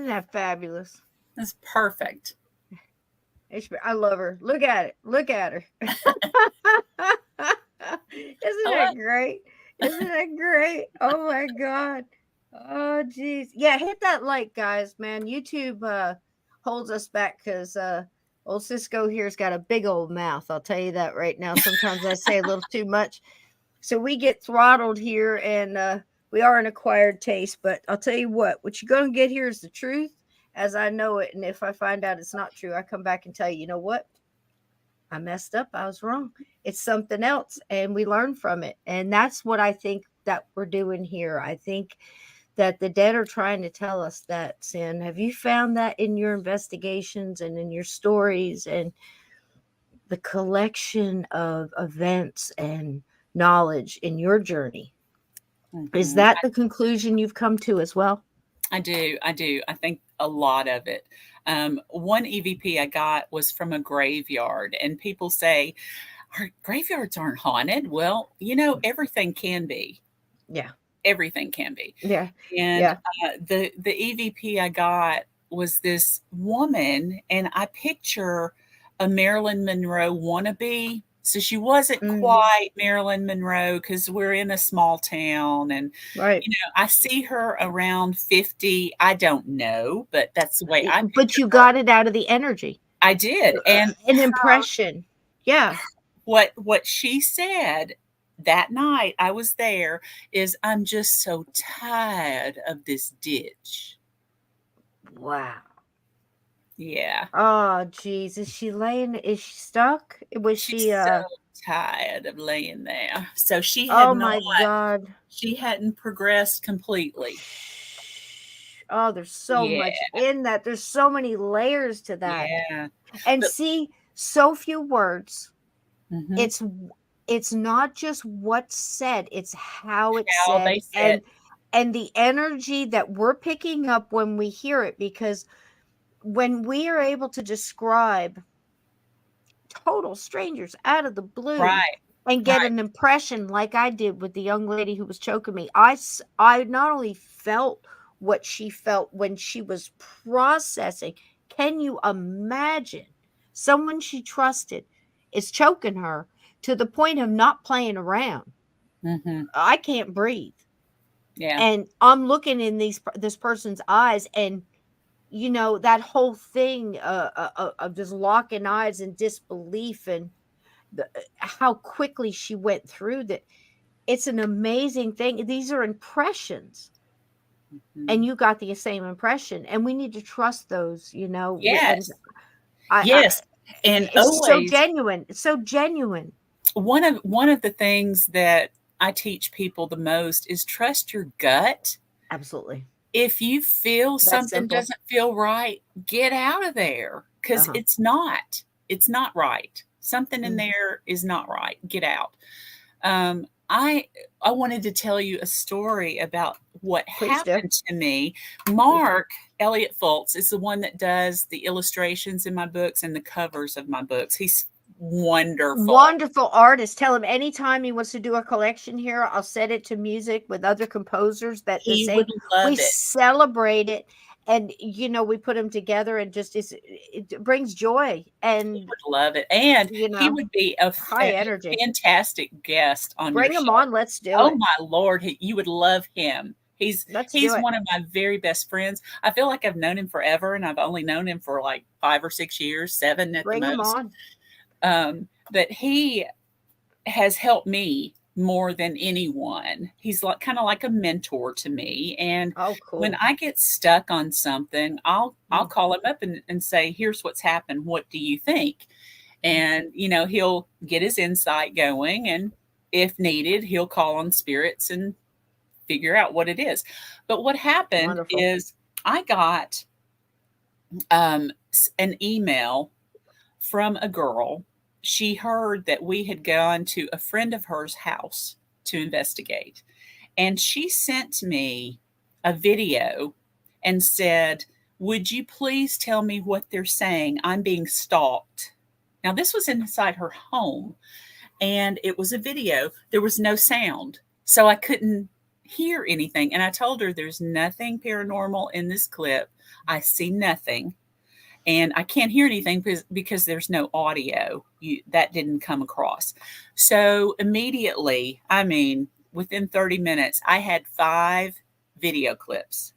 Isn't that fabulous? That's perfect. I love her. Look at it. Look at her. Isn't that great? Isn't that great? Oh my God. Oh geez. Yeah, hit that like, guys, man. YouTube holds us back because old Cisco here's got a big old mouth. I'll tell you that right now. Sometimes I say a little too much. So we get throttled here, and we are an acquired taste. But I'll tell you what you're going to get here is the truth as I know it. And if I find out it's not true, I come back and tell you, you know what? I messed up. I was wrong. It's something else. And we learn from it. And that's what I think that we're doing here. I think that the dead are trying to tell us that, Cyn. Have you found that in your investigations and in your stories and the collection of events and knowledge in your journey? Is that the conclusion you've come to as well? I do. I think a lot of it. One EVP I got was from a graveyard, and people say, our graveyards aren't haunted. Well, everything can be. Yeah. Everything can be. Yeah. And the EVP I got was this woman, and I picture a Marilyn Monroe wannabe. So she wasn't quite Marilyn Monroe because we're in a small town, and I see her around 50. I don't know, but that's the way I. But you got it out of the energy. I did, and an impression. Yeah. What she said that night I was there is, I'm just so tired of this ditch. Wow. Yeah. Oh, geez. Is she stuck? Was She's so tired of laying there. So she had God. She hadn't progressed completely. Oh, there's so much in that. There's so many layers to that. Yeah. And see, so few words. Mm-hmm. It's not just what's said, it's how it's said. And the energy that we're picking up when we hear it, because when we are able to describe total strangers out of the blue and get an impression like I did with the young lady who was choking me, I not only felt what she felt when she was processing. Can you imagine someone she trusted is choking her to the point of not playing around? Mm-hmm. I can't breathe. Yeah. And I'm looking in this person's eyes, and that whole thing of just locking eyes and disbelief, and how quickly she went through that. It's an amazing thing. These are impressions. Mm-hmm. And you got the same impression, and we need to trust those, Yes. And it's always so genuine. It's so genuine. One of the things that I teach people the most is trust your gut. Absolutely. If you feel something doesn't feel right, get out of there, because it's not right. Something in there is not right. Get out. I wanted to tell you a story about what happened to me. Mark Elliott Fults is the one that does the illustrations in my books and the covers of my books. He's wonderful artist. Tell him anytime he wants to do a collection here, I'll set it to music with other composers that he would love it. Celebrate it, and we put them together, and just it brings joy, and he would love it. And he would be a high energy, fantastic guest on bring your him show. On. Let's do it. Oh my Lord, you would love him. He's one of my very best friends. I feel like I've known him forever, and I've only known him for like 5 or 6 years, 7 at bring the most. Him on. But he has helped me more than anyone. He's kind of like a mentor to me. And cool. When I get stuck on something, I'll call him up and say, here's what's happened. What do you think? And, he'll get his insight going. And if needed, he'll call on spirits and figure out what it is. But what happened is I got an email from a girl. She heard that we had gone to a friend of hers' house to investigate. And she sent me a video and said, would you please tell me what they're saying? I'm being stalked. Now, this was inside her home, and it was a video. There was no sound. So I couldn't hear anything. And I told her there's nothing paranormal in this clip. I see nothing. And I can't hear anything because there's no audio. That didn't come across. So immediately, I mean, within 30 minutes, I had 5 audio clips.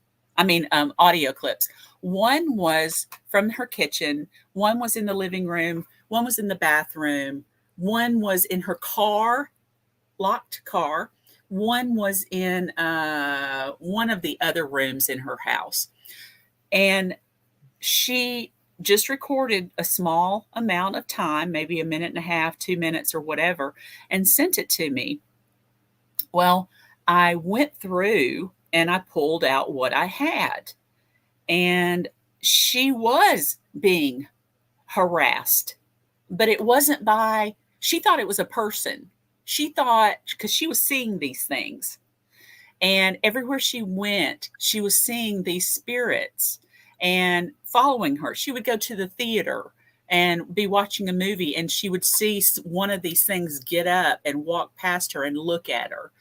One was from her kitchen. One was in the living room. One was in the bathroom. One was in her car, locked car. One was in one of the other rooms in her house. And she just recorded a small amount of time, maybe a minute and a half, 2 minutes or whatever, and sent it to me. Well, I went through and I pulled out what I had. And she was being harassed, but it wasn't by, she thought it was a person. She thought, because she was seeing these things. And everywhere she went, she was seeing these spirits and following her. She would go to the theater and be watching a movie, and she would see one of these things get up and walk past her and look at her.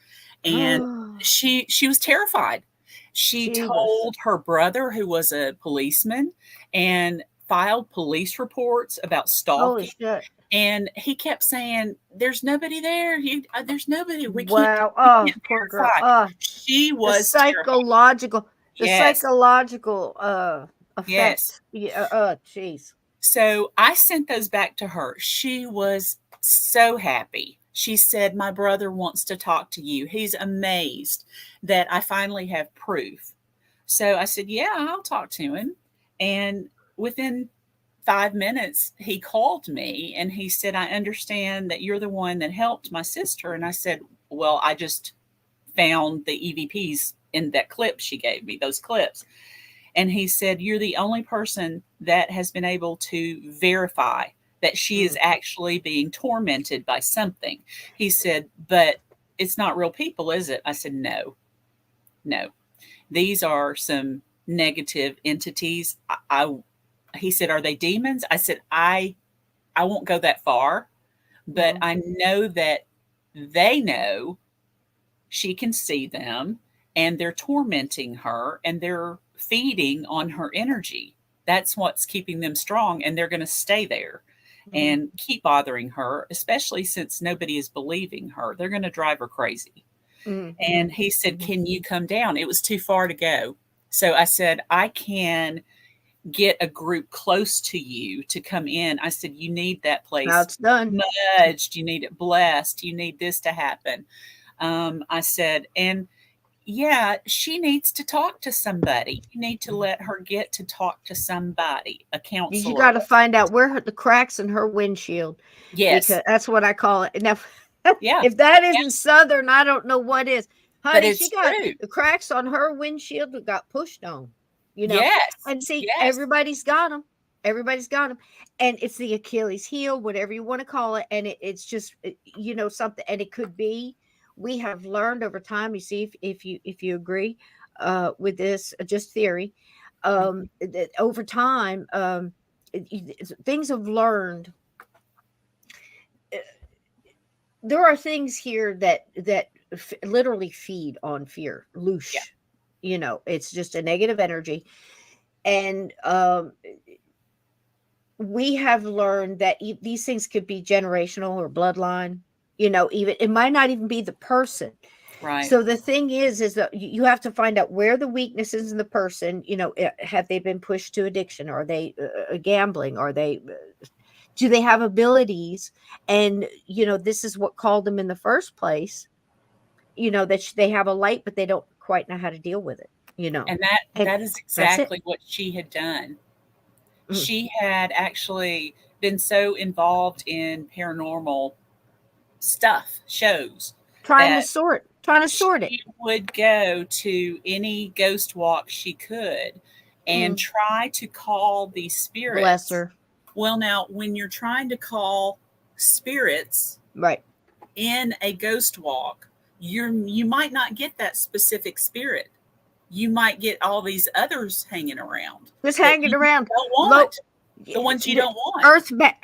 And she was terrified. She told her brother, who was a policeman, and filed police reports about stalking. Holy shit. And he kept saying, "There's nobody there. There's nobody. We wow. can't." Oh, poor girl. She was the psychological, yes. Effect. Yes. Yeah. Jeez. So I sent those back to her. She was so happy. She said, "My brother wants to talk to you. He's amazed that I finally have proof." So I said, "Yeah, I'll talk to him." And within 5 minutes, he called me and he said, "I understand that you're the one that helped my sister." And I said, "Well, I just found the EVPs in that clip she gave me, those clips." And he said, "You're the only person that has been able to verify that she is actually being tormented by something." He said, "But it's not real people, is it?" I said, No. These are some negative entities. He said, "Are they demons?" I said, I won't go that far, but I know that they know she can see them and they're tormenting her and they're feeding on her energy. That's what's keeping them strong, and they're going to stay there and keep bothering her, especially since nobody is believing her. They're going to drive her crazy." And he said, "Can you come down?" It was too far to go. So I said, "I can get a group close to you to come in." I said, "You need that place Now it's done. smudged. You need it blessed. You need this to happen." I said, "And yeah, she needs to talk to somebody. You need to let her get to talk to somebody, a counselor." You got to find out where the cracks in her windshield. Yes. Because that's what I call it. Now, Yeah. if that isn't Southern, I don't know what is. Honey, it's she got true. the cracks on her windshield that got pushed on. Yes. And see, Yes. everybody's got them. Everybody's got them. And it's the Achilles heel, whatever you want to call it. And it's just, something. And it could be, we have learned over time, you see, if you agree with this, just theory, that over time, things have learned. There are things here that literally feed on fear. Loosh. Yeah. It's just a negative energy. And we have learned that these things could be generational or bloodline. Even it might not even be the person. Right. So the thing is that you have to find out where the weaknesses in the person, have they been pushed to addiction? Are they gambling? Are they, do they have abilities? And, this is what called them in the first place, that they have a light, but they don't quite know how to deal with it, And that is exactly what she had done. She had actually been so involved in paranormal stuff, shows. Trying to sort it. She would go to any ghost walk she could and try to call these spirits. Bless her. Well, now, when you're trying to call spirits right in a ghost walk, you might not get that specific spirit. You might get all these others hanging around. Just hanging around. Don't want the ones you don't want.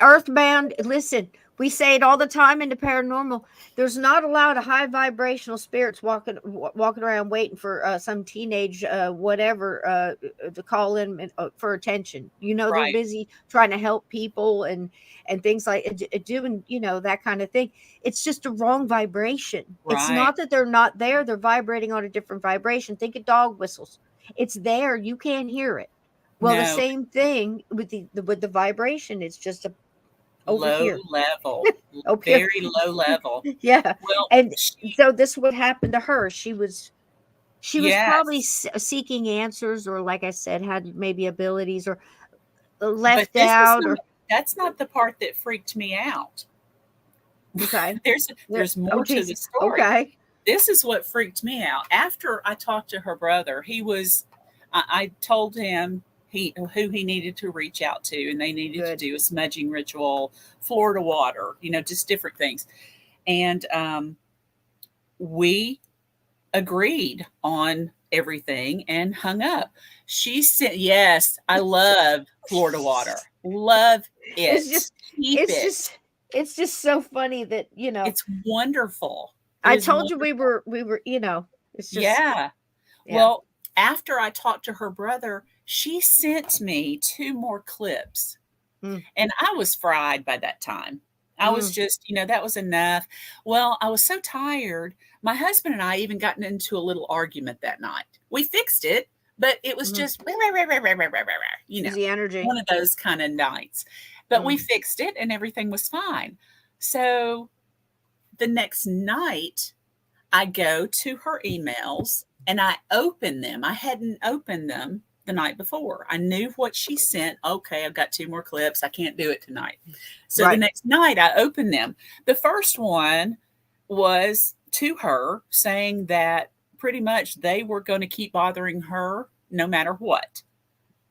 Earthbound. Listen, We say it all the time in the paranormal. There's not a lot of high vibrational spirits walking around waiting for some teenage whatever to call in for attention. They're Right. busy trying to help people and things like doing that kind of thing. It's just a wrong vibration. It's Right. not that they're not there. They're vibrating on a different vibration. Think of dog whistles. It's there. You can't hear it. Well, the No. same thing with the vibration. It's just over Low here. level. Okay. Very low level. Yeah. Well, And so this would happen to her. She was probably yes. seeking answers, or like I said, had maybe abilities, or But left this is out, not, that's not the part that freaked me out. okay. There's more to the story. Okay. This is what freaked me out. After I talked to her brother, I told him who he needed to reach out to, and they needed to do a smudging ritual, Florida water, just different things. And we agreed on everything and hung up. She said, yes, I love Florida water. Love it. It's just so funny that, it's wonderful. I told you we were, it's just, yeah. Well, after I talked to her brother, she sent me 2 more clips. And I was fried by that time. I was just, that was enough. Well, I was so tired. My husband and I even gotten into a little argument that night. We fixed it, but it was just, the energy. One of those kind of nights. But we fixed it and everything was fine. So the next night, I go to her emails and I open them. I hadn't opened them the night before. I knew what she sent. Okay, I've got 2 more clips. I can't do it tonight. So the next night I opened them. The first one was to her saying that pretty much they were going to keep bothering her no matter what.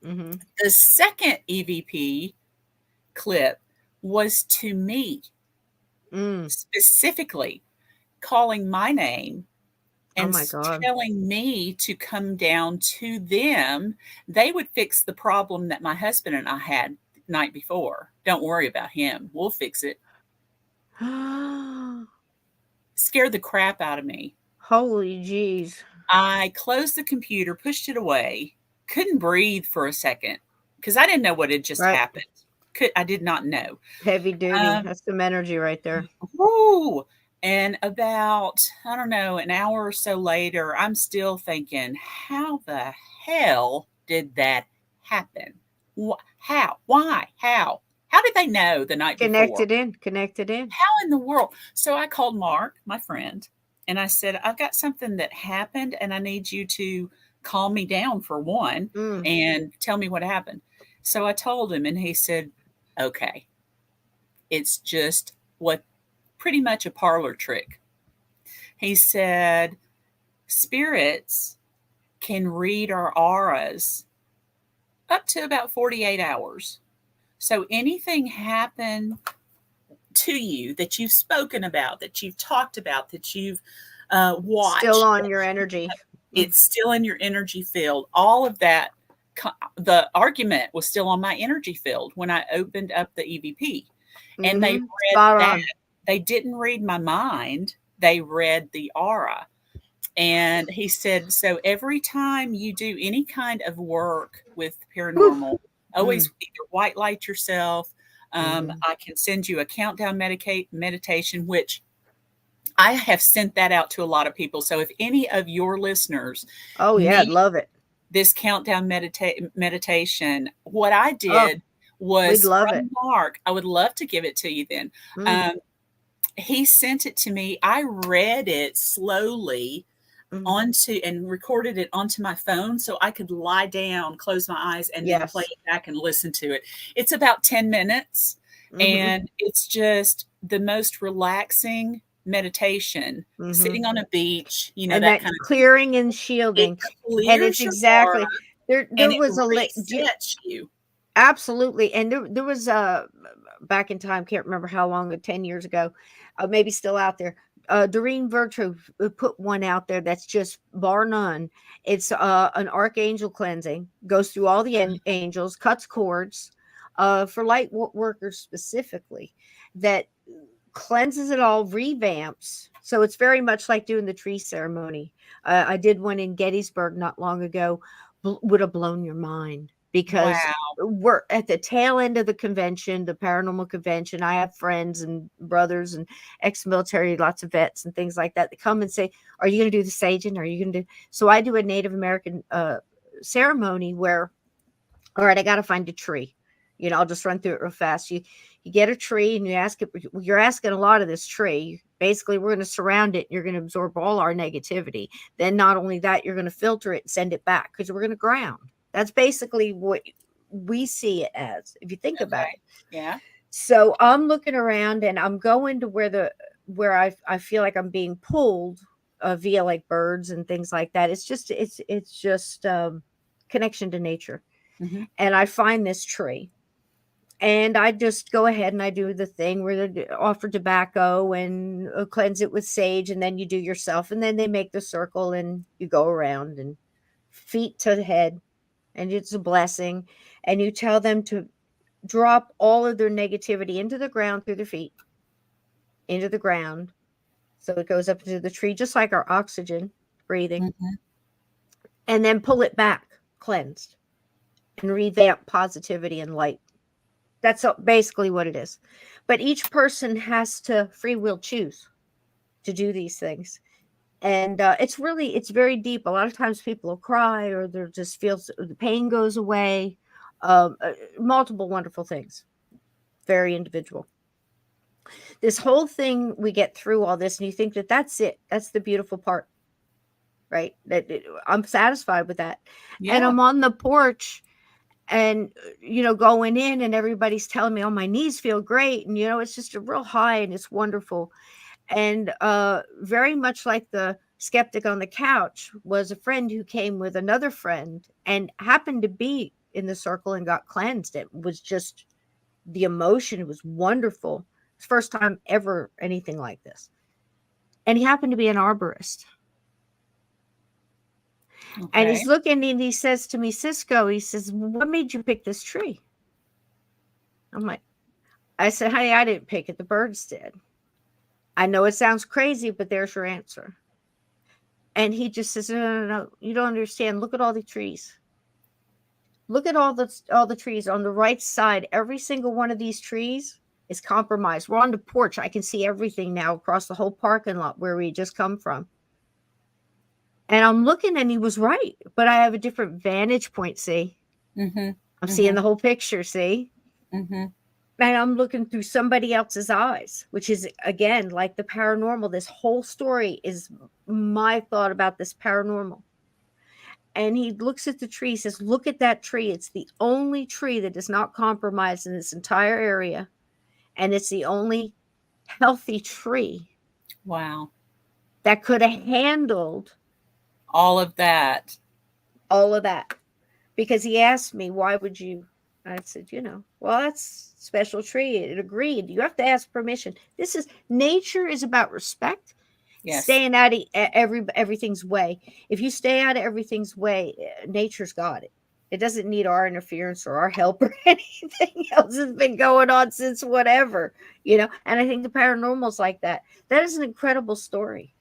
The second EVP clip was to me, specifically calling my name and telling me to come down to them. They would fix the problem that my husband and I had the night before. Don't worry about him. We'll fix it. Scared the crap out of me. Holy jeez. I closed the computer, pushed it away, couldn't breathe for a second because I didn't know what had just happened. I did not know. Heavy duty. That's some energy right there. Woo! And about, I don't know, an hour or so later, I'm still thinking, how the hell did that happen? How? Why? How? How did they know the night before? Connected in. How in the world? So I called Mark, my friend, and I said, I've got something that happened, and I need you to calm me down for one and tell me what happened. So I told him, and he said, okay, it's just pretty much a parlor trick. He said, spirits can read our auras up to about 48 hours. So anything happen to you that you've spoken about, that you've talked about, that you've watched. Still on your energy. It's still in your energy field. All of that, the argument was still on my energy field when I opened up the EVP. And they read that. They didn't read my mind. They read the aura. And he said, so every time you do any kind of work with paranormal, always either white light yourself. I can send you a countdown meditation, which I have sent that out to a lot of people. So if any of your listeners, I'd love it. This countdown meditation, what I did was from Mark. I would love to give it to you then. He sent it to me. I read it slowly onto and recorded it onto my phone so I could lie down, close my eyes, and then play it back and listen to it. It's about 10 minutes and it's just the most relaxing meditation, sitting on a beach, and that kind of clearing and shielding. And it's exactly there was you. Absolutely. And there was back in time, can't remember how long, 10 years ago, maybe still out there. Doreen Virtue put one out there that's just bar none. It's an archangel cleansing, goes through all the angels, cuts cords for light workers specifically, that cleanses it all, revamps. So it's very much like doing the tree ceremony. I did one in Gettysburg not long ago. Would have blown your mind, because Wow. we're at the tail end of the convention, the paranormal convention. I have friends and brothers and ex-military, lots of vets and things like that, that come and say, are you going to do the saging? Are you going to do? So I do a Native American ceremony where, all right, I got to find a tree. I'll just run through it real fast. You get a tree and you're asking a lot of this tree. Basically, we're going to surround it. And you're going to absorb all our negativity. Then not only that, you're going to filter it and send it back, because we're going to ground. That's basically what we see it as, if you think about it. Yeah. So I'm looking around and I'm going to where I feel like I'm being pulled via like birds and things like that. It's just connection to nature. Mm-hmm. And I find this tree. And I just go ahead and I do the thing where they offer tobacco and cleanse it with sage, and then you do yourself, and then they make the circle and you go around and feet to the head, and it's a blessing, and you tell them to drop all of their negativity into the ground through their feet, into the ground. So it goes up into the tree, just like our oxygen breathing, and then pull it back, cleansed, and revamp positivity and light. That's basically what it is. But each person has to free will choose to do these things. And it's very deep. A lot of times people will cry, or they just feel the pain goes away. Multiple wonderful things. Very individual. This whole thing, we get through all this and you think that that's it. That's the beautiful part, right? I'm satisfied with that. Yeah. And I'm on the porch and, going in, and everybody's telling me, oh, my knees feel great. And, it's just a real high, and it's wonderful. And very much like the skeptic on the couch was a friend who came with another friend and happened to be in the circle and got cleansed. It was just, the emotion was wonderful. It's first time ever anything like this. And he happened to be an arborist. Okay. And he's looking and he says to me, Cisco, he says, what made you pick this tree? I said, honey, I didn't pick it. The birds did. I know it sounds crazy, but there's your answer. And he just says, no, you don't understand. Look at all the trees. Look at all the trees on the right side. Every single one of these trees is compromised. We're on the porch. I can see everything now across the whole parking lot where we just come from. And I'm looking, and he was right, but I have a different vantage point. See, I'm seeing the whole picture. See, and I'm looking through somebody else's eyes, which is, again, like the paranormal. This whole story is my thought about this paranormal. And he looks at the tree, he says, look at that tree. It's the only tree that is not compromised in this entire area. And it's the only healthy tree. Wow. That could have handled all of that. Because he asked me, why would you? I said, well, that's special tree. It agreed. You have to ask permission. Nature is about respect. Yes. Staying out of everything's way. If you stay out of everything's way, nature's got it. It doesn't need our interference or our help or anything else. Has been going on since whatever, And I think the paranormal's like that. That is an incredible story.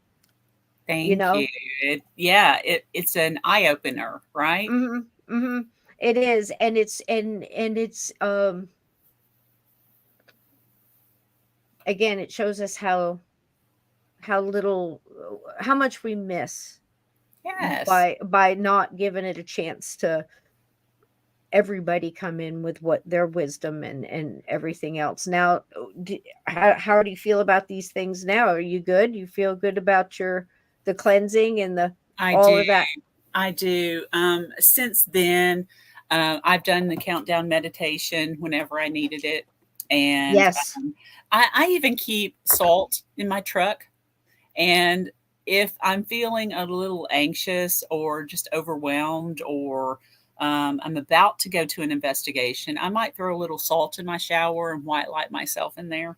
Thank you. It's an eye opener, right? It is, and it's again, it shows us how much we miss. Yes. By not giving it a chance to everybody come in with what their wisdom and everything else. Now, how do you feel about these things now? Are you good? You feel good about the cleansing and all of that? I do. Since then, I've done the countdown meditation whenever I needed it. And yes, I even keep salt in my truck. And if I'm feeling a little anxious or just overwhelmed, or I'm about to go to an investigation, I might throw a little salt in my shower and white light myself in there.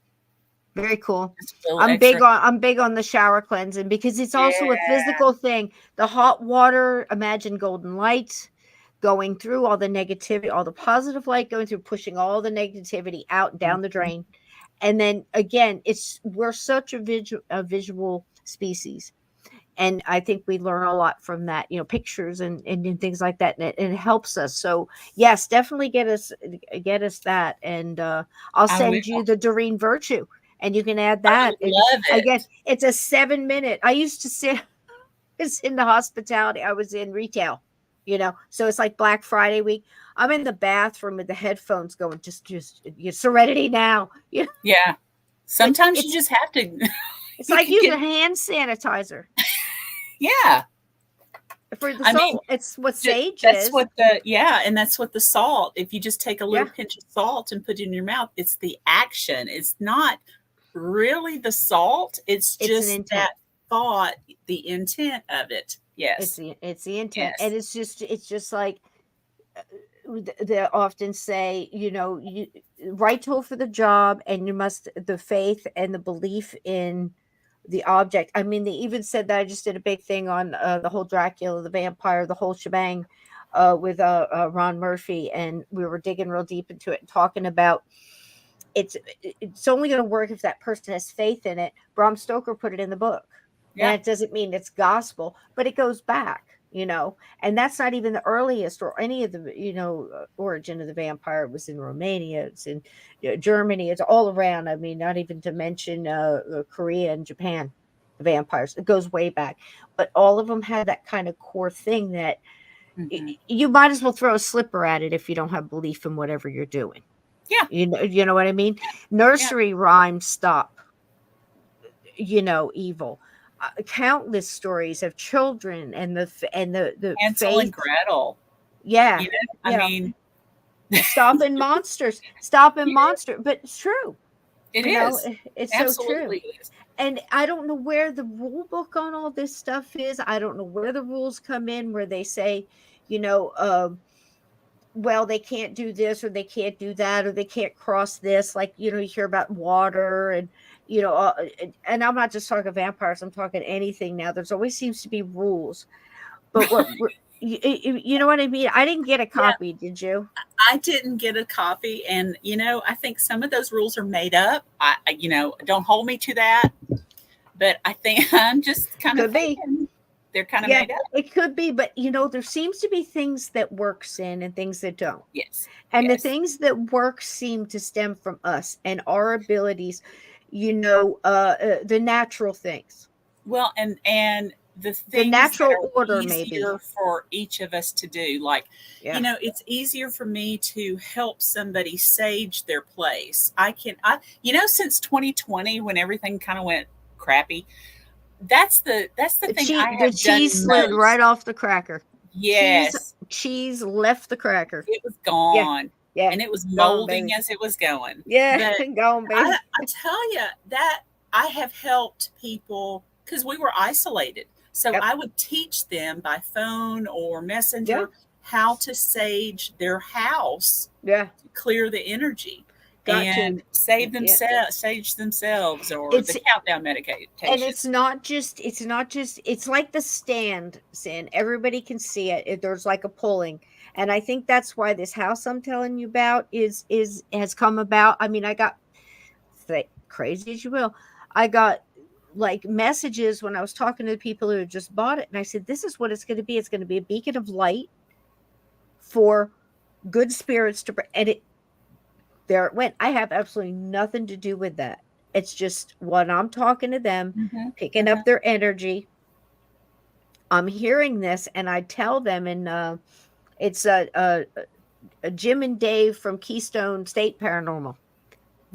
Very cool. I'm big on the shower cleansing, because it's also a physical thing. The hot water, imagine golden light going through all the negativity, all the positive light going through, pushing all the negativity out down the drain. And then again, we're such a visual species. And I think we learn a lot from that, pictures and things like that. And it helps us. So yes, definitely get us that. And I'll I will. send you the Doreen Virtue, and you can add I that. would love it. Again, it's a 7-minute. I used to sit it's in the hospitality. I was in retail, so it's like Black Friday week. I'm in the bathroom with the headphones going, just Serenity now. Yeah. Sometimes you just have to. It's like using hand sanitizer. Yeah. For the salt. It's what sage that's is. And that's what the salt. If you just take a little pinch of salt and put it in your mouth, it's the action. It's not really the salt. It's just that thought, the intent of it. Yes. It's the intent. Yes. And it's just like they often say, you right tool for the job, and you must the faith and the belief in the object. I mean, they even said that I just did a big thing on the whole Dracula, the vampire, the whole shebang with Ron Murphy, and we were digging real deep into it and talking about it's only going to work if that person has faith in it. Bram Stoker put it in the book. Yeah. And it doesn't mean it's gospel, but it goes back, and that's not even the earliest or any of the, origin of the vampire. It was in Romania, it's in Germany, it's all around. I mean, not even to mention Korea and Japan, the vampires. It goes way back, but all of them had that kind of core thing that you might as well throw a slipper at it if you don't have belief in whatever you're doing. Yeah. You know what I mean? Nursery rhymes stop, evil. Countless stories of children and the Hansel and Gretel. Yeah. I mean, stopping monsters, monster, but it's true. It is. It's absolutely so true. And I don't know where the rule book on all this stuff is. I don't know where the rules come in where they say, well, they can't do this or they can't do that or they can't cross this. Like, you hear about water and, and I'm not just talking vampires. I'm talking anything now. There's always seems to be rules. But what, you know what I mean? I didn't get a copy. Yeah. Did you? I didn't get a copy. And, I think some of those rules are made up. I don't hold me to that. But I think I'm just kind of thinking they're kind of made up. It could be, but there seems to be things that work, Cyn, and things that don't. Yes. And the things that work seem to stem from us and our abilities, the natural things. Well, and the things the natural that are order easier maybe for each of us to do. Like, it's easier for me to help somebody sage their place. Since 2020, when everything kind of went crappy, that's the thing I have the cheese slid right off the cracker. Yes. Cheese left the cracker. It was gone. Yeah. And it was molding as it was going. Yeah. Gone, baby. I tell you that I have helped people because we were isolated. So I would teach them by phone or messenger how to sage their house. Yeah. To clear the energy. And sage themselves or the countdown medication. And it's like the stand, Cyn. Everybody can see it. There's like a pulling. And I think that's why this house I'm telling you about has come about. I mean, I got crazy as you will. I got like messages when I was talking to the people who had just bought it. And I said, this is what it's going to be. It's going to be a beacon of light for good spirits to bring. And there it went. I have absolutely nothing to do with that. It's just when I'm talking to them, picking up their energy, I'm hearing this and I tell them, and it's a Jim and Dave from Keystone State Paranormal.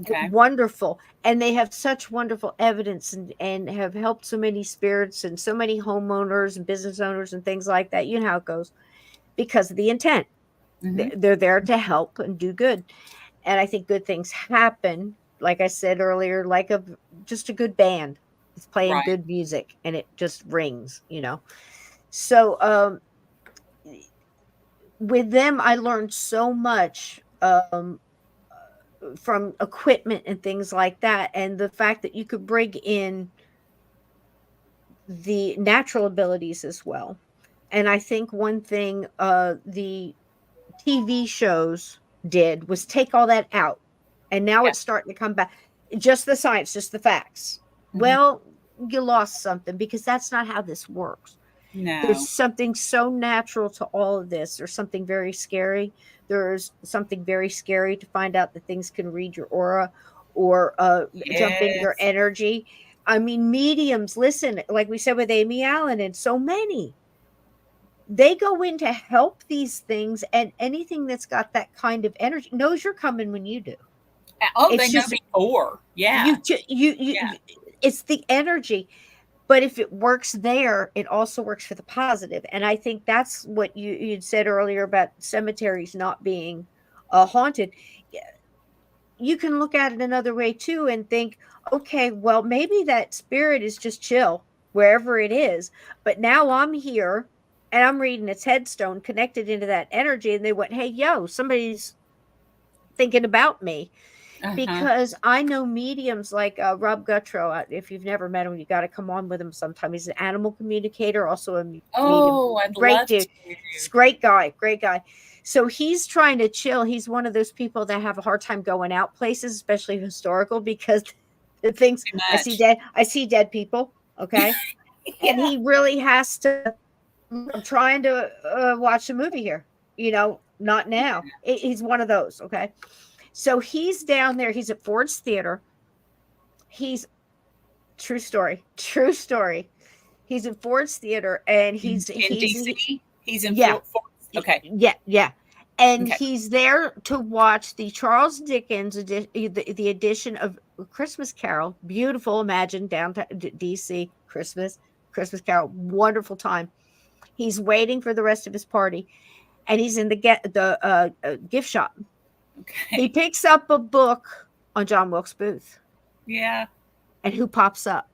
Okay. Wonderful. And they have such wonderful evidence and have helped so many spirits and so many homeowners and business owners and things like that. You know how it goes because of the intent. They're there to help and do good. And I think good things happen, like I said earlier, like just a good band. It's playing good music and it just rings, So with them, I learned so much from equipment and things like that. And the fact that you could bring in the natural abilities as well. And I think one thing the TV shows did was take all that out, and now it's starting to come back. just the science, just the facts. Mhm. Well, you lost something, because that's not how this works. No. There's something so natural to all of this. There's something very scary. There's something very scary to find out that things can read your aura or jump into your Yes. energy. I mean, mediums, listen, like we said with Amy Allen and so many, they go in to help these things, and anything that's got that kind of energy knows you're coming when you do. Oh, It's they know just before. Yeah. you it's the energy. But if it works there, it also works for the positive. And I think that's what you'd said earlier about cemeteries not being haunted. You can look at it another way too and think, okay, well, maybe that spirit is just chill wherever it is. But now I'm here and I'm reading its headstone connected into that energy. And they went, hey, yo, somebody's thinking about me. Uh-huh. Because I know mediums like Rob Guttrow. If you've never met him, you got to come on with him sometime. He's an animal communicator, also a medium. I'd Great love dude. to. He's a great guy. So he's trying to chill. He's one of those people that have a hard time going out places, especially historical, because the things I see dead people. Okay. Yeah. And he really has to. I'm trying to watch a movie here, not now. He's one of those. Okay. So he's down there. He's at Ford's Theater. He's true story. He's at Ford's Theater, and he's in DC. He's in yeah. Fort. Okay. Yeah. And Okay. he's there to watch the Charles Dickens the edition of Christmas Carol. Beautiful. Imagine downtown DC Christmas Carol. Wonderful time. He's waiting for the rest of his party, and he's in the gift shop. Okay. He picks up a book on John Wilkes Booth. Yeah. And who pops up?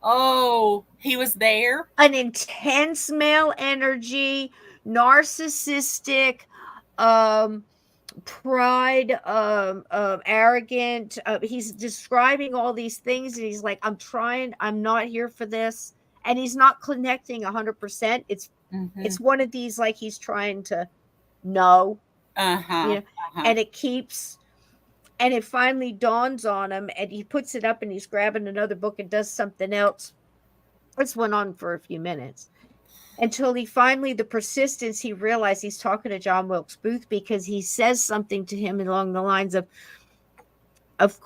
Oh, he was there? An intense male energy, narcissistic, pride, arrogant. He's describing all these things, and he's like, I'm not here for this. And he's not connecting 100%. It's one of these, like he's trying to know. Uh-huh. And it finally dawns on him, and he puts it up and he's grabbing another book and does something else. This went on for a few minutes until he finally, the persistence, he realized he's talking to John Wilkes Booth, because he says something to him along the lines of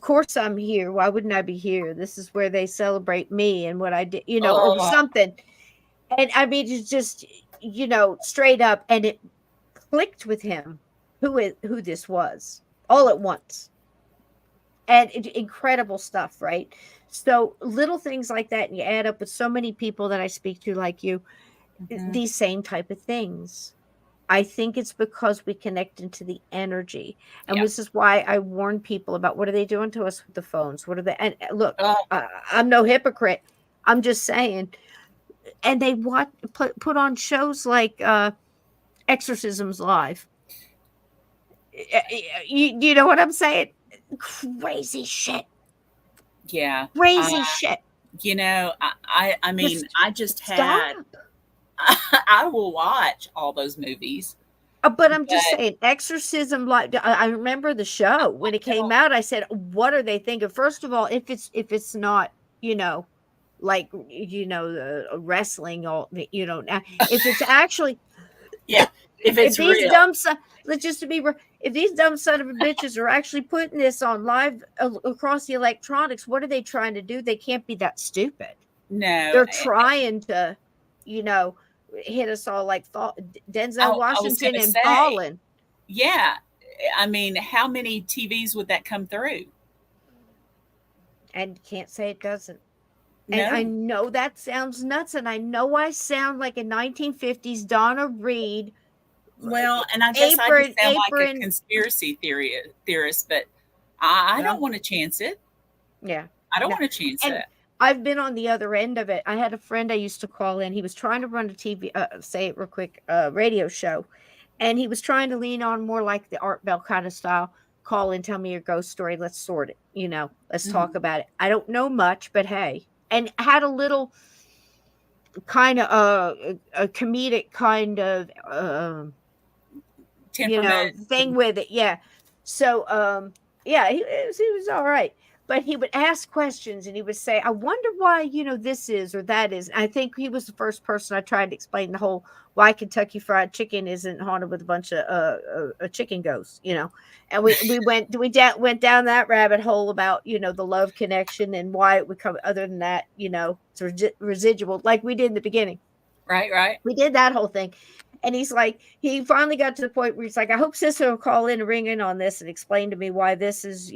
course I'm here. Why wouldn't I be here? This is where they celebrate me and what I did, or something. And I mean, it's just, straight up, and it clicked with him who this was all at once. And incredible stuff, right? So little things like that, and you add up with so many people that I speak to, like you, these same type of things. I think it's because we connect into the energy. And this is why I warn people about, what are they doing to us with the phones? What are they? And look, I'm no hypocrite. I'm just saying. And they put on shows like Exorcisms Live. You know what I'm saying? Crazy shit. Yeah. Crazy shit. I mean, I just had. I will watch all those movies. But I'm just saying, Exorcism Live. I remember the show when it came out. I said, "What are they thinking?" First of all, if it's not, like the wrestling, or now, if it's actually, if it's these real. if these dumb son of a bitches are actually putting this on live across the electronics, what are they trying to do? They can't be that stupid. No, they're trying to, hit us all like Denzel Washington and Fallen. Yeah, I mean, how many TVs would that come through? And can't say it doesn't. No. And I know that sounds nuts, and I know I sound like a 1950s Donna Reed. Well, and I guess I just sound like a conspiracy theorist, but I don't want to chance it. Yeah. I don't want to chance it. I've been on the other end of it. I had a friend I used to call in. He was trying to run a TV, say it real quick, radio show. And he was trying to lean on more like the Art Bell kind of style. Call in, tell me your ghost story. Let's sort it. Let's talk about it. I don't know much, but hey. And had a little kind of a comedic kind of temperament thing with it. Yeah. So Yeah, he was all right. But he would ask questions and he would say, I wonder why, this is or that is. I think he was the first person I tried to explain the whole why Kentucky Fried Chicken isn't haunted with a bunch of chicken ghosts, And we went down that rabbit hole about, the love connection and why it would come other than that, it's residual like we did in the beginning. Right. We did that whole thing. And he's like, he finally got to the point where he's like, I hope Sister will call in and ring in on this and explain to me why this is,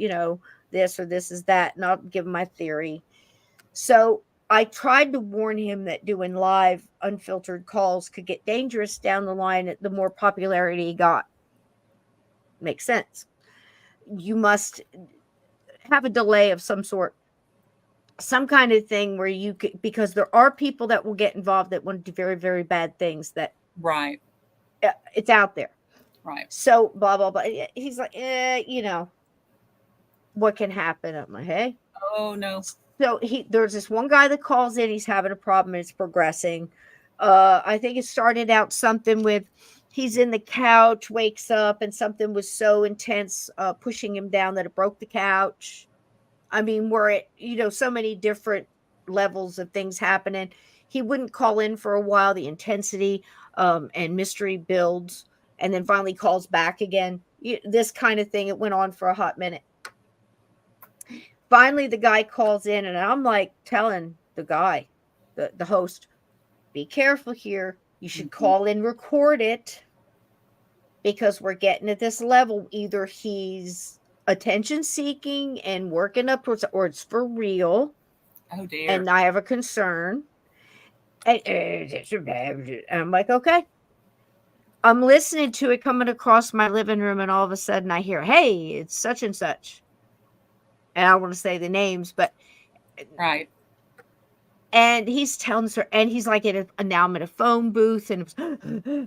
this or this is that. And I'll give him my theory. So I tried to warn him that doing live unfiltered calls could get dangerous down the line the more popularity he got. Makes sense. You must have a delay of some sort. Some kind of thing where you could, because there are people that will get involved that want to do very, very bad things that right. It's out there. Right. So blah, blah, blah. He's like, what can happen? I'm like, hey. Oh no. So there's this one guy that calls in, he's having a problem and it's progressing. I think it started out something with, he's in the couch, wakes up and something was so intense, pushing him down that it broke the couch. I mean, were it, so many different levels of things happening. He wouldn't call in for a while. The intensity and mystery builds and then finally calls back again. This kind of thing, it went on for a hot minute. Finally, the guy calls in and I'm like telling the guy, the host, be careful here. You should call in, record it because we're getting at this level. Either he's attention seeking and working up towards, or it's for real. Oh dear. And I have a concern. And I'm like, okay. I'm listening to it coming across my living room and all of a sudden I hear, hey, it's such and such. And I don't want to say the names, but right. And he's telling her, and he's like now I'm in a phone booth, and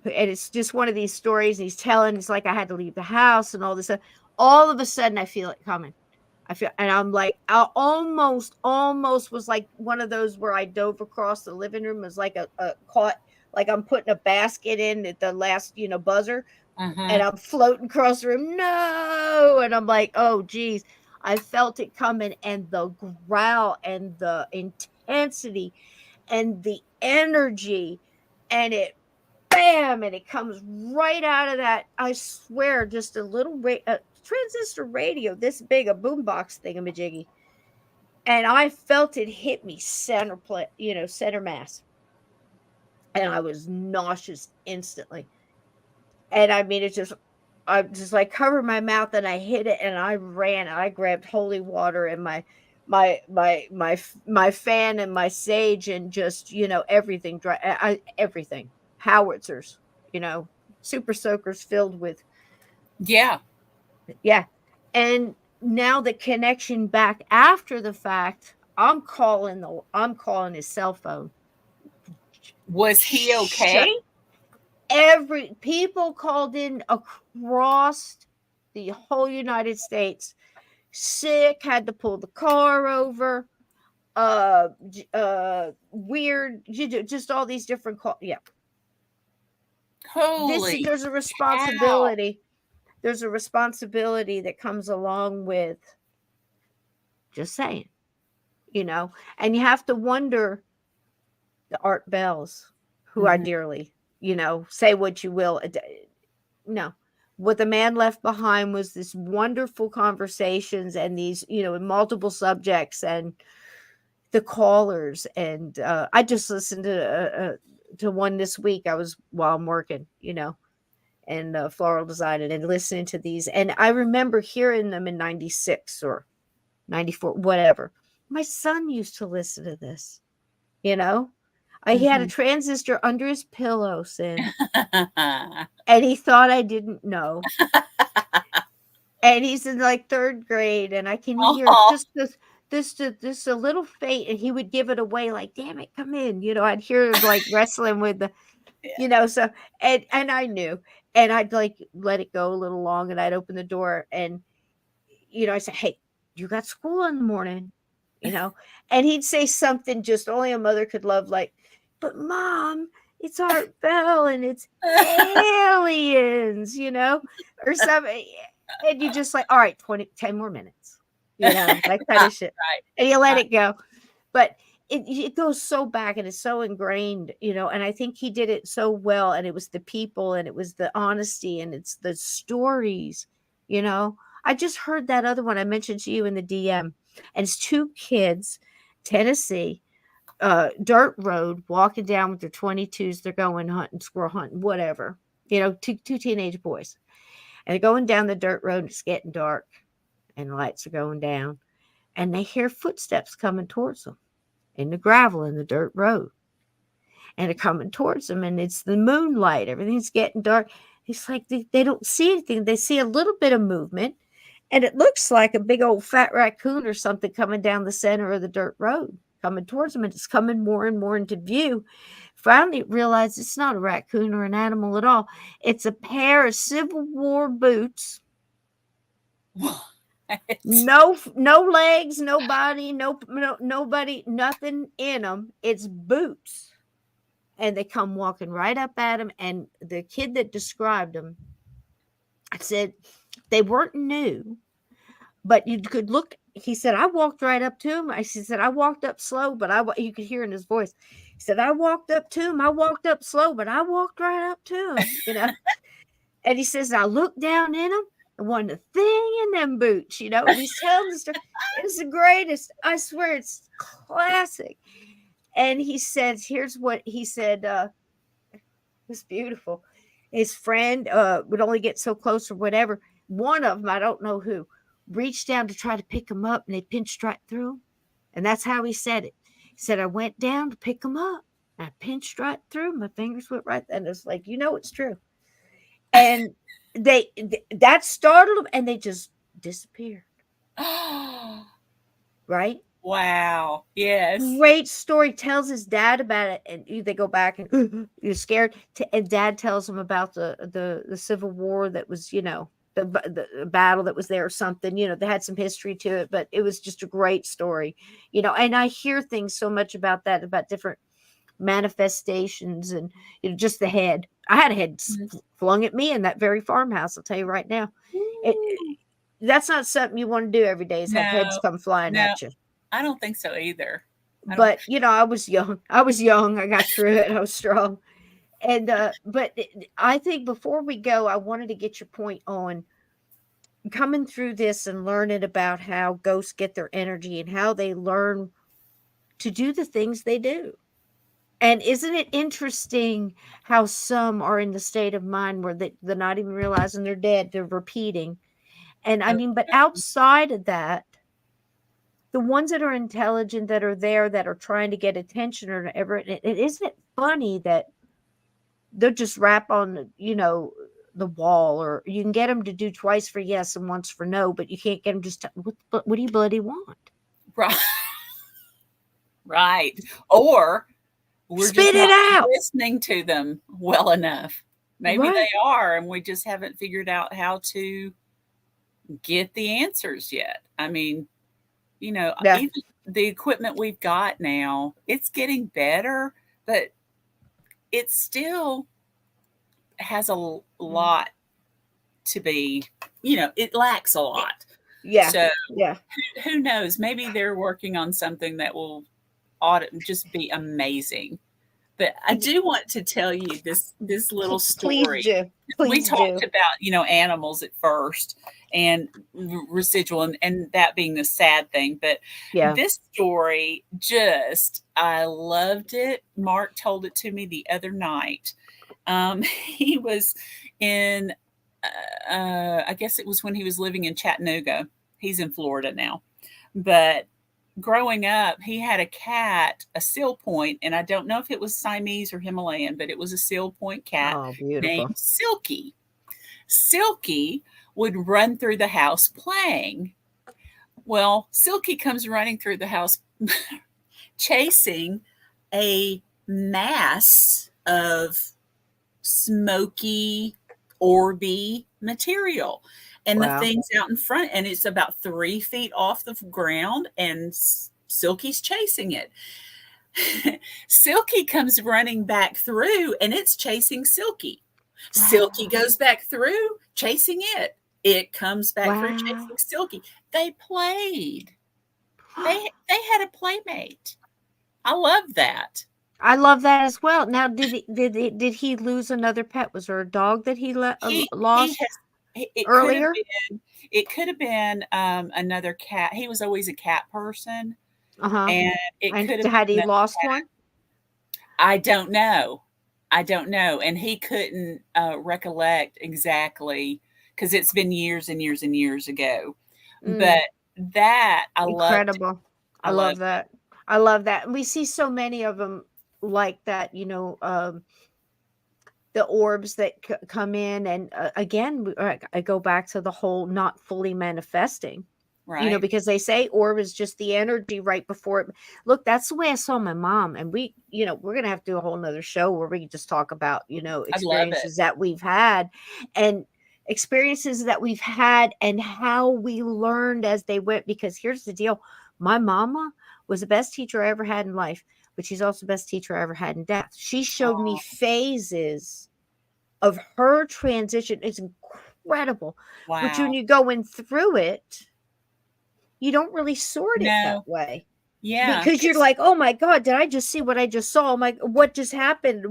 it's just one of these stories. And he's telling, it's like I had to leave the house and all this stuff. All of a sudden, I feel it coming. And I'm like, I almost was like one of those where I dove across the living room. It was like a caught, like I'm putting a basket in at the last, buzzer, and I'm floating across the room. No, and I'm like, oh geez, I felt it coming, and the growl and the intensity and the energy, and it bam, and it comes right out of that. I swear, just a little transistor radio this big, a boombox thingamajiggy, and I felt it hit me center mass, and I was nauseous instantly. And I mean, I just like covered my mouth and I hit it and I ran. I grabbed holy water and my fan and my sage and just, everything dry, everything, howitzers, super soakers filled with. Yeah. And now the connection back after the fact, I'm calling his cell phone. Was he okay? People called in across the whole United States, sick, had to pull the car over, weird, just all these different calls. Yeah. Holy. There's a responsibility. Cow. There's a responsibility that comes along with just saying, and you have to wonder the Art Bells, who I dearly, say what you will. No, what the man left behind was this wonderful conversations and these, multiple subjects and the callers. And I just listened to one this week. While I'm working, and floral design and listening to these. And I remember hearing them in 96 or 94, whatever. My son used to listen to this, he had a transistor under his pillow, Cyn. And he thought I didn't know. And he's in like third grade, and I can hear just this a little faint, and he would give it away like, damn it, come in. I'd hear him like wrestling with the, so, and I knew, and I'd like let it go a little long, and I'd open the door, and, I said, hey, you got school in the morning, and he'd say something just only a mother could love, like, but Mom, it's Art Bell and it's aliens, or something. And you just like, all right, 10 more minutes, that kind of shit. Right. And you let it go. But it goes so back and it's so ingrained, and I think he did it so well. And it was the people and it was the honesty and it's the stories, I just heard that other one I mentioned to you in the DM, and it's 2 kids, Tennessee, dirt road, walking down with their 22s. They're going hunting, squirrel hunting, whatever, 2 teenage boys. And they're going down the dirt road. And it's getting dark and the lights are going down. And they hear footsteps coming towards them in the gravel in the dirt road. And they're coming towards them. And it's the moonlight. Everything's getting dark. It's like they don't see anything. They see a little bit of movement. And it looks like a big old fat raccoon or something coming down the center of the dirt road, coming towards them. And it's coming more and more into view. Finally realized it's not a raccoon or an animal at all. It's a pair of Civil War boots. No legs, no body, nobody, nothing in them. It's boots. And they come walking right up at him. And the kid that described them said they weren't new, but you could look. He said, I walked right up to him. He said, I walked up slow, but you could hear in his voice. He said, I walked up to him. I walked up slow, but I walked right up to him, And he says, I looked down in him and wasn't a thing in them boots, And he's telling the story. It's the greatest. I swear it's classic. And he said, here's what he said. It was beautiful. His friend would only get so close or whatever. One of them, I don't know who, reached down to try to pick him up, and they pinched right through him. And that's how he said it. He said, I went down to pick him up. I pinched right through. My fingers went right there. And it's like, it's true. And that startled them, and they just disappeared. Right? Wow. Yes. Great story. Tells his dad about it, and they go back and you're scared. And Dad tells him about the Civil War that was, the battle that was there or something. They had some history to it, but it was just a great story. And I hear things so much about that, about different manifestations and just the head. I had a head flung at me in that very farmhouse. I'll tell you right now. That's not something you want to do every day, is have heads come flying at you. I don't think so either. But I was young. I got through it. I was strong. And but I think before we go, I wanted to get your point on coming through this and learning about how ghosts get their energy and how they learn to do the things they do. And isn't it interesting how some are in the state of mind where they're not even realizing they're dead, they're repeating. And I mean, but outside of that, the ones that are intelligent, that are there, that are trying to get attention or whatever, isn't it funny that they'll just rap on, the wall, or you can get them to do twice for yes and once for no, but you can't get them just what do you bloody want? Right. Right. Or we're spit just it not out. Listening to them well enough. Maybe they are, and we just haven't figured out how to get the answers yet. I mean, even the equipment we've got now, it's getting better, but it still has a lot to be, it lacks a lot. Yeah. So yeah. Who knows? Maybe they're working on something that will just be amazing. But I do want to tell you this little story. Please we talked about, animals at first and residual and that being the sad thing. But this story, I loved it. Mark told it to me the other night. He was in, I guess it was when he was living in Chattanooga. He's in Florida now. But growing up, he had a cat, a seal point, and I don't know if it was Siamese or Himalayan, but it was a seal point cat named Silky. Silky would run through the house playing. Well, Silky comes running through the house chasing a mass of smoky, orby material. And the thing's out in front, and it's about 3 feet off the ground, and Silky's chasing it. Silky comes running back through, and it's chasing Silky. Silky goes back through, chasing it. it comes back through Wow. chasing Silky. They played. They had a playmate. I love that. I love that as well. Now, did he lose another pet? Was there a dog that he He lost has. It earlier? could have been another cat. He was always a cat person, Uh-huh. and it And could have had been he another lost cat. one? I don't know. And he couldn't recollect exactly because it's been years and years and years ago. But that I loved. Incredible. I I love loved that. I love that. And we see so many of them like that, the orbs that come in. And again, I go back to the whole not fully manifesting, Right. because they say orb is just the energy right before it. Look, that's the way I saw my mom. And we're going to have to do a whole nother show where we can just talk about, I love it. experiences that we've had and how we learned as they went. Because here's the deal. My mama was the best teacher I ever had in life, but she's also the best teacher I ever had in death. She showed me phases of her transition. It's incredible. But when Wow. you're going through it, you don't really sort it No. that way. Yeah. Because you're like, oh my God, did I just see what I just saw? What just happened?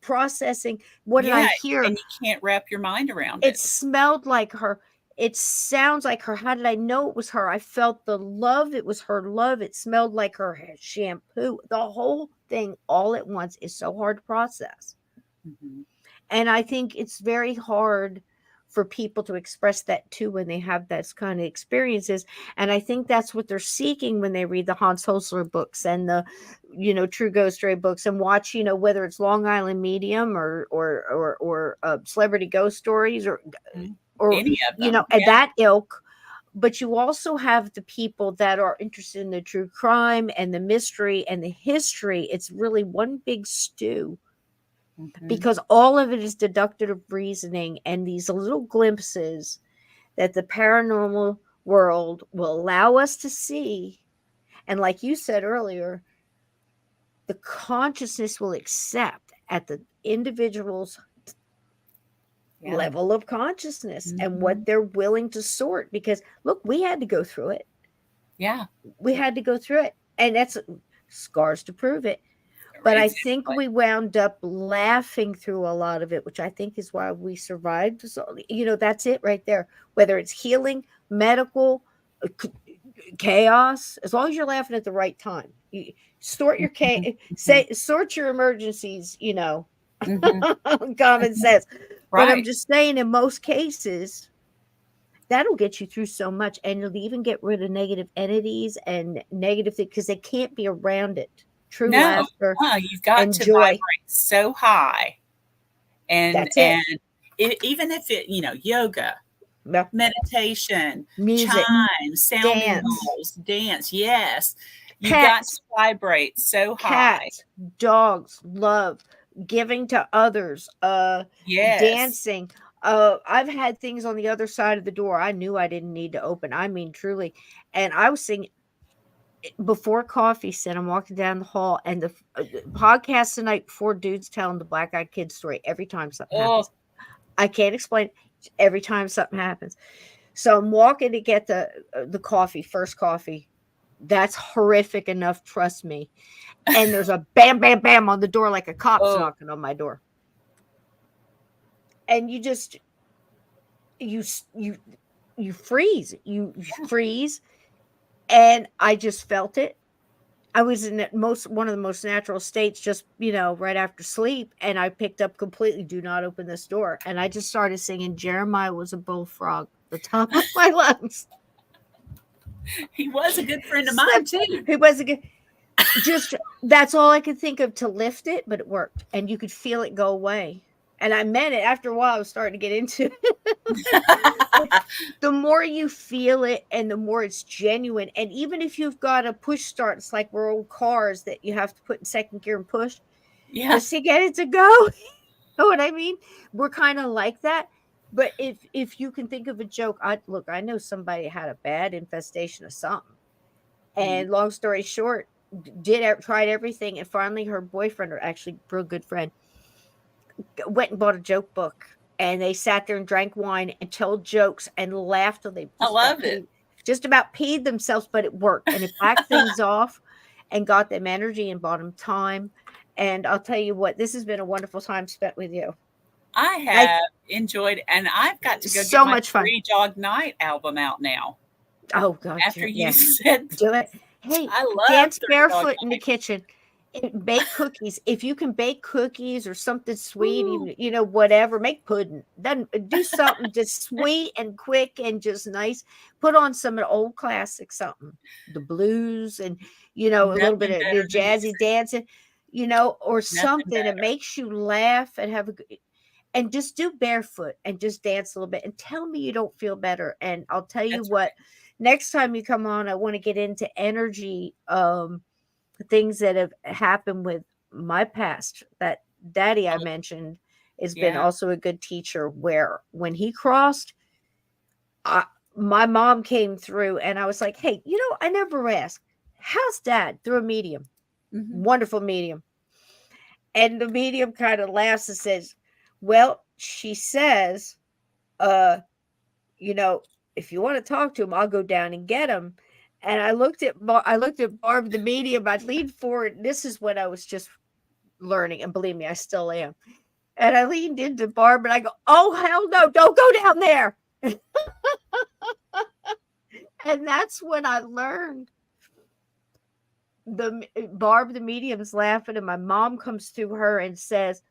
Processing. What did I hear? And you can't wrap your mind around It it. smelled like her. It sounds like her. How did I know it was her? I felt the love. It was her love. It smelled like her shampoo. The whole thing all at once is so hard to process. Mm-hmm. And I think it's very hard for people to express that too when they have those kind of experiences. And I think that's what they're seeking when they read the Hans Holzler books and the, True Ghost Story books, and watch, whether it's Long Island Medium or Celebrity Ghost Stories or Any of them. at that ilk. But you also have the people that are interested in the true crime and the mystery and the history. It's really one big stew. Mm-hmm. Because all of it is deductive reasoning and these little glimpses that the paranormal world will allow us to see. And like you said earlier, the consciousness will accept at the individual's level of consciousness and what they're willing to sort. Because look, we had to go through it. Yeah. We had to go through it. And that's scars to prove it. But I think we wound up laughing through a lot of it, which I think is why we survived. So, that's it right there. Whether it's healing, medical, chaos, as long as you're laughing at the right time. You sort your sort your emergencies, common sense. Right. But I'm just saying, in most cases, that'll get you through so much. And you'll even get rid of negative entities and negative things because they can't be around it. True laughter. You've got to joy. vibrate so high. And that's it. And even if it, yoga, meditation, music, chimes, sounding bowls, dance, yes. You got to vibrate so high. Cats, dogs, love, giving to others, dancing. I've had things on the other side of the door I knew I didn't need to open. I mean, truly. And I was singing before coffee said, I'm walking down the hall, and the podcast the night before, dude's telling the Black Eyed Kid story every time something happens. I can't explain it. Every time something happens. So I'm walking to get the coffee, first coffee. That's horrific enough, trust me. And there's a bam, bam, bam on the door like a cop's knocking on my door. And you just, you freeze. You freeze. And I just felt it. I was in one of the most natural states, just, right after sleep. And I picked up completely, do not open this door. And I just started singing Jeremiah Was a Bullfrog at the top of my lungs. He was a good friend of mine too. He was a good, that's all I could think of to lift it, but it worked. And you could feel it go away. And I meant it. After a while, I was starting to get into it. The more you feel it and the more it's genuine. And even if you've got a push start, it's like we're old cars that you have to put in second gear and push just to get it to go. You know what I mean? We're kind of like that. But if you can think of a joke, I know somebody had a bad infestation of something. And long story short, tried everything. And finally her boyfriend, or actually a real good friend, went and bought a joke book and they sat there and drank wine and told jokes and laughed till they I love it. just about peed themselves, but it worked. And it backed things off and got them energy and bought them time. And I'll tell you what, this has been a wonderful time spent with you. I have enjoyed, and I've got to go so get my much fun. Three Dog Night album out now. Oh, God. After you said do it. Hey, I love dance Three barefoot Dog in the Night. kitchen. Bake cookies. If you can bake cookies or something sweet, even, whatever, make pudding. Then do something just sweet and quick and just nice. Put on some old classic something, the blues and a little bit of the jazzy dancing, or something that makes you laugh and have and just do barefoot and just dance a little bit and tell me you don't feel better. And I'll tell you what, next time you come on, I want to get into energy, things that have happened with my past. That daddy I mentioned has been also a good teacher, where when he crossed, my mom came through and I was like, hey, I never asked, how's dad? Through a medium. Wonderful medium. And the medium kind of laughs and says, well, she says, if you want to talk to him, I'll go down and get him. And I looked at Barb, the medium. I leaned forward. This is when I was just learning, and believe me, I still am. And I leaned into Barb and I go, "Oh hell no! Don't go down there." And that's when I learned. Barb, the medium's laughing, and my mom comes to her and says,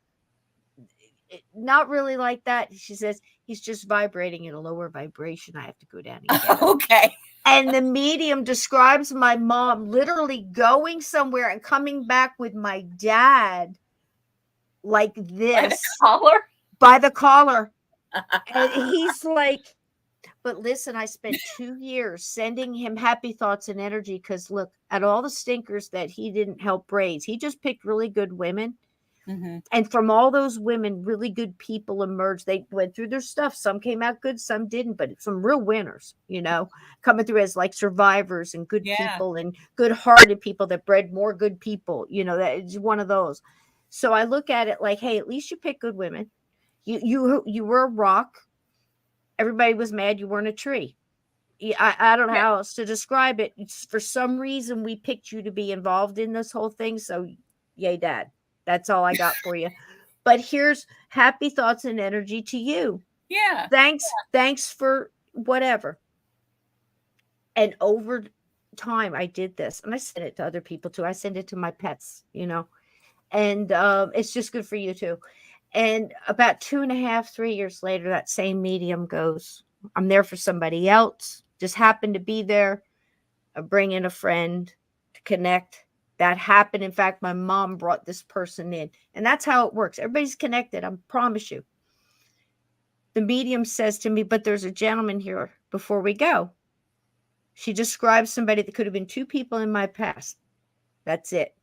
"Not really like that." She says, "He's just vibrating at a lower vibration. I have to go down and get him." Okay. And the medium describes my mom literally going somewhere and coming back with my dad like this. By the collar. And he's like, but listen, I spent 2 years sending him happy thoughts and energy because look, at all the stinkers that he didn't help raise, he just picked really good women. And from all those women, really good people emerged. They went through their stuff. Some came out good, some didn't, but some real winners, coming through as like survivors and good people and good-hearted people that bred more good people. That is one of those. So I look at it like, hey, at least you picked good women. You were a rock. Everybody was mad you weren't a tree. I don't know how else to describe it. For some reason, we picked you to be involved in this whole thing. So, yay, Dad. That's all I got for you. But here's happy thoughts and energy to you. Yeah. Thanks for whatever. And over time, I did this. And I sent it to other people too. I send it to my pets, And it's just good for you too. And about 2.5, 3 years later, that same medium goes, I'm there for somebody else. Just happened to be there. I bring in a friend to connect. That happened. In fact, my mom brought this person in. And that's how it works. Everybody's connected. I promise you. The medium says to me, but there's a gentleman here before we go. She describes somebody that could have been 2 people in my past. That's it.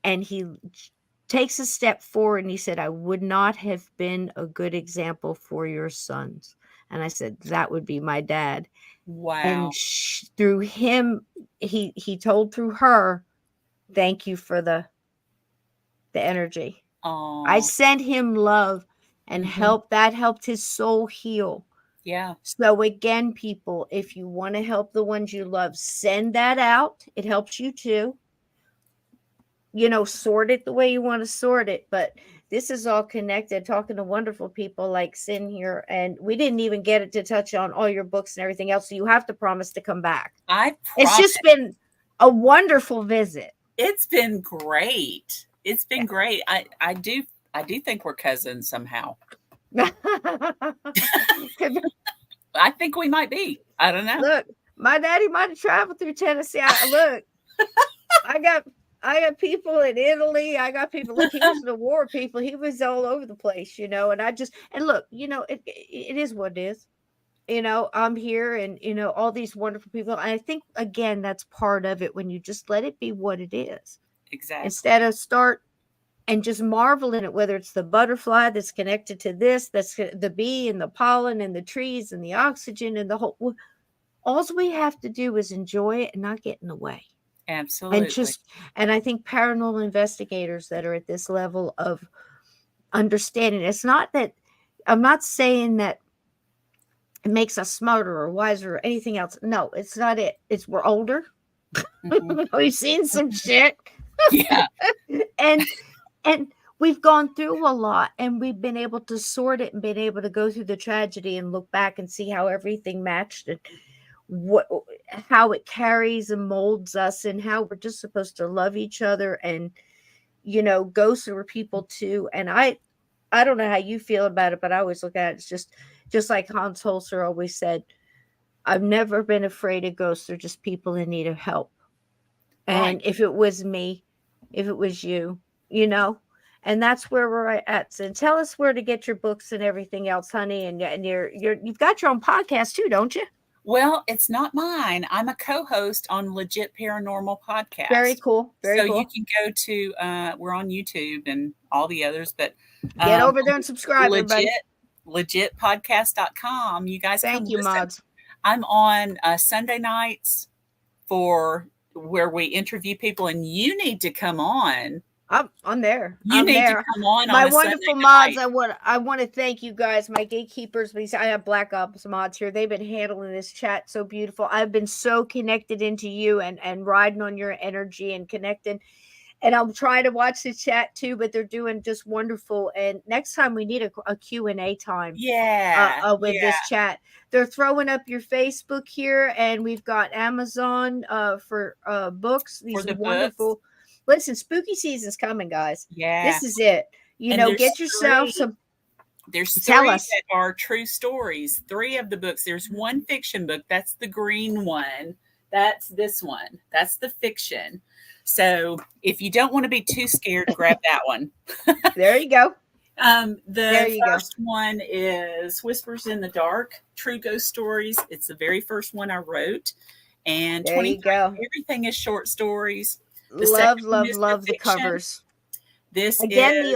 And he takes a step forward and he said, I would not have been a good example for your sons. And I said, that would be my dad. Wow. And through him, he told through her, thank you for the energy. Aww. I sent him love and that helped his soul heal. Yeah. So again, people, if you want to help the ones you love, send that out. It helps you too. Sort it the way you want to sort it. But this is all connected, talking to wonderful people like Cyn here. And we didn't even get it to touch on all your books and everything else. So you have to promise to come back. It's just been a wonderful visit. It's been great. It's been great. I do think we're cousins somehow. I think we might be. I don't know. Look, my daddy might have traveled through Tennessee. I got people in Italy. I got people. Look, he was in the war. People. He was all over the place, And look, it is what it is. I'm here, and all these wonderful people. And I think again, that's part of it when you just let it be what it is. Exactly. Instead of start and just marvel in it, whether it's the butterfly that's connected to this, that's the bee and the pollen and the trees and the oxygen and the whole. All we have to do is enjoy it and not get in the way. Absolutely. And I think paranormal investigators that are at this level of understanding, it's not that I'm not saying that it makes us smarter or wiser or anything else. No, it's not it. It's we're older. We've seen some shit. Yeah. and we've gone through a lot, and we've been able to sort it and been able to go through the tragedy and look back and see how everything matched and how it carries and molds us, and how we're just supposed to love each other. And ghosts are people too. And I don't know how you feel about it, but I always look at it, it's just like Hans Holzer always said, I've never been afraid of ghosts. They're just people in need of help. And if it was me, if it was you, and that's where we're at. So tell us where to get your books and everything else, honey. And you've got your own podcast too, don't you? Well, it's not mine. I'm a co-host on Legit Paranormal Podcast. Very cool. Very cool. So you can go to, we're on YouTube and all the others, but get over there and subscribe, everybody. Legitpodcast.com. You guys thank you, listen. mods. I'm on Sunday nights for where we interview people, and you need to come on. I'm there. You need to come on. My wonderful mods. I want to thank you guys, my gatekeepers. Because I have Black Ops mods here. They've been handling this chat so beautiful. I've been so connected into you and riding on your energy and connecting. And I'm trying to watch the chat too, but they're doing just wonderful. And next time we need a Q&A time. With this chat. They're throwing up your Facebook here, and we've got Amazon for books. These are wonderful. Books. Listen, spooky season's coming, guys. Yeah. This is it. Get yourself some. There's 3 that are true stories. 3 of the books. There's one fiction book. That's the green one. That's this one. That's the fiction. So if you don't want to be too scared, grab that one. There you go. The first one is Whispers in the Dark, True Ghost Stories. It's the very first one I wrote. And there you go. Everything is short stories. Love the covers. This again is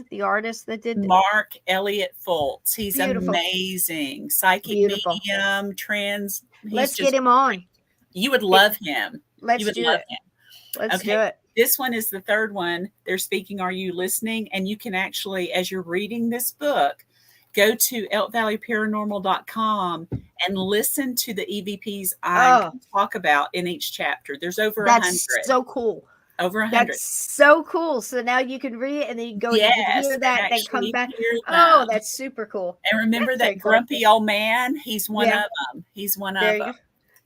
the artist that did Mark Elliott Fults. He's amazing. Psychic medium, trans. Let's get him on. You would love him. Let's do it. Let's do it. This one is the third one. They're speaking, Are You Listening? And you can actually, as you're reading this book, go to elkvalleyparanormal.com and listen to the EVPs I talk about in each chapter. There's over 100. That's so cool. Over 100. That's so cool. So now you can read it, and then you go and you can hear that, then come back. Oh, that's super cool. And remember that grumpy old man? He's one of them. He's one of them.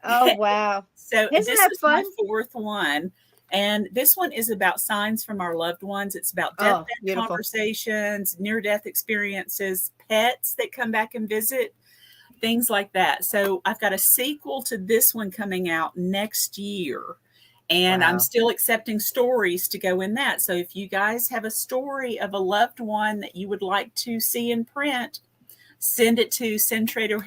Oh, wow. So Isn't this that is fun? my 4th one. And this one is about signs from our loved ones. It's about deathbed conversations, near-death experiences, pets that come back and visit, things like that. So I've got a sequel to this one coming out next year. And I'm still accepting stories to go in that. So if you guys have a story of a loved one that you would like to see in print, send it to Cyn Shrader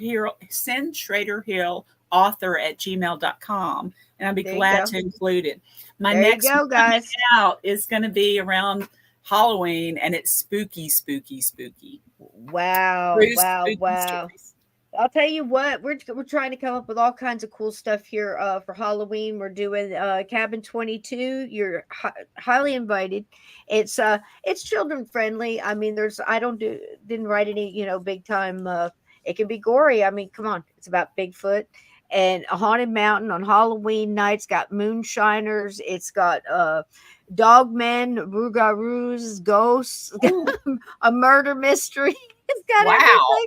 Hill author@gmail.com, and I'll be glad to include it. My next one coming out is going to be around Halloween, and it's spooky. Wow. Stories. I'll tell you what, we're trying to come up with all kinds of cool stuff here for Halloween. We're doing Cabin 22. You're highly invited. It's children friendly. I mean, didn't write any big time. It can be gory. I mean, come on, it's about Bigfoot and a haunted mountain on Halloween nights. Got moonshiners. It's got dogmen, rougarous, ghosts, a murder mystery. It's got everything.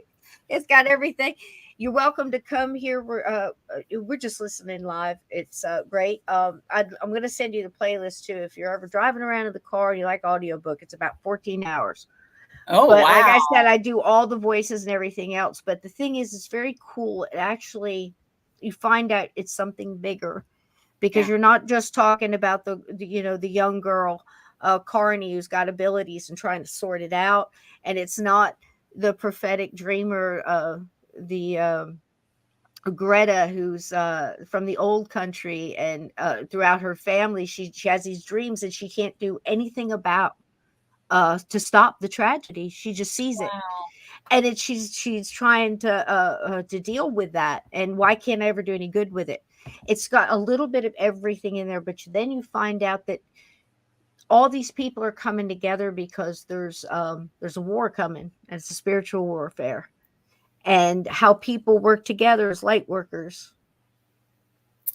It's got everything. You're welcome to come here. We're just listening live. It's great. I'm going to send you the playlist too. If you're ever driving around in the car and you like audiobook, it's about 14 hours. Oh, but wow. Like I said, I do all the voices and everything else. But the thing is, it's very cool. It actually, you find out it's something bigger, because you're not just talking about the young girl, Carney, who's got abilities and trying to sort it out. And it's not the prophetic dreamer, the Greta, who's from the old country, and throughout her family, she has these dreams and she can't do anything about to stop the tragedy. She just sees it, and she's trying to deal with that. And why can't I ever do any good with it? It's got a little bit of everything in there, but then you find out that all these people are coming together because there's a war coming, and it's a spiritual warfare, and how people work together as light workers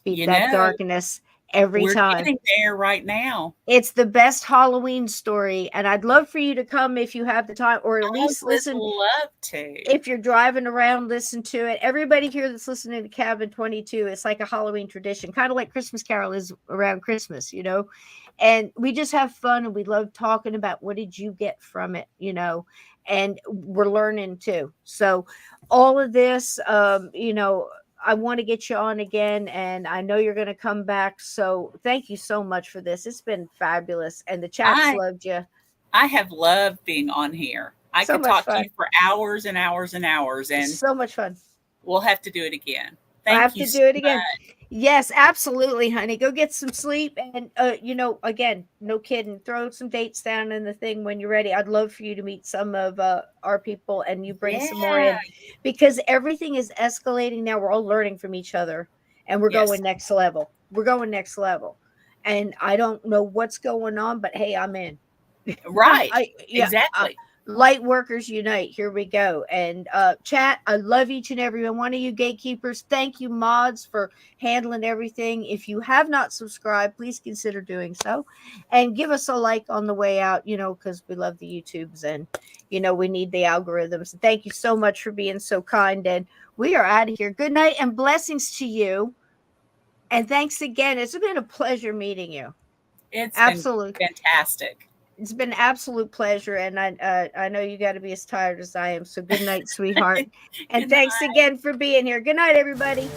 beat You that know, darkness every we're time. getting there right now. It's the best Halloween story, and I'd love for you to come if you have the time, or at I least would listen. love to. If you're driving around, listen to it. Everybody here that's listening to Cabin 22, it's like a Halloween tradition, kind of like Christmas Carol is around Christmas, you know. And we just have fun, and we love talking about what did you get from it, you know. And we're learning too. So all of this, you know, I want to get you on again, and I know you're going to come back. So thank you so much for this. It's been fabulous, and the chat's loved you. I have loved being on here. I So could much talk fun. to you for hours and hours and hours, and So much fun. we'll have to do it again. I have Thank you to so do it again. much. Yes, absolutely, honey. Go get some sleep, and you know, again, no kidding. Throw some dates down in the thing when you're ready. I'd love for you to meet some of our people, and you bring some more in, because everything is escalating now. We're all learning from each other, and we're Yes. going next level. We're going next level, and I don't know what's going on, but hey, I'm in. Right. Exactly. Light workers unite. Here we go. And chat, I love each and every one of you gatekeepers. Thank you, mods, for handling everything. If you have not subscribed, please consider doing so, and give us a like on the way out, you know, because we love the YouTubes, and you know, we need the algorithms. Thank you so much for being so kind, and we are out of here. Good night and blessings to you, and thanks again. It's been a pleasure meeting you. It's Absolutely been fantastic. It's been an absolute pleasure, and I know you got to be as tired as I am. So good night, sweetheart, and thanks again for being here. Good night, everybody.